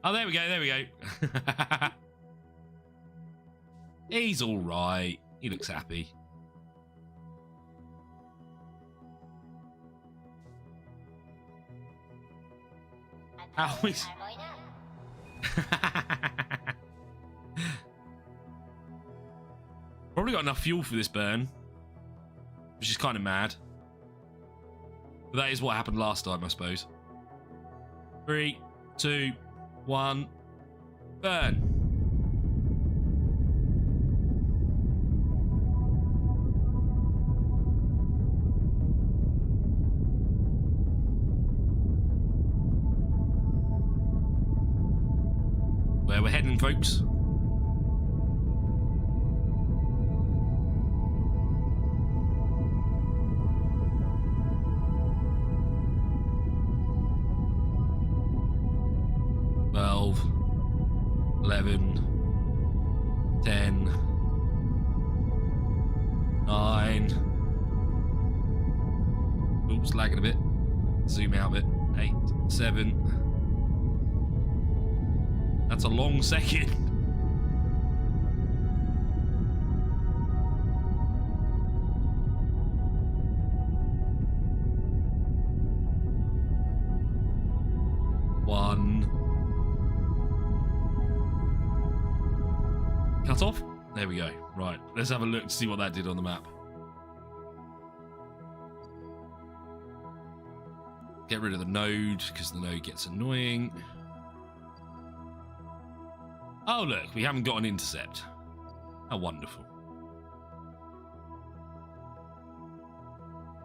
Speaker 1: Oh, there we go. There we go. He's all right. He looks happy. How is... Probably got enough fuel for this burn, which is kind of mad. But that is what happened last time, I suppose. 3, 2, 1, burn. Where we're heading, folks. Twelve, 11, 10, 9. Oops, lagging a bit. Zoom out a bit. 8, 7. That's a long second. One. Cut off? There we go. Right, let's have a look to see what that did on the map. Get rid of the node, because the node gets annoying. Oh, look, we haven't got an intercept. How wonderful.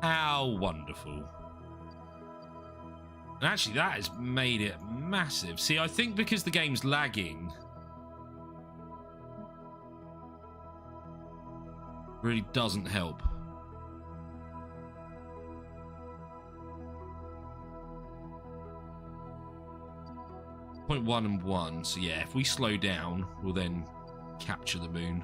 Speaker 1: How wonderful. And actually, that has made it massive. See, I think because the game's lagging, really doesn't help. .1 and 1, so yeah, if we slow down, we'll then capture the moon.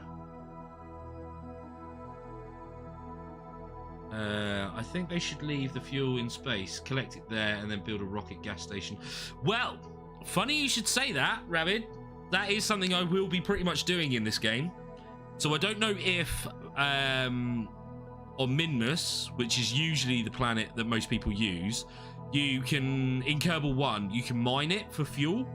Speaker 1: I think they should leave the fuel in space, collect it there, and then build a rocket gas station. Well, funny you should say that, Rabbit. That is something I will be pretty much doing in this game. So I don't know if on Minmus, which is usually the planet that most people use, you can, in Kerbal 1, you can mine it for fuel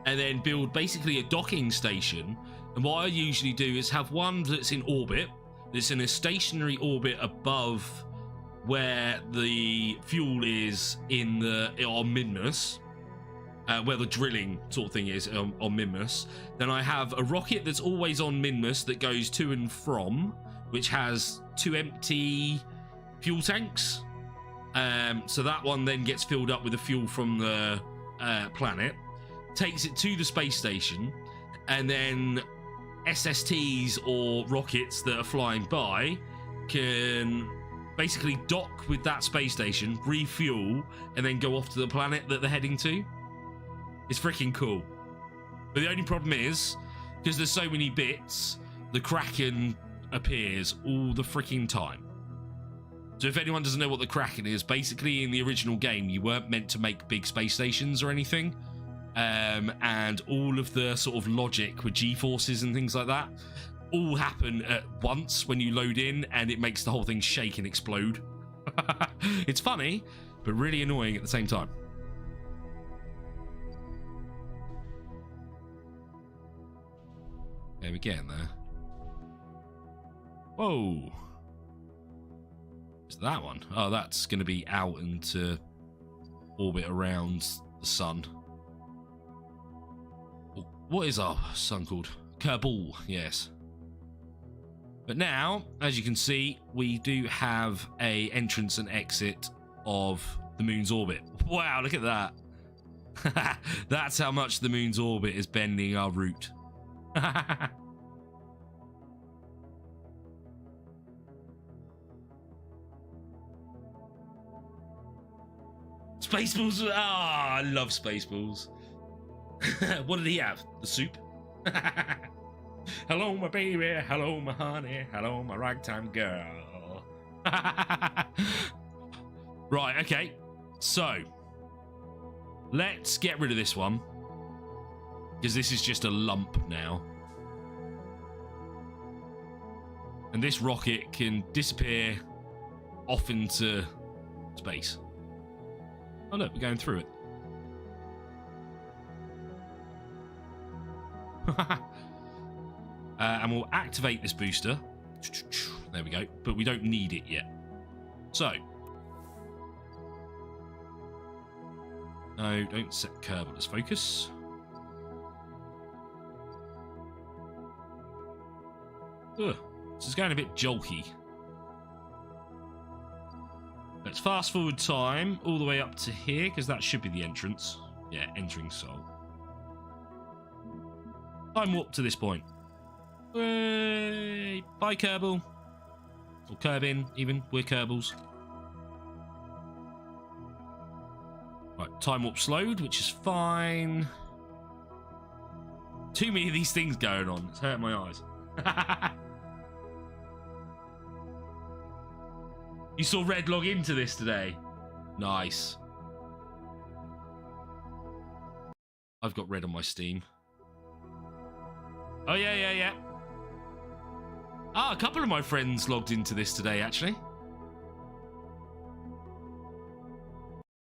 Speaker 1: and then build basically a docking station. And what I usually do is have one that's in orbit, that's in a stationary orbit above where the fuel is on Minmus, where the drilling sort of thing is on Minmus. Then I have a rocket that's always on Minmus that goes to and from, which has 2 empty fuel tanks. So that one then gets filled up with the fuel from the planet, takes it to the space station, and then SSTs or rockets that are flying by can basically dock with that space station, refuel, and then go off to the planet that they're heading to. It's freaking cool. But the only problem is, because there's so many bits, the Kraken appears all the freaking time. So if anyone doesn't know what the Kraken is, basically in the original game, you weren't meant to make big space stations or anything. And all of the sort of logic with G-forces and things like that all happen at once when you load in, and it makes the whole thing shake and explode. It's funny, but really annoying at the same time. There we get in there. Whoa. What's that one? Oh, that's going to be out into orbit around the sun. What is our sun called? Kerbal, yes. But now, as you can see, we do have a entrance and exit of the moon's orbit. Wow, look at that. That's how much the moon's orbit is bending our route. Spaceballs. Ah, I love Spaceballs. What did he have? The soup? Hello, my baby. Hello, my honey. Hello, my ragtime girl. Right, okay. So, let's get rid of this one, because this is just a lump now. And this rocket can disappear off into space. Oh look, we're going through it. And we'll activate this booster. There we go. But we don't need it yet. So. No, don't set Kerbal as focus. Ugh, this is going a bit jolky. Let's fast forward time all the way up to here, because that should be the entrance. Yeah, entering Sol. Time warp to this point. Hey, bye, Kerbal. Or Kerbin, even. We're Kerbals. Right, time warp slowed, which is fine. Too many of these things going on. It's hurting my eyes. You saw Red log into this today. Nice. I've got Red on my Steam. Oh, yeah. Ah, a couple of my friends logged into this today, actually.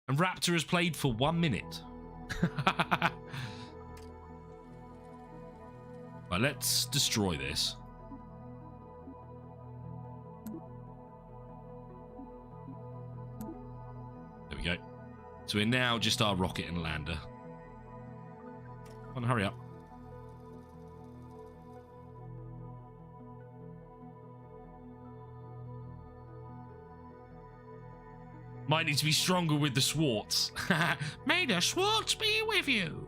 Speaker 1: And Raptor has played for 1 minute. Right, let's destroy this. There we go. So we're now just our rocket and lander. Come on, hurry up. Might need to be stronger with the Schwartz. May the Schwartz be with you.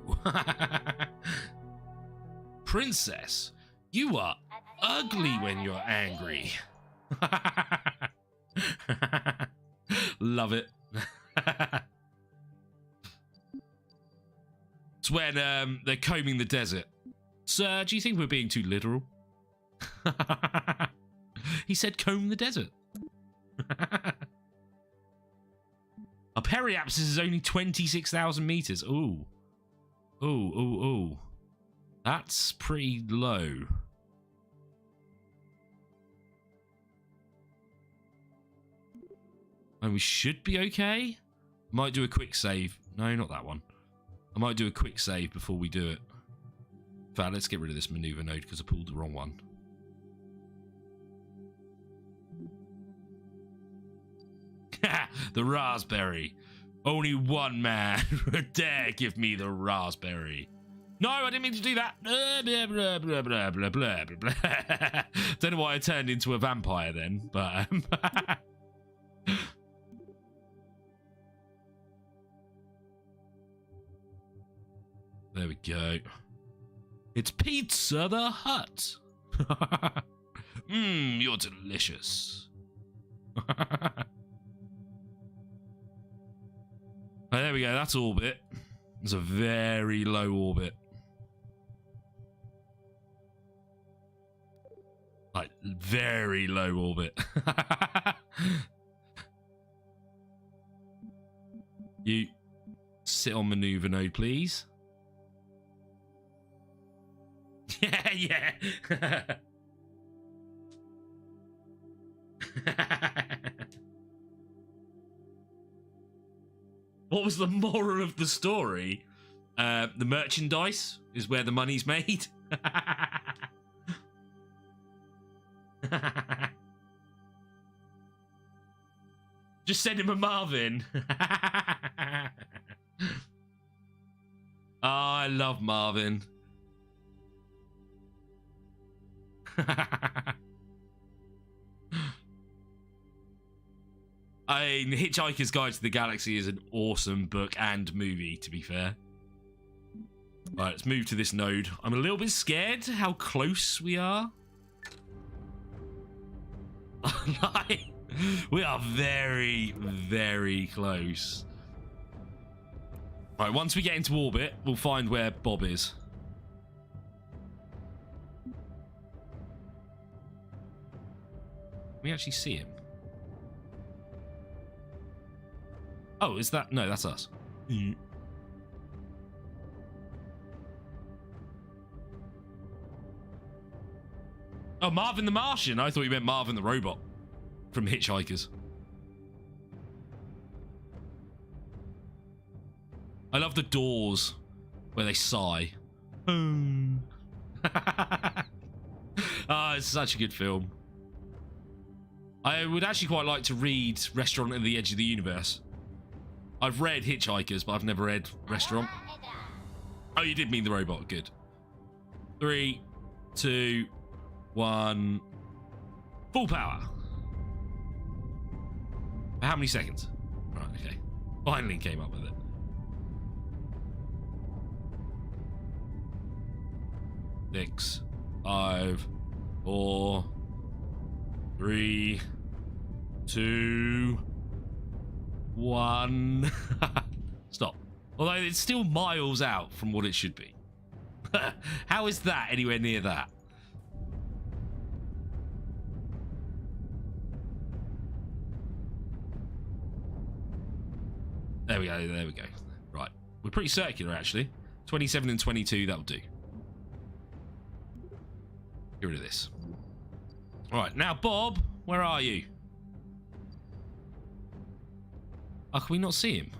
Speaker 1: Princess, you are ugly when you're angry. Love it. It's when they're combing the desert. Sir, do you think we're being too literal? He said comb the desert. A periapsis is only 26,000 meters. Ooh. Ooh. That's pretty low. And we should be okay. Might do a quick save. No, not that one. I might do a quick save before we do it. In fact, let's get rid of this maneuver node because I pulled the wrong one. The raspberry. Only one man would dare give me the raspberry. No, I didn't mean to do that. Blah, blah, blah, blah, blah, blah, blah. Don't know why I turned into a vampire then, but there we go. It's Pizza the Hut. You're delicious. Oh, there we go. That's orbit. It's a very low orbit. Like, very low orbit. You sit on maneuver node, please. Yeah, yeah. What was the moral of the story? The merchandise is where the money's made. Just send him a Marvin. Oh, I love Marvin. Hitchhiker's Guide to the Galaxy is an awesome book and movie, to be fair. Right, let's move to this node. I'm a little bit scared how close we are. We are very, very close. Right, once we get into orbit, we'll find where Bob is. Can we actually see him? Oh, is that... No, that's us. Oh, Marvin the Martian. I thought you meant Marvin the robot from Hitchhikers. I love the doors where they sigh. Oh, it's such a good film. I would actually quite like to read Restaurant at the Edge of the Universe. I've read Hitchhikers, but I've never read Restaurant. Oh, you did mean the robot. Good. 3, 2, 1. Full power. For how many seconds? Right, okay. Finally came up with it. Six, 5, 4, 3, 2, 1. Stop. Although it's still miles out from what it should be. How is that anywhere near that? There we go, there we go. Right. We're pretty circular, actually. 27 and 22, that'll do. Get rid of this. Alright, now, Bob, where are you? Oh, can we not see him?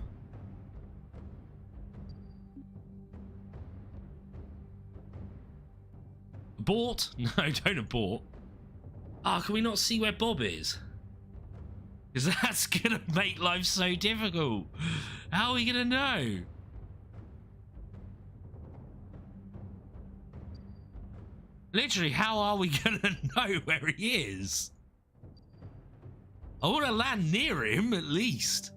Speaker 1: Abort? No, don't abort. Ah, can we not see where Bob is? Because that's going to make life so difficult. How are we going to know? Literally, how are we going to know where he is? I want to land near him, at least.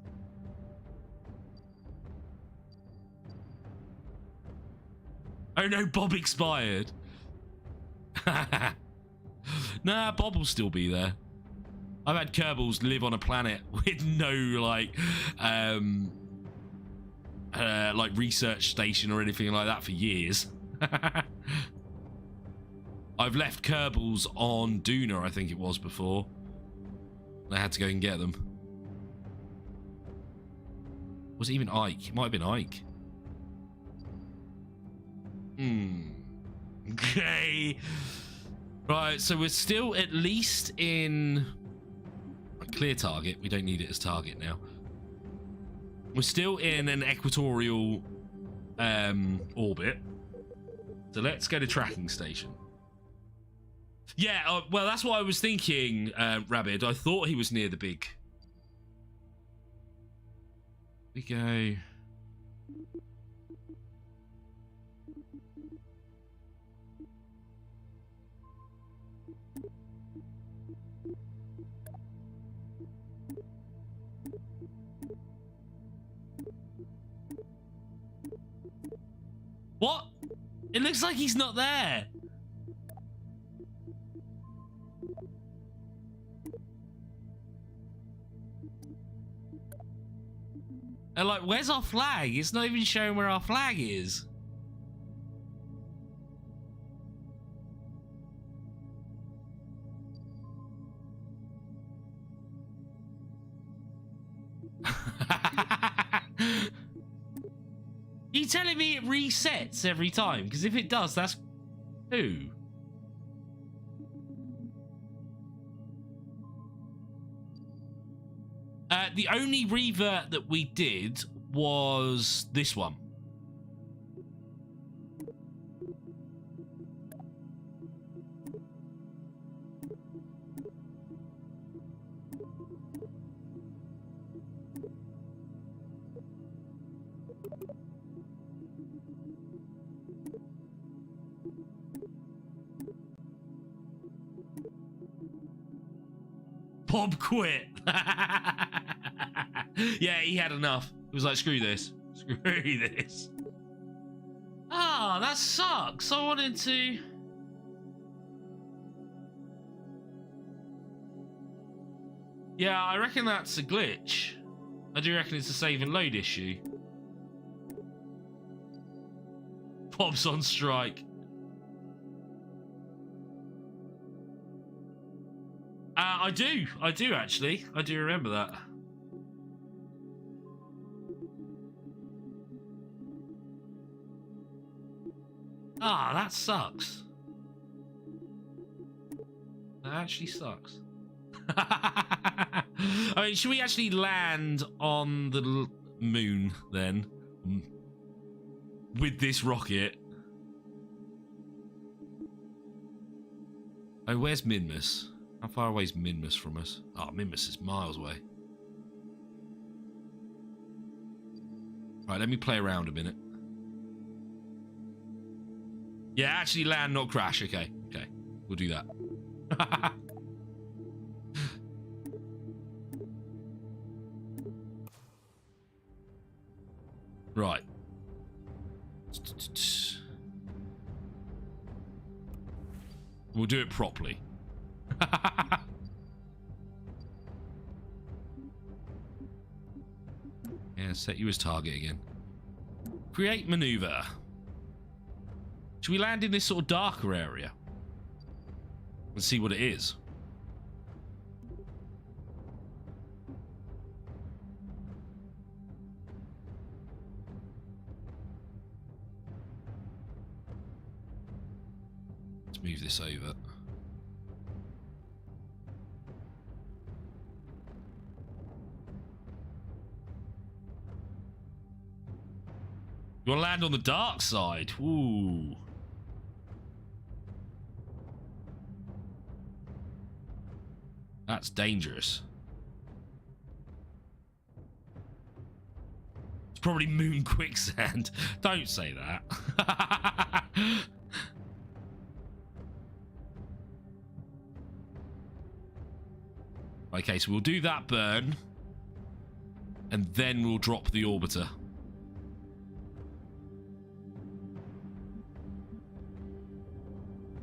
Speaker 1: Oh no, Bob expired. Nah, Bob will still be there. I've had Kerbals live on a planet with no, like research station or anything like that for years. I've left Kerbals on Duna, I think it was, before. I had to go and get them. Was it even Ike? It might have been Ike. Okay. Right, so we're still at least in a clear target. We don't need it as target now. We're still in an equatorial orbit. So let's go to tracking station. Yeah, well, that's what I was thinking, Rabbit. I thought he was near the big... We go... What? It looks like he's not there. And like, where's our flag? It's not even showing where our flag is. You telling me it resets every time? Because if it does, that's 2. The only revert that we did was this one. Bob quit. Yeah, he had enough. He was like, screw this. Screw this. Ah, that sucks. I wanted to... Yeah, I reckon that's a glitch. I do reckon it's a save and load issue. Bob's on strike. I do actually. I do remember that. Ah, that sucks. That actually sucks. I mean, should we actually land on the moon then? With this rocket? Oh, where's Minmus? How far away is Minmus from us? Oh, Minmus is miles away. Right, let me play around a minute. Yeah, actually land, not crash. Okay, okay. We'll do that. Right. We'll do it properly. Yeah, set you as target again. Create maneuver. Should we land in this sort of darker area? And see what it is. Let's move this over. You want to land on the dark side? Ooh. That's dangerous. It's probably moon quicksand. Don't say that. Okay, so we'll do that burn. And then we'll drop the orbiter.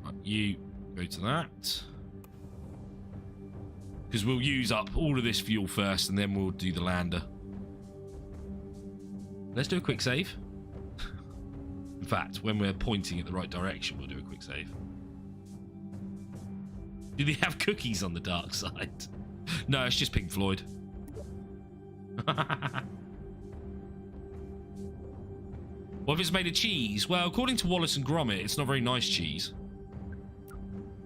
Speaker 1: Right, you go to that. Because we'll use up all of this fuel first and then we'll do the lander. Let's do a quick save. In fact, when we're pointing at the right direction, we'll do a quick save. Do they have cookies on the dark side? No, it's just Pink Floyd. What if it's made of cheese? Well, according to Wallace and Gromit, it's not very nice cheese.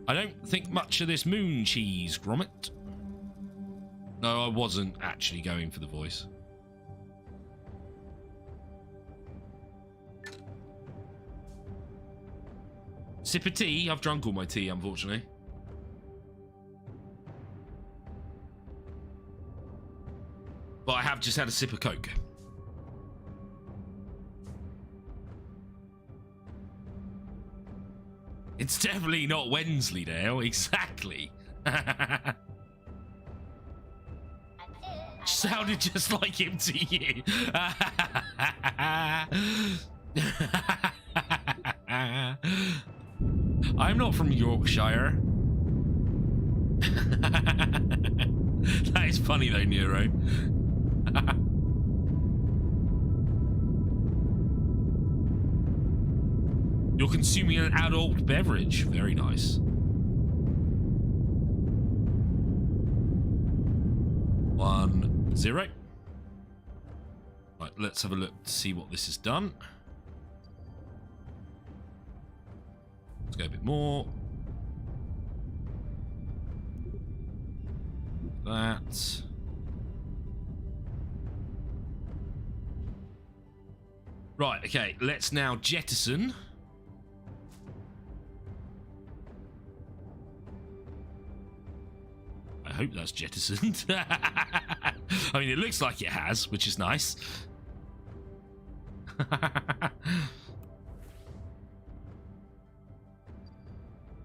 Speaker 1: I don't think much of this moon cheese, Gromit. No, I wasn't actually going for the voice. Sip of tea? I've drunk all my tea, unfortunately. But I have just had a sip of Coke. It's definitely not Wensleydale, exactly. Sounded just like him to you. I'm not from Yorkshire. That is funny though, Nero. You're consuming an adult beverage. Very nice. One, 0. Right, let's have a look to see what this has done. Let's go a bit more. That. Right, okay, let's now jettison. I hope that's jettisoned. I mean, it looks like it has, which is nice.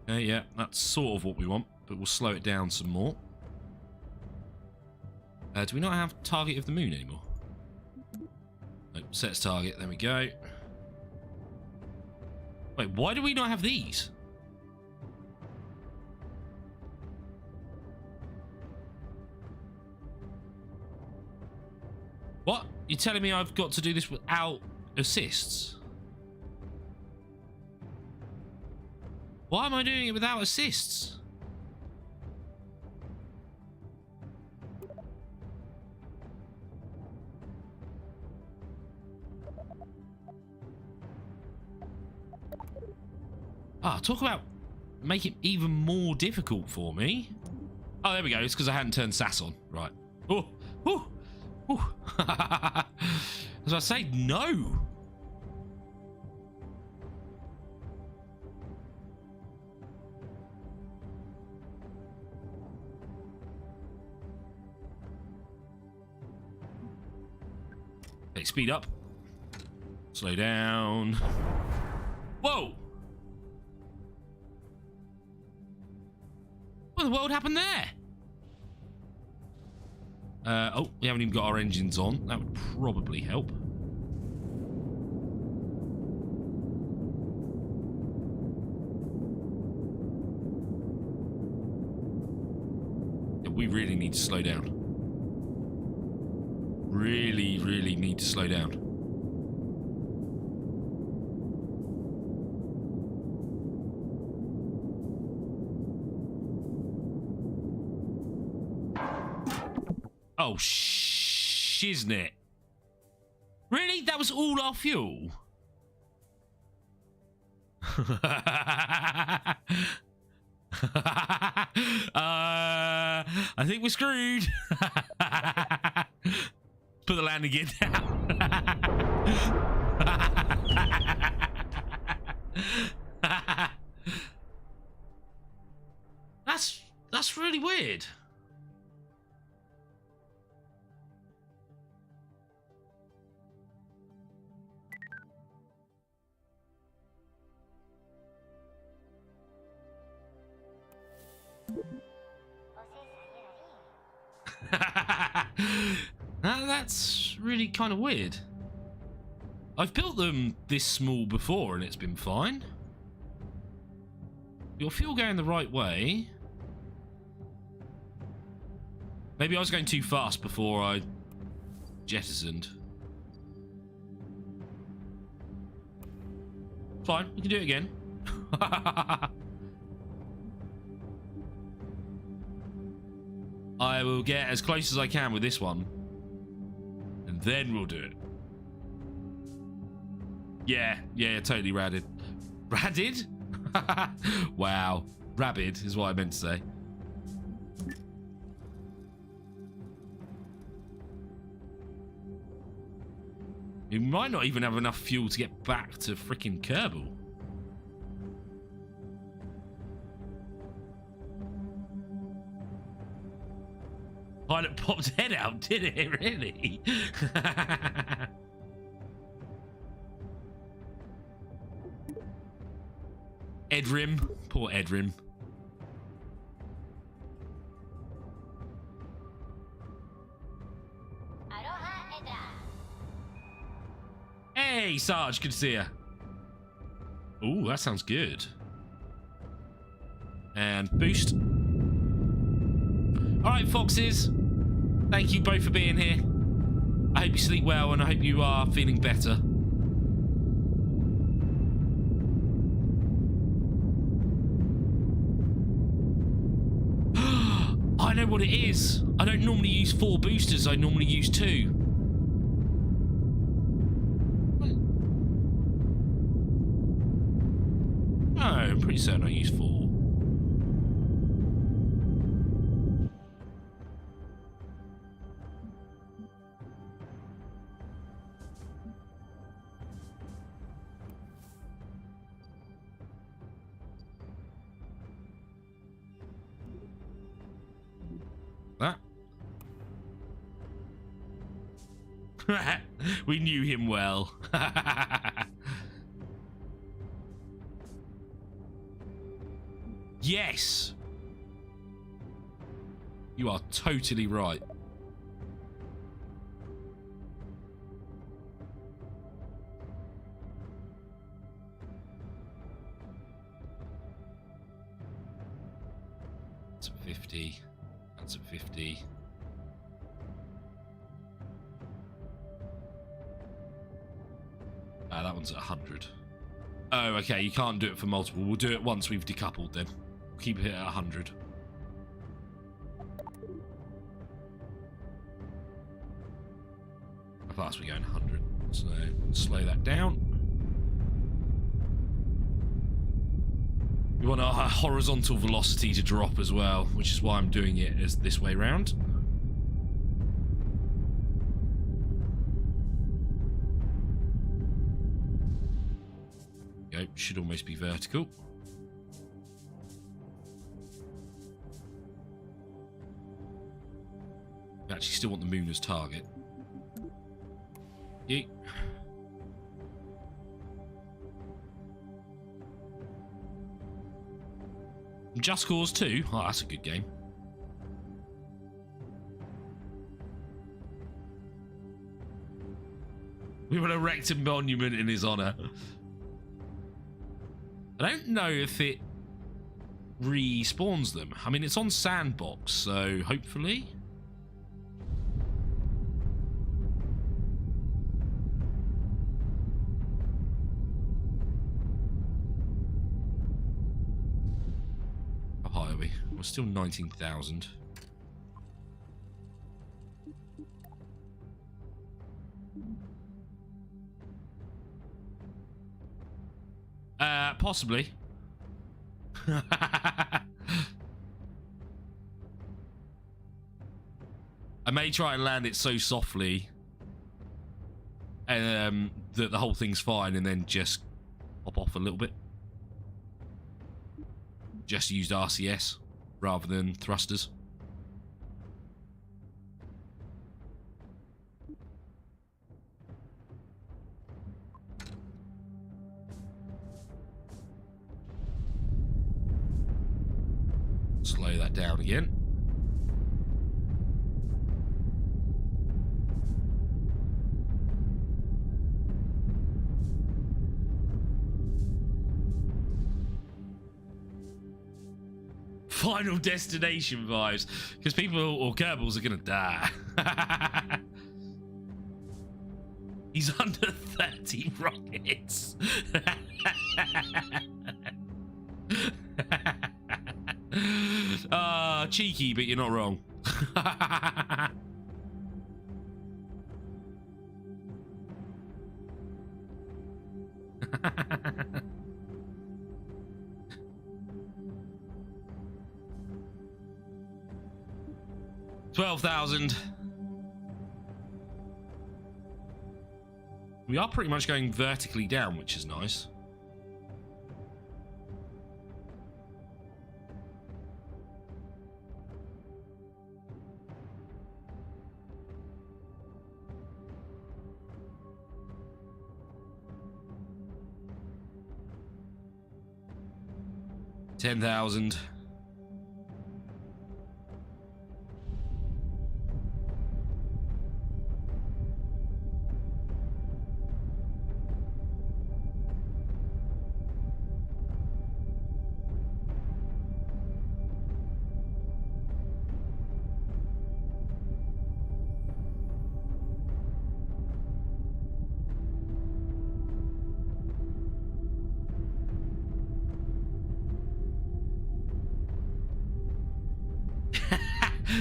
Speaker 1: Yeah, that's sort of what we want, but we'll slow it down some more. Do we not have target of the moon anymore? No, sets target, there we go. Wait, why do we not have these? What? You're telling me I've got to do this without assists? Why am I doing it without assists? Ah, talk about make it even more difficult for me. Oh, there we go. It's because I hadn't turned SAS on. Right. Oh, oh, oh. As I say, no. Okay, speed up. Slow down. Whoa. What in the world happened there? Oh, we haven't even got our engines on. That would probably help. Yeah, we really need to slow down. Really, really need to slow down. Oh, shiznit. Really? That was all our fuel? I think we're screwed. Put the landing gear down. That's really weird. That's really kind of weird. I've built them this small before and it's been fine. Your fuel going the right way. Maybe I was going too fast before I jettisoned. Fine, we can do it again. I will get as close as I can with this one. And then we'll do it. Yeah, totally radded. Radded? Wow. Rabid is what I meant to say. We might not even have enough fuel to get back to freaking Kerbal. Pilot popped head out, did it? Really? Edrim. Poor Edrim. Hey, Sarge, good to see you. Ooh, that sounds good. And boost. All right, foxes. Thank you both for being here. I hope you sleep well and I hope you are feeling better. I know what it is. I don't normally use 4 boosters. I normally use 2. pretty certain I used 4. That. We knew him well. Yes. You are totally right. That's at 50. That's at 50. That one's at 100. Oh, okay. You can't do it for multiple. We'll do it once we've decoupled then. Keep it at 100. How fast are we going? 100. So slow that down. We want our horizontal velocity to drop as well, which is why I'm doing it as this way round. Go. Should almost be vertical. We actually still want the moon as target. Yeet. Just Cause 2? Oh, that's a good game. We will erect a monument in his honor. I don't know if it respawns them. I mean, it's on Sandbox, so hopefully. How high are we? We're still 19,000. Possibly. I may try and land it so softly that the whole thing's fine and then just pop off a little bit. Just used RCS rather than thrusters. Slow that down again. Final Destination vibes, because people or Kerbals are gonna die. He's under 30 rockets. Cheeky, but you're not wrong. 12,000. We are pretty much going vertically down, which is nice. $10,000.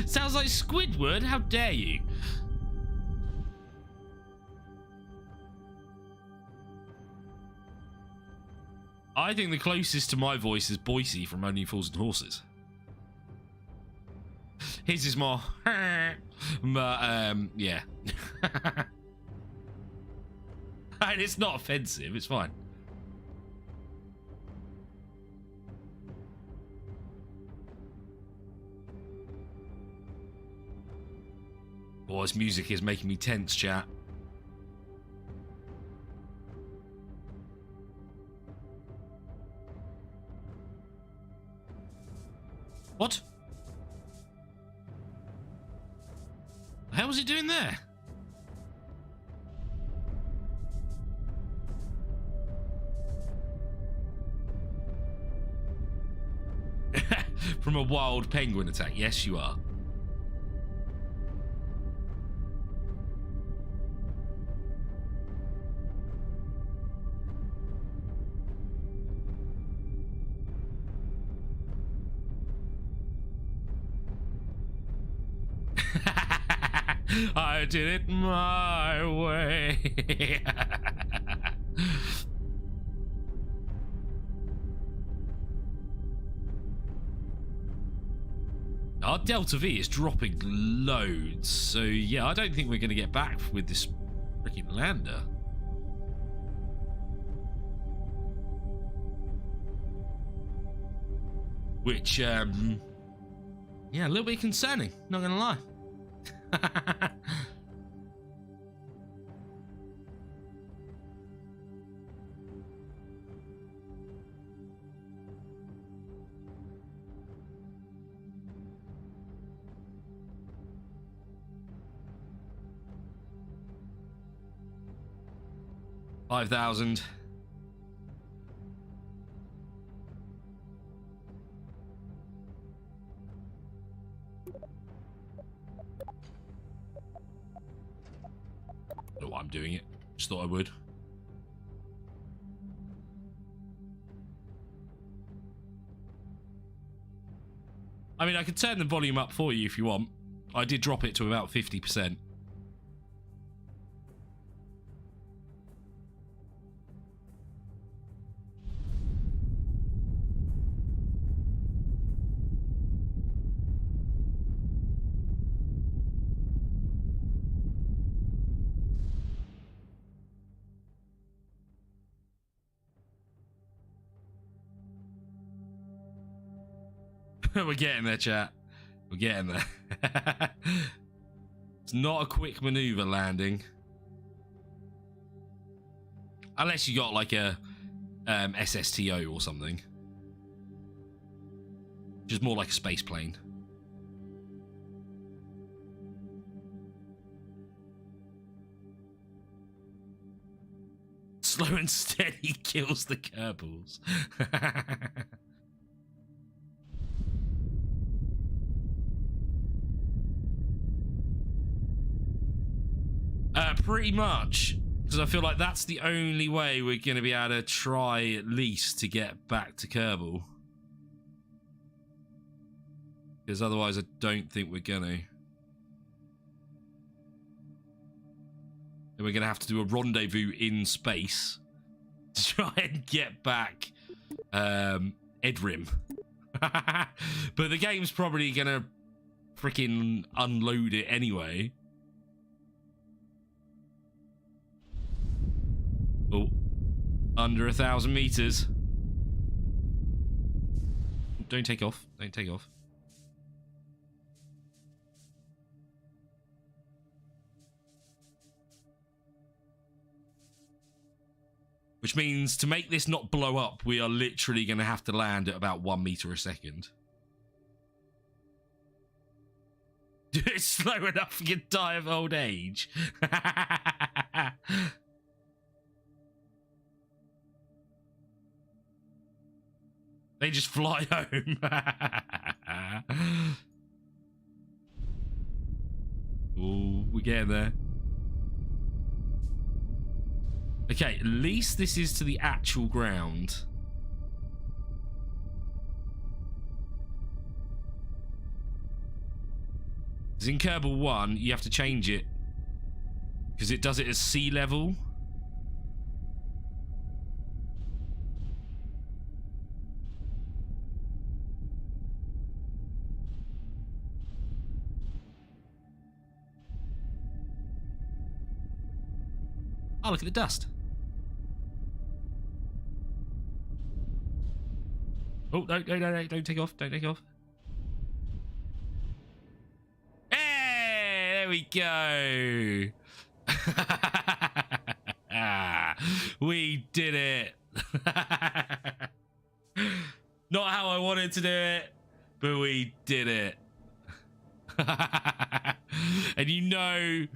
Speaker 1: Sounds like Squidward, how dare you? I think the closest to my voice is Boise from Only Fools and Horses. His is more, but yeah. And it's not offensive. It's fine. Oh, this music is making me tense, chat. What? The hell was it doing there? From a wild penguin attack. Yes, you are. I did it my way. Our Delta V is dropping loads, so yeah, I don't think we're going to get back with this freaking lander. Which, yeah, a little bit concerning, not going to lie. 5,000. Know why I'm doing it. Just thought I would. I mean, I could turn the volume up for you if you want. I did drop it to about 50%. We're getting there, chat. We're getting there. It's not a quick maneuver landing. Unless you got like a SSTO or something. Which is more like a space plane. Slow and steady kills the Kerbals. Pretty much, because I feel like that's the only way we're going to be able to try at least to get back to Kerbal. Because otherwise I don't think we're going to. And we're going to have to do a rendezvous in space to try and get back Edrim. But the game's probably going to freaking unload it anyway. Oh, under 1,000 meters. Don't take off. Don't take off. Which means to make this not blow up, we are literally going to have to land at about 1 meter a second. It's slow enough you can die of old age. They just fly home. Oh, we're getting there. Okay, at least this is to the actual ground. Because in Kerbal 1, you have to change it. Because it does it as sea level. Oh, look at the dust. Oh, no, don't take off. Don't take off. Hey, there we go. We did it. Not how I wanted to do it, but we did it. And you know,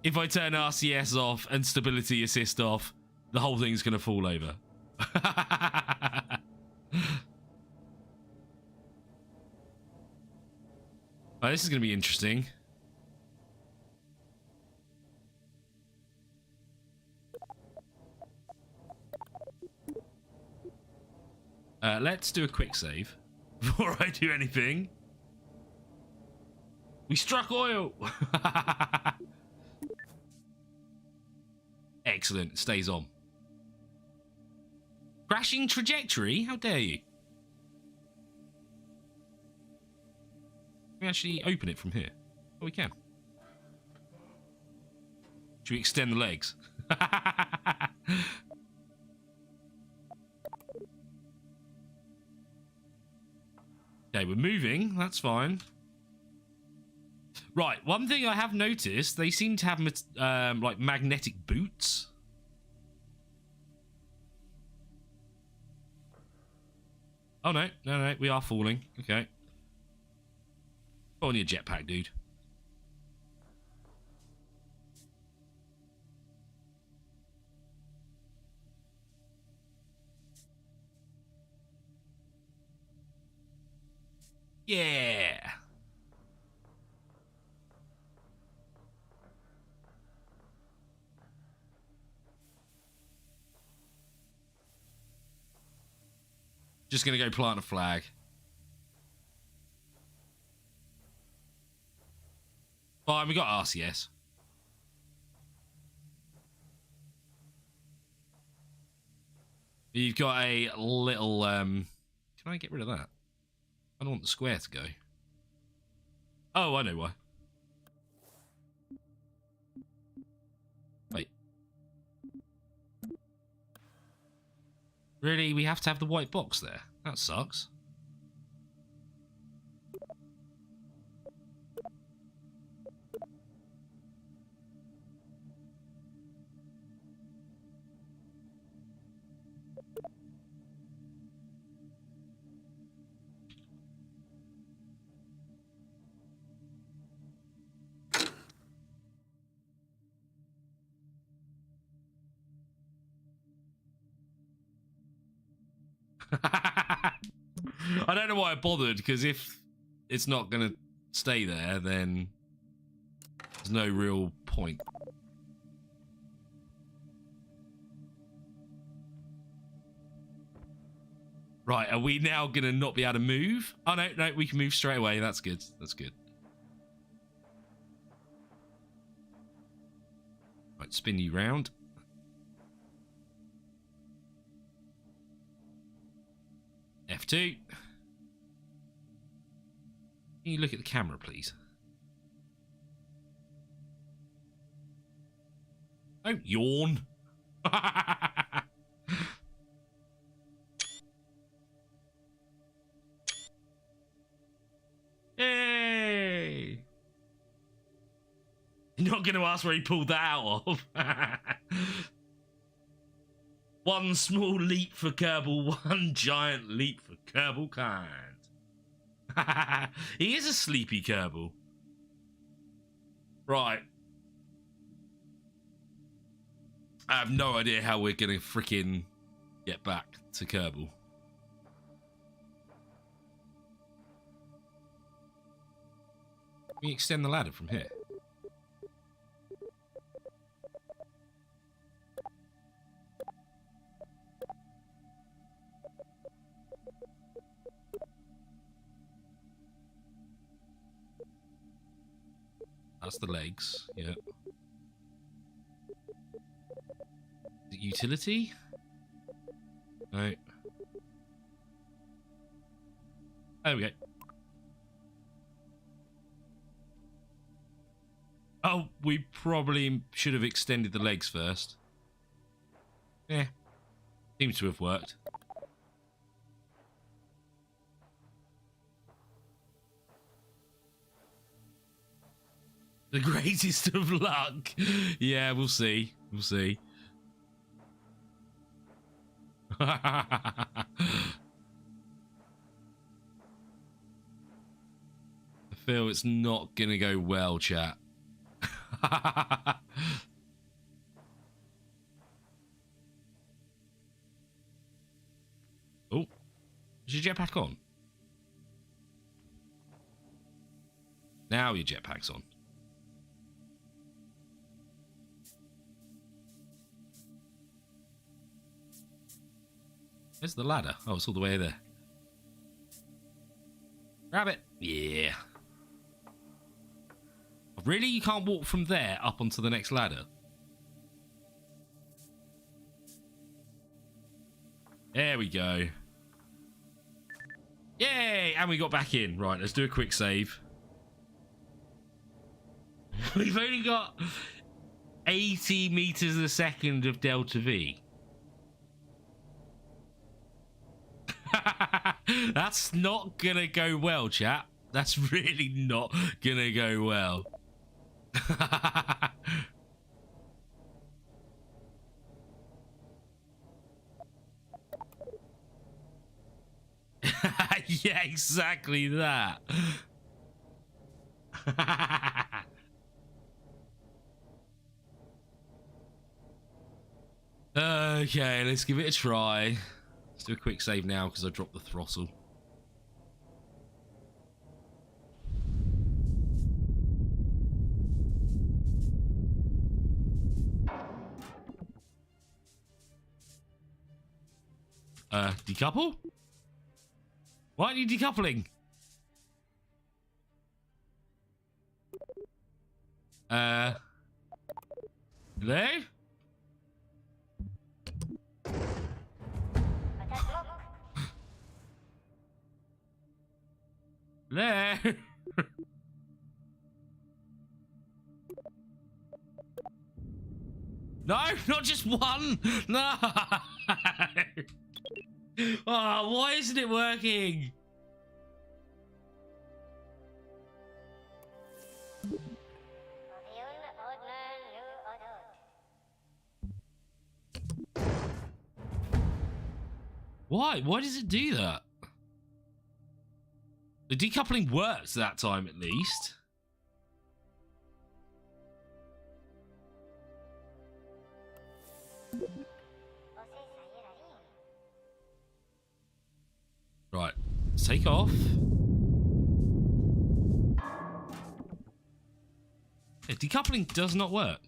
Speaker 1: if I turn RCS off and stability assist off, the whole thing's going to fall over. Oh, this is going to be interesting. Let's do a quick save before I do anything. We struck oil. Excellent. It stays on. Crashing trajectory? How dare you? Can we actually open it from here? Oh, we can. Should we extend the legs? Okay, we're moving. That's fine. Right, one thing I have noticed, they seem to have like magnetic boots. Oh no, we are falling. Okay. Go on your jetpack, dude. Yeah. Just gonna go plant a flag. Fine, we got RCS. You've got a little can I get rid of that? I don't want the square to go. Oh, I know why. Wait. Really? We have to have the white box there? That sucks. I don't know why I bothered, because if it's not going to stay there, then there's no real point. Right, are we now going to not be able to move? Oh, no, we can move straight away. That's good. That's good. Right, spin you round. F2. Can you look at the camera, please? Don't yawn. Hey! You're not going to ask where he pulled that out of. One small leap for Kerbal, one giant leap for Kerbal kind. He is a sleepy Kerbal. Right. I have no idea how we're going to freaking get back to Kerbal. Can we extend the ladder from here? That's the legs, yeah. Is it utility? No. There we go. Oh, we probably should have extended the legs first. Eh. Seems to have worked. The greatest of luck. Yeah, we'll see. We'll see. I feel it's not gonna go well, chat. Oh, is your jetpack on? Now your jetpack's on. Where's the ladder? Oh, it's all the way there. Grab it. Yeah. Really? You can't walk from there up onto the next ladder? There we go. Yay! And we got back in. Right, let's do a quick save. We've only got 80 meters a second of delta V. That's not gonna go well, chat. That's really not gonna go well. Yeah, exactly that. Okay, let's give it a try. Let's do a quick save now because I dropped the throttle. Decouple? Why aren't you decoupling? Hello? Hello? No, not just one. No. Oh, why isn't it working? Why? Why does it do that? The decoupling works that time, at least. Right, let's take off. Yeah, decoupling does not work.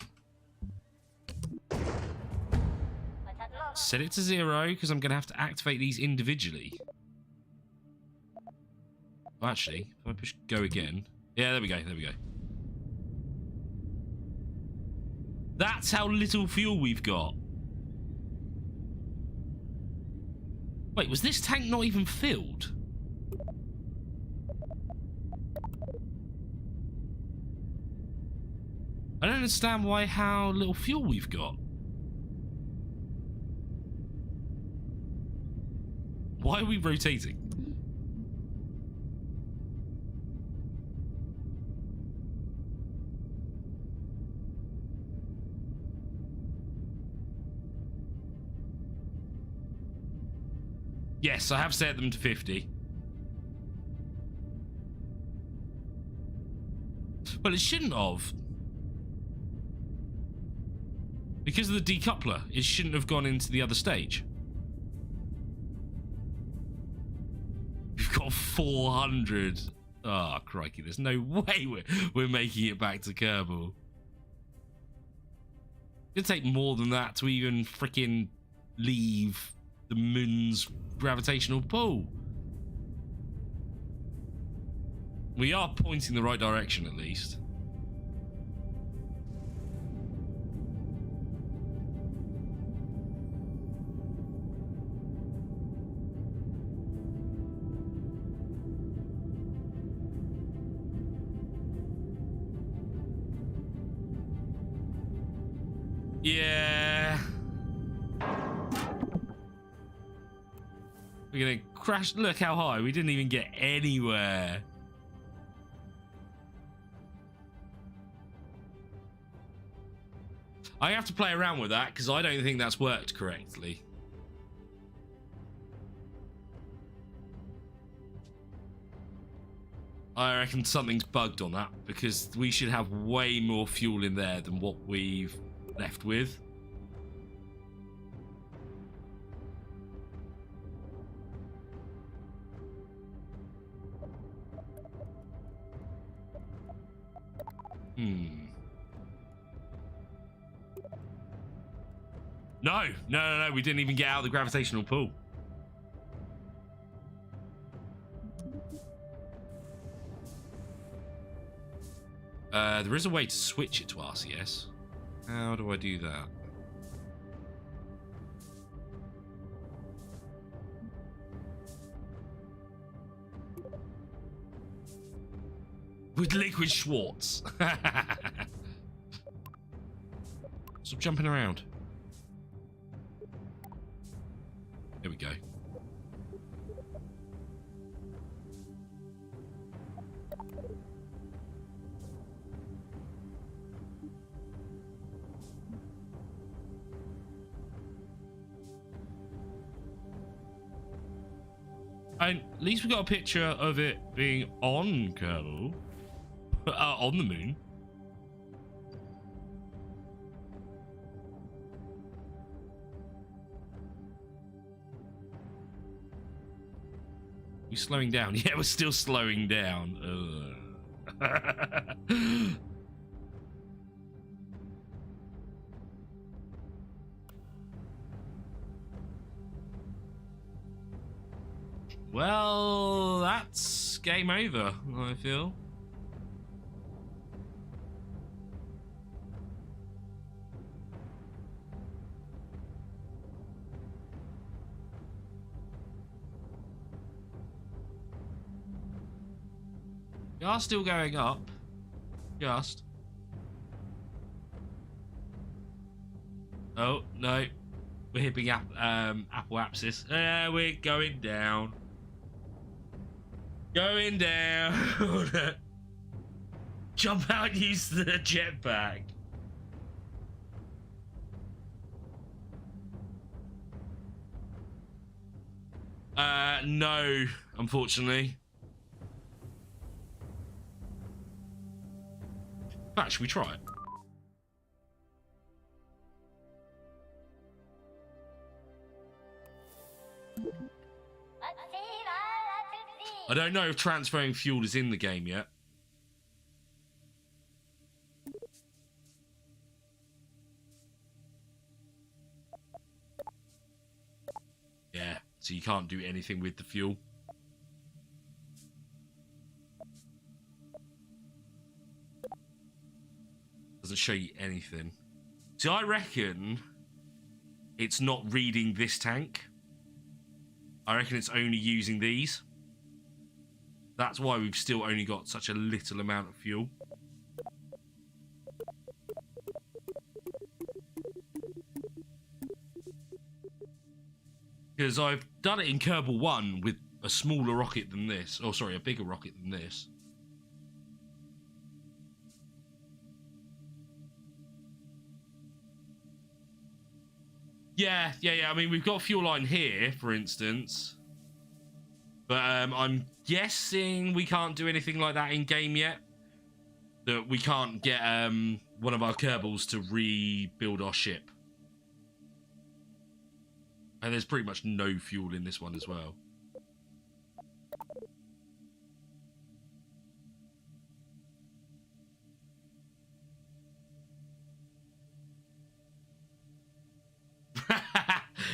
Speaker 1: Set it to 0 because I'm going to have to activate these individually. Well, actually, if I push go again. Yeah, there we go, there we go. That's how little fuel we've got. Wait, was this tank not even filled? I don't understand how little fuel we've got. Why are we rotating? Yes, I have set them to 50. Well, it shouldn't have. Because of the decoupler, it shouldn't have gone into the other stage. We've got 400. Oh, crikey, there's no way we're making it back to Kerbal. It'd take more than that to even freaking leave the moon's gravitational pull. We are pointing the right direction, at least. Yeah. We're gonna crash. Look how high. We didn't even get anywhere. I have to play around with that because I don't think that's worked correctly. I reckon something's bugged on that because we should have way more fuel in there than what we've left with. No, we didn't even get out of the gravitational pull. There is a way to switch it to RCS. How do I do that? With liquid Schwartz. Stop jumping around. There we go. And at least we got a picture of it being on Kerbal. On the moon. We slowing down? Yeah, we're still slowing down. Well, that's game over, I feel. We are still going up. Just. Oh, no. We're hitting Apple Apsis. We're going down. Going down. Jump out and use the jetpack. No, unfortunately. Should we try it? I don't know if transferring fuel is in the game yet. Yeah, so you can't do anything with the fuel. Doesn't show you anything. So I reckon it's not reading this tank. I reckon it's only using these. That's why we've still only got such a little amount of fuel. Because I've done it in Kerbal 1 with a smaller rocket than this. Oh, sorry, a bigger rocket than this. Yeah. I mean, we've got a fuel line here, for instance. But I'm guessing we can't do anything like that in game yet. That we can't get one of our Kerbals to rebuild our ship. And there's pretty much no fuel in this one as well.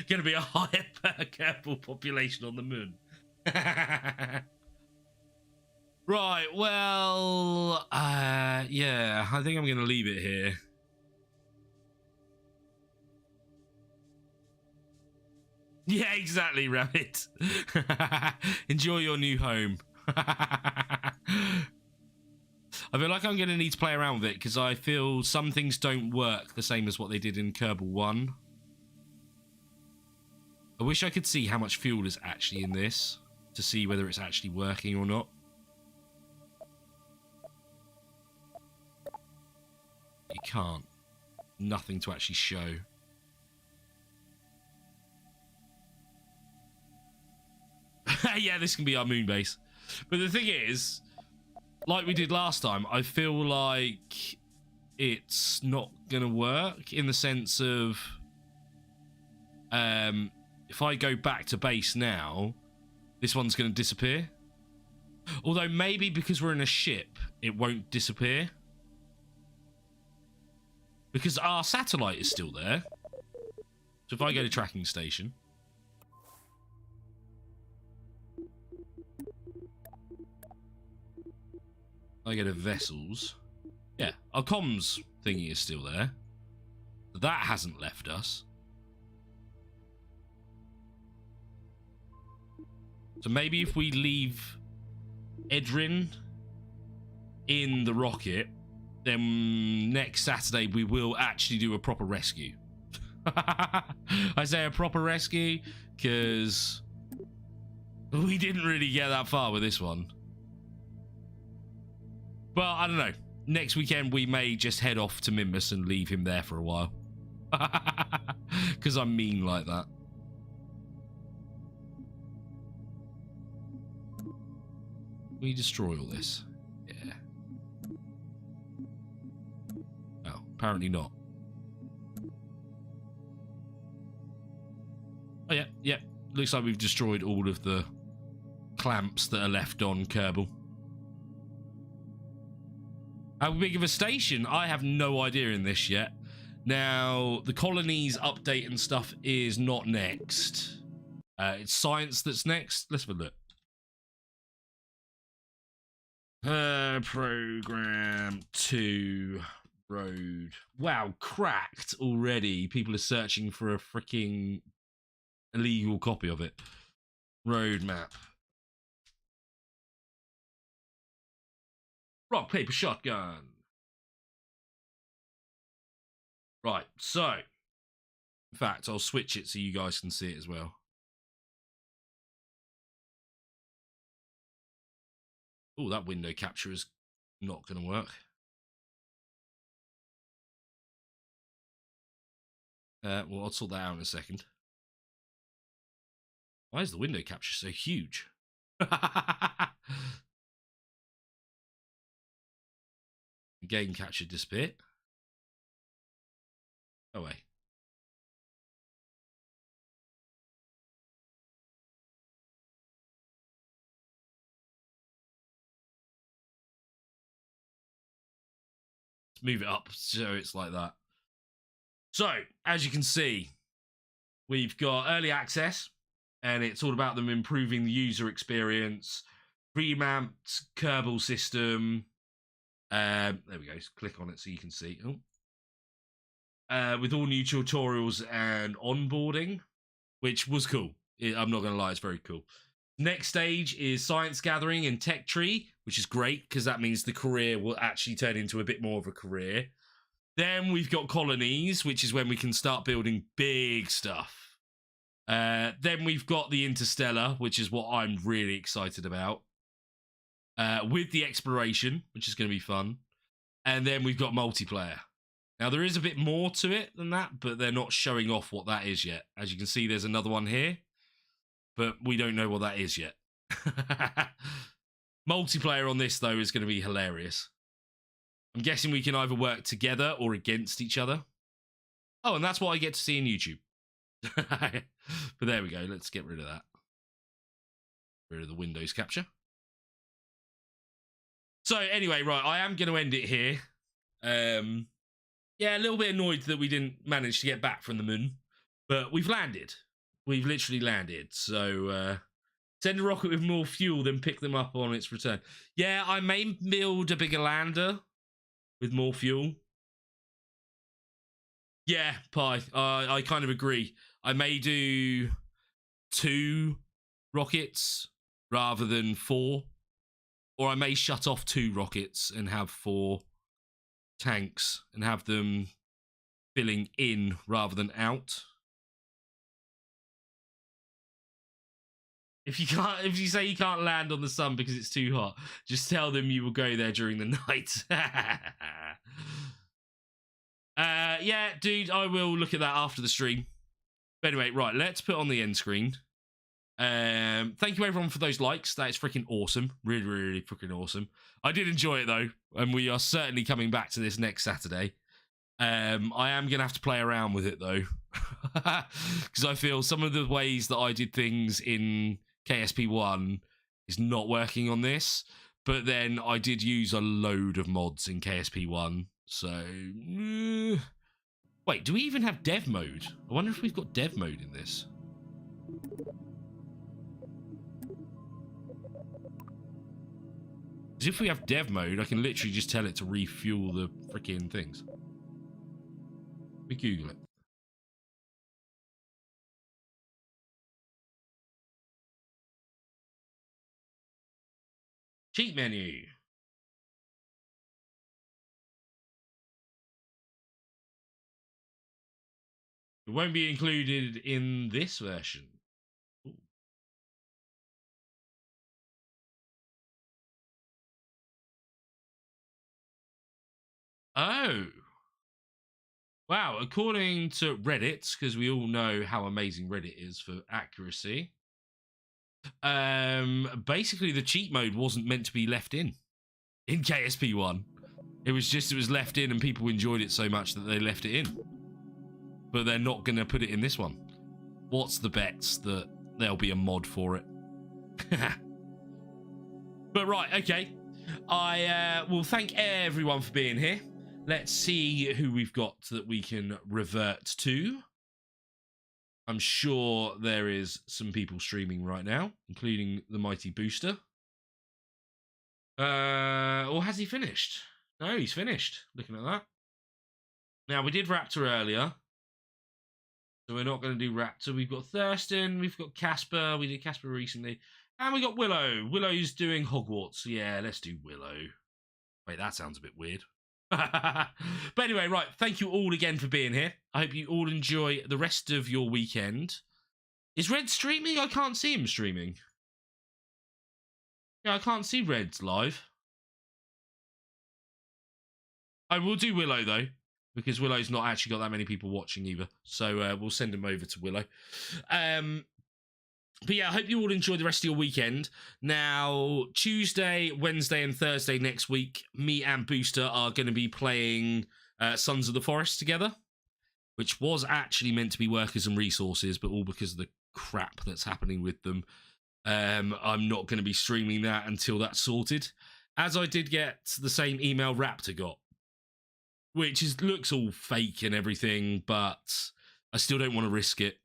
Speaker 1: Going to be a higher per Kerbal population on the moon. Right, well, yeah, I think I'm going to leave it here. Yeah, exactly, Rabbit. Enjoy your new home. I feel like I'm going to need to play around with it because I feel some things don't work the same as what they did in Kerbal 1. I wish I could see how much fuel is actually in this to see whether it's actually working or not. You can't. Nothing to actually show. Yeah, this can be our moon base. But the thing is, like we did last time, I feel like it's not going to work in the sense of... if I go back to base now, this one's going to disappear. Although maybe because we're in a ship, it won't disappear. Because our satellite is still there. So if I go to tracking station... I go to vessels. Yeah, our comms thingy is still there. That hasn't left us. So maybe if we leave Edrin in the rocket, then next Saturday we will actually do a proper rescue. I say a proper rescue because we didn't really get that far with this one. Well, I don't know. Next weekend we may just head off to Mimbus and leave him there for a while. Because I'm mean like that. We destroy all this. Yeah. Oh, apparently not. Oh, yeah, yeah. Looks like we've destroyed all of the clamps that are left on Kerbal. How big of a station? I have no idea in this yet. Now, the colonies update and stuff is not next. It's science that's next. Let's have a look. Program 2 road. Wow, cracked already. People are searching for a freaking illegal copy of it. Roadmap. Rock, paper, shotgun. Right, so. In fact, I'll switch it so you guys can see it as well. Oh, that window capture is not going to work. Well, I'll sort that out in a second. Why is the window capture so huge? Game capture disappeared. Oh, wait. Let's move it up so it's like that. So, as you can see, we've got early access, and it's all about them improving the user experience. Revamped Kerbal system. There we go. Just click on it so you can see. With all new tutorials and onboarding, which was cool. I'm not going to lie, it's very cool. Next stage is science gathering and tech tree, which is great because that means the career will actually turn into a bit more of a career. Then we've got colonies, which is when we can start building big stuff. Then we've got the interstellar, which is what I'm really excited about. With the exploration, which is going to be fun. And then we've got multiplayer. Now, there is a bit more to it than that, but they're not showing off what that is yet. As you can see, there's another one here, but we don't know what that is yet. Multiplayer on this, though, is going to be hilarious. I'm guessing we can either work together or against each other. Oh, and that's what I get to see in YouTube. But there we go. Let's get rid of that. Rid of the Windows capture. So anyway, right, I am going to end it here. Yeah, a little bit annoyed that we didn't manage to get back from the moon, but we've landed. We've literally landed. So send a rocket with more fuel, then pick them up on its return. Yeah, I may build a bigger lander with more fuel. Yeah, Pi, I kind of agree. I may do 2 rockets rather than 4. Or I may shut off 2 rockets and have 4 tanks and have them filling in rather than out. If you say you can't land on the sun because it's too hot, just tell them you will go there during the night. Yeah, dude, I will look at that after the stream. But anyway, right, let's put on the end screen. Thank you everyone for those likes. That is freaking awesome. Really, really freaking awesome. I did enjoy it though, and we are certainly coming back to this next Saturday. I am gonna have to play around with it though, because I feel some of the ways that I did things in KSP1 is not working on this. But then I did use a load of mods in KSP1, so wait, do we even have dev mode? I wonder if we've got dev mode in this. Because if we have dev mode, I can literally just tell it to refuel the freaking things. Let me Google it. Cheat menu. It won't be included in this version. Ooh. Oh. Wow, according to Reddit, because we all know how amazing Reddit is for accuracy, basically the cheat mode wasn't meant to be left in KSP1. It was left in and people enjoyed it so much that they left it in. But they're not going to put it in this one. What's the bets that there'll be a mod for it? But right, okay. I will thank everyone for being here. Let's see who we've got that we can revert to. I'm sure there is some people streaming right now, including the mighty Booster. Or has he finished? No, he's finished. Looking at that. Now, we did Raptor earlier. So we're not going to do Raptor. We've got Thurston. We've got Casper. We did Casper recently. And we got Willow. Willow's doing Hogwarts. Yeah, let's do Willow. Wait, that sounds a bit weird. But anyway, right. Thank you all again for being here. I hope you all enjoy the rest of your weekend. Is Red streaming? I can't see him streaming. Yeah, I can't see Red's live. I will do Willow, though, because Willow's not actually got that many people watching either. So we'll send him over to Willow. But yeah, I hope you all enjoy the rest of your weekend. Now, Tuesday, Wednesday, and Thursday next week, me and Booster are going to be playing Sons of the Forest together, which was actually meant to be Workers and Resources, but all because of the crap that's happening with them. I'm not going to be streaming that until that's sorted, as I did get the same email Raptor got, which looks all fake and everything, but I still don't want to risk it.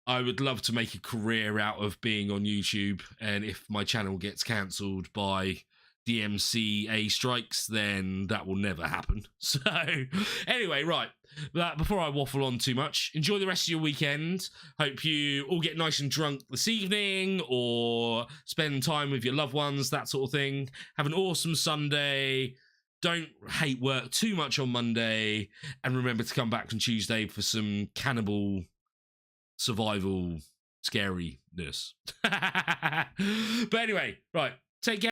Speaker 1: I would love to make a career out of being on YouTube, and if my channel gets cancelled by DMCA strikes, then that will never happen. So, anyway, right. But before I waffle on too much, enjoy the rest of your weekend. Hope you all get nice and drunk this evening, or spend time with your loved ones, that sort of thing. Have an awesome Sunday. Don't hate work too much on Monday, and remember to come back on Tuesday for some cannibal survival scariness. But anyway, right, take care.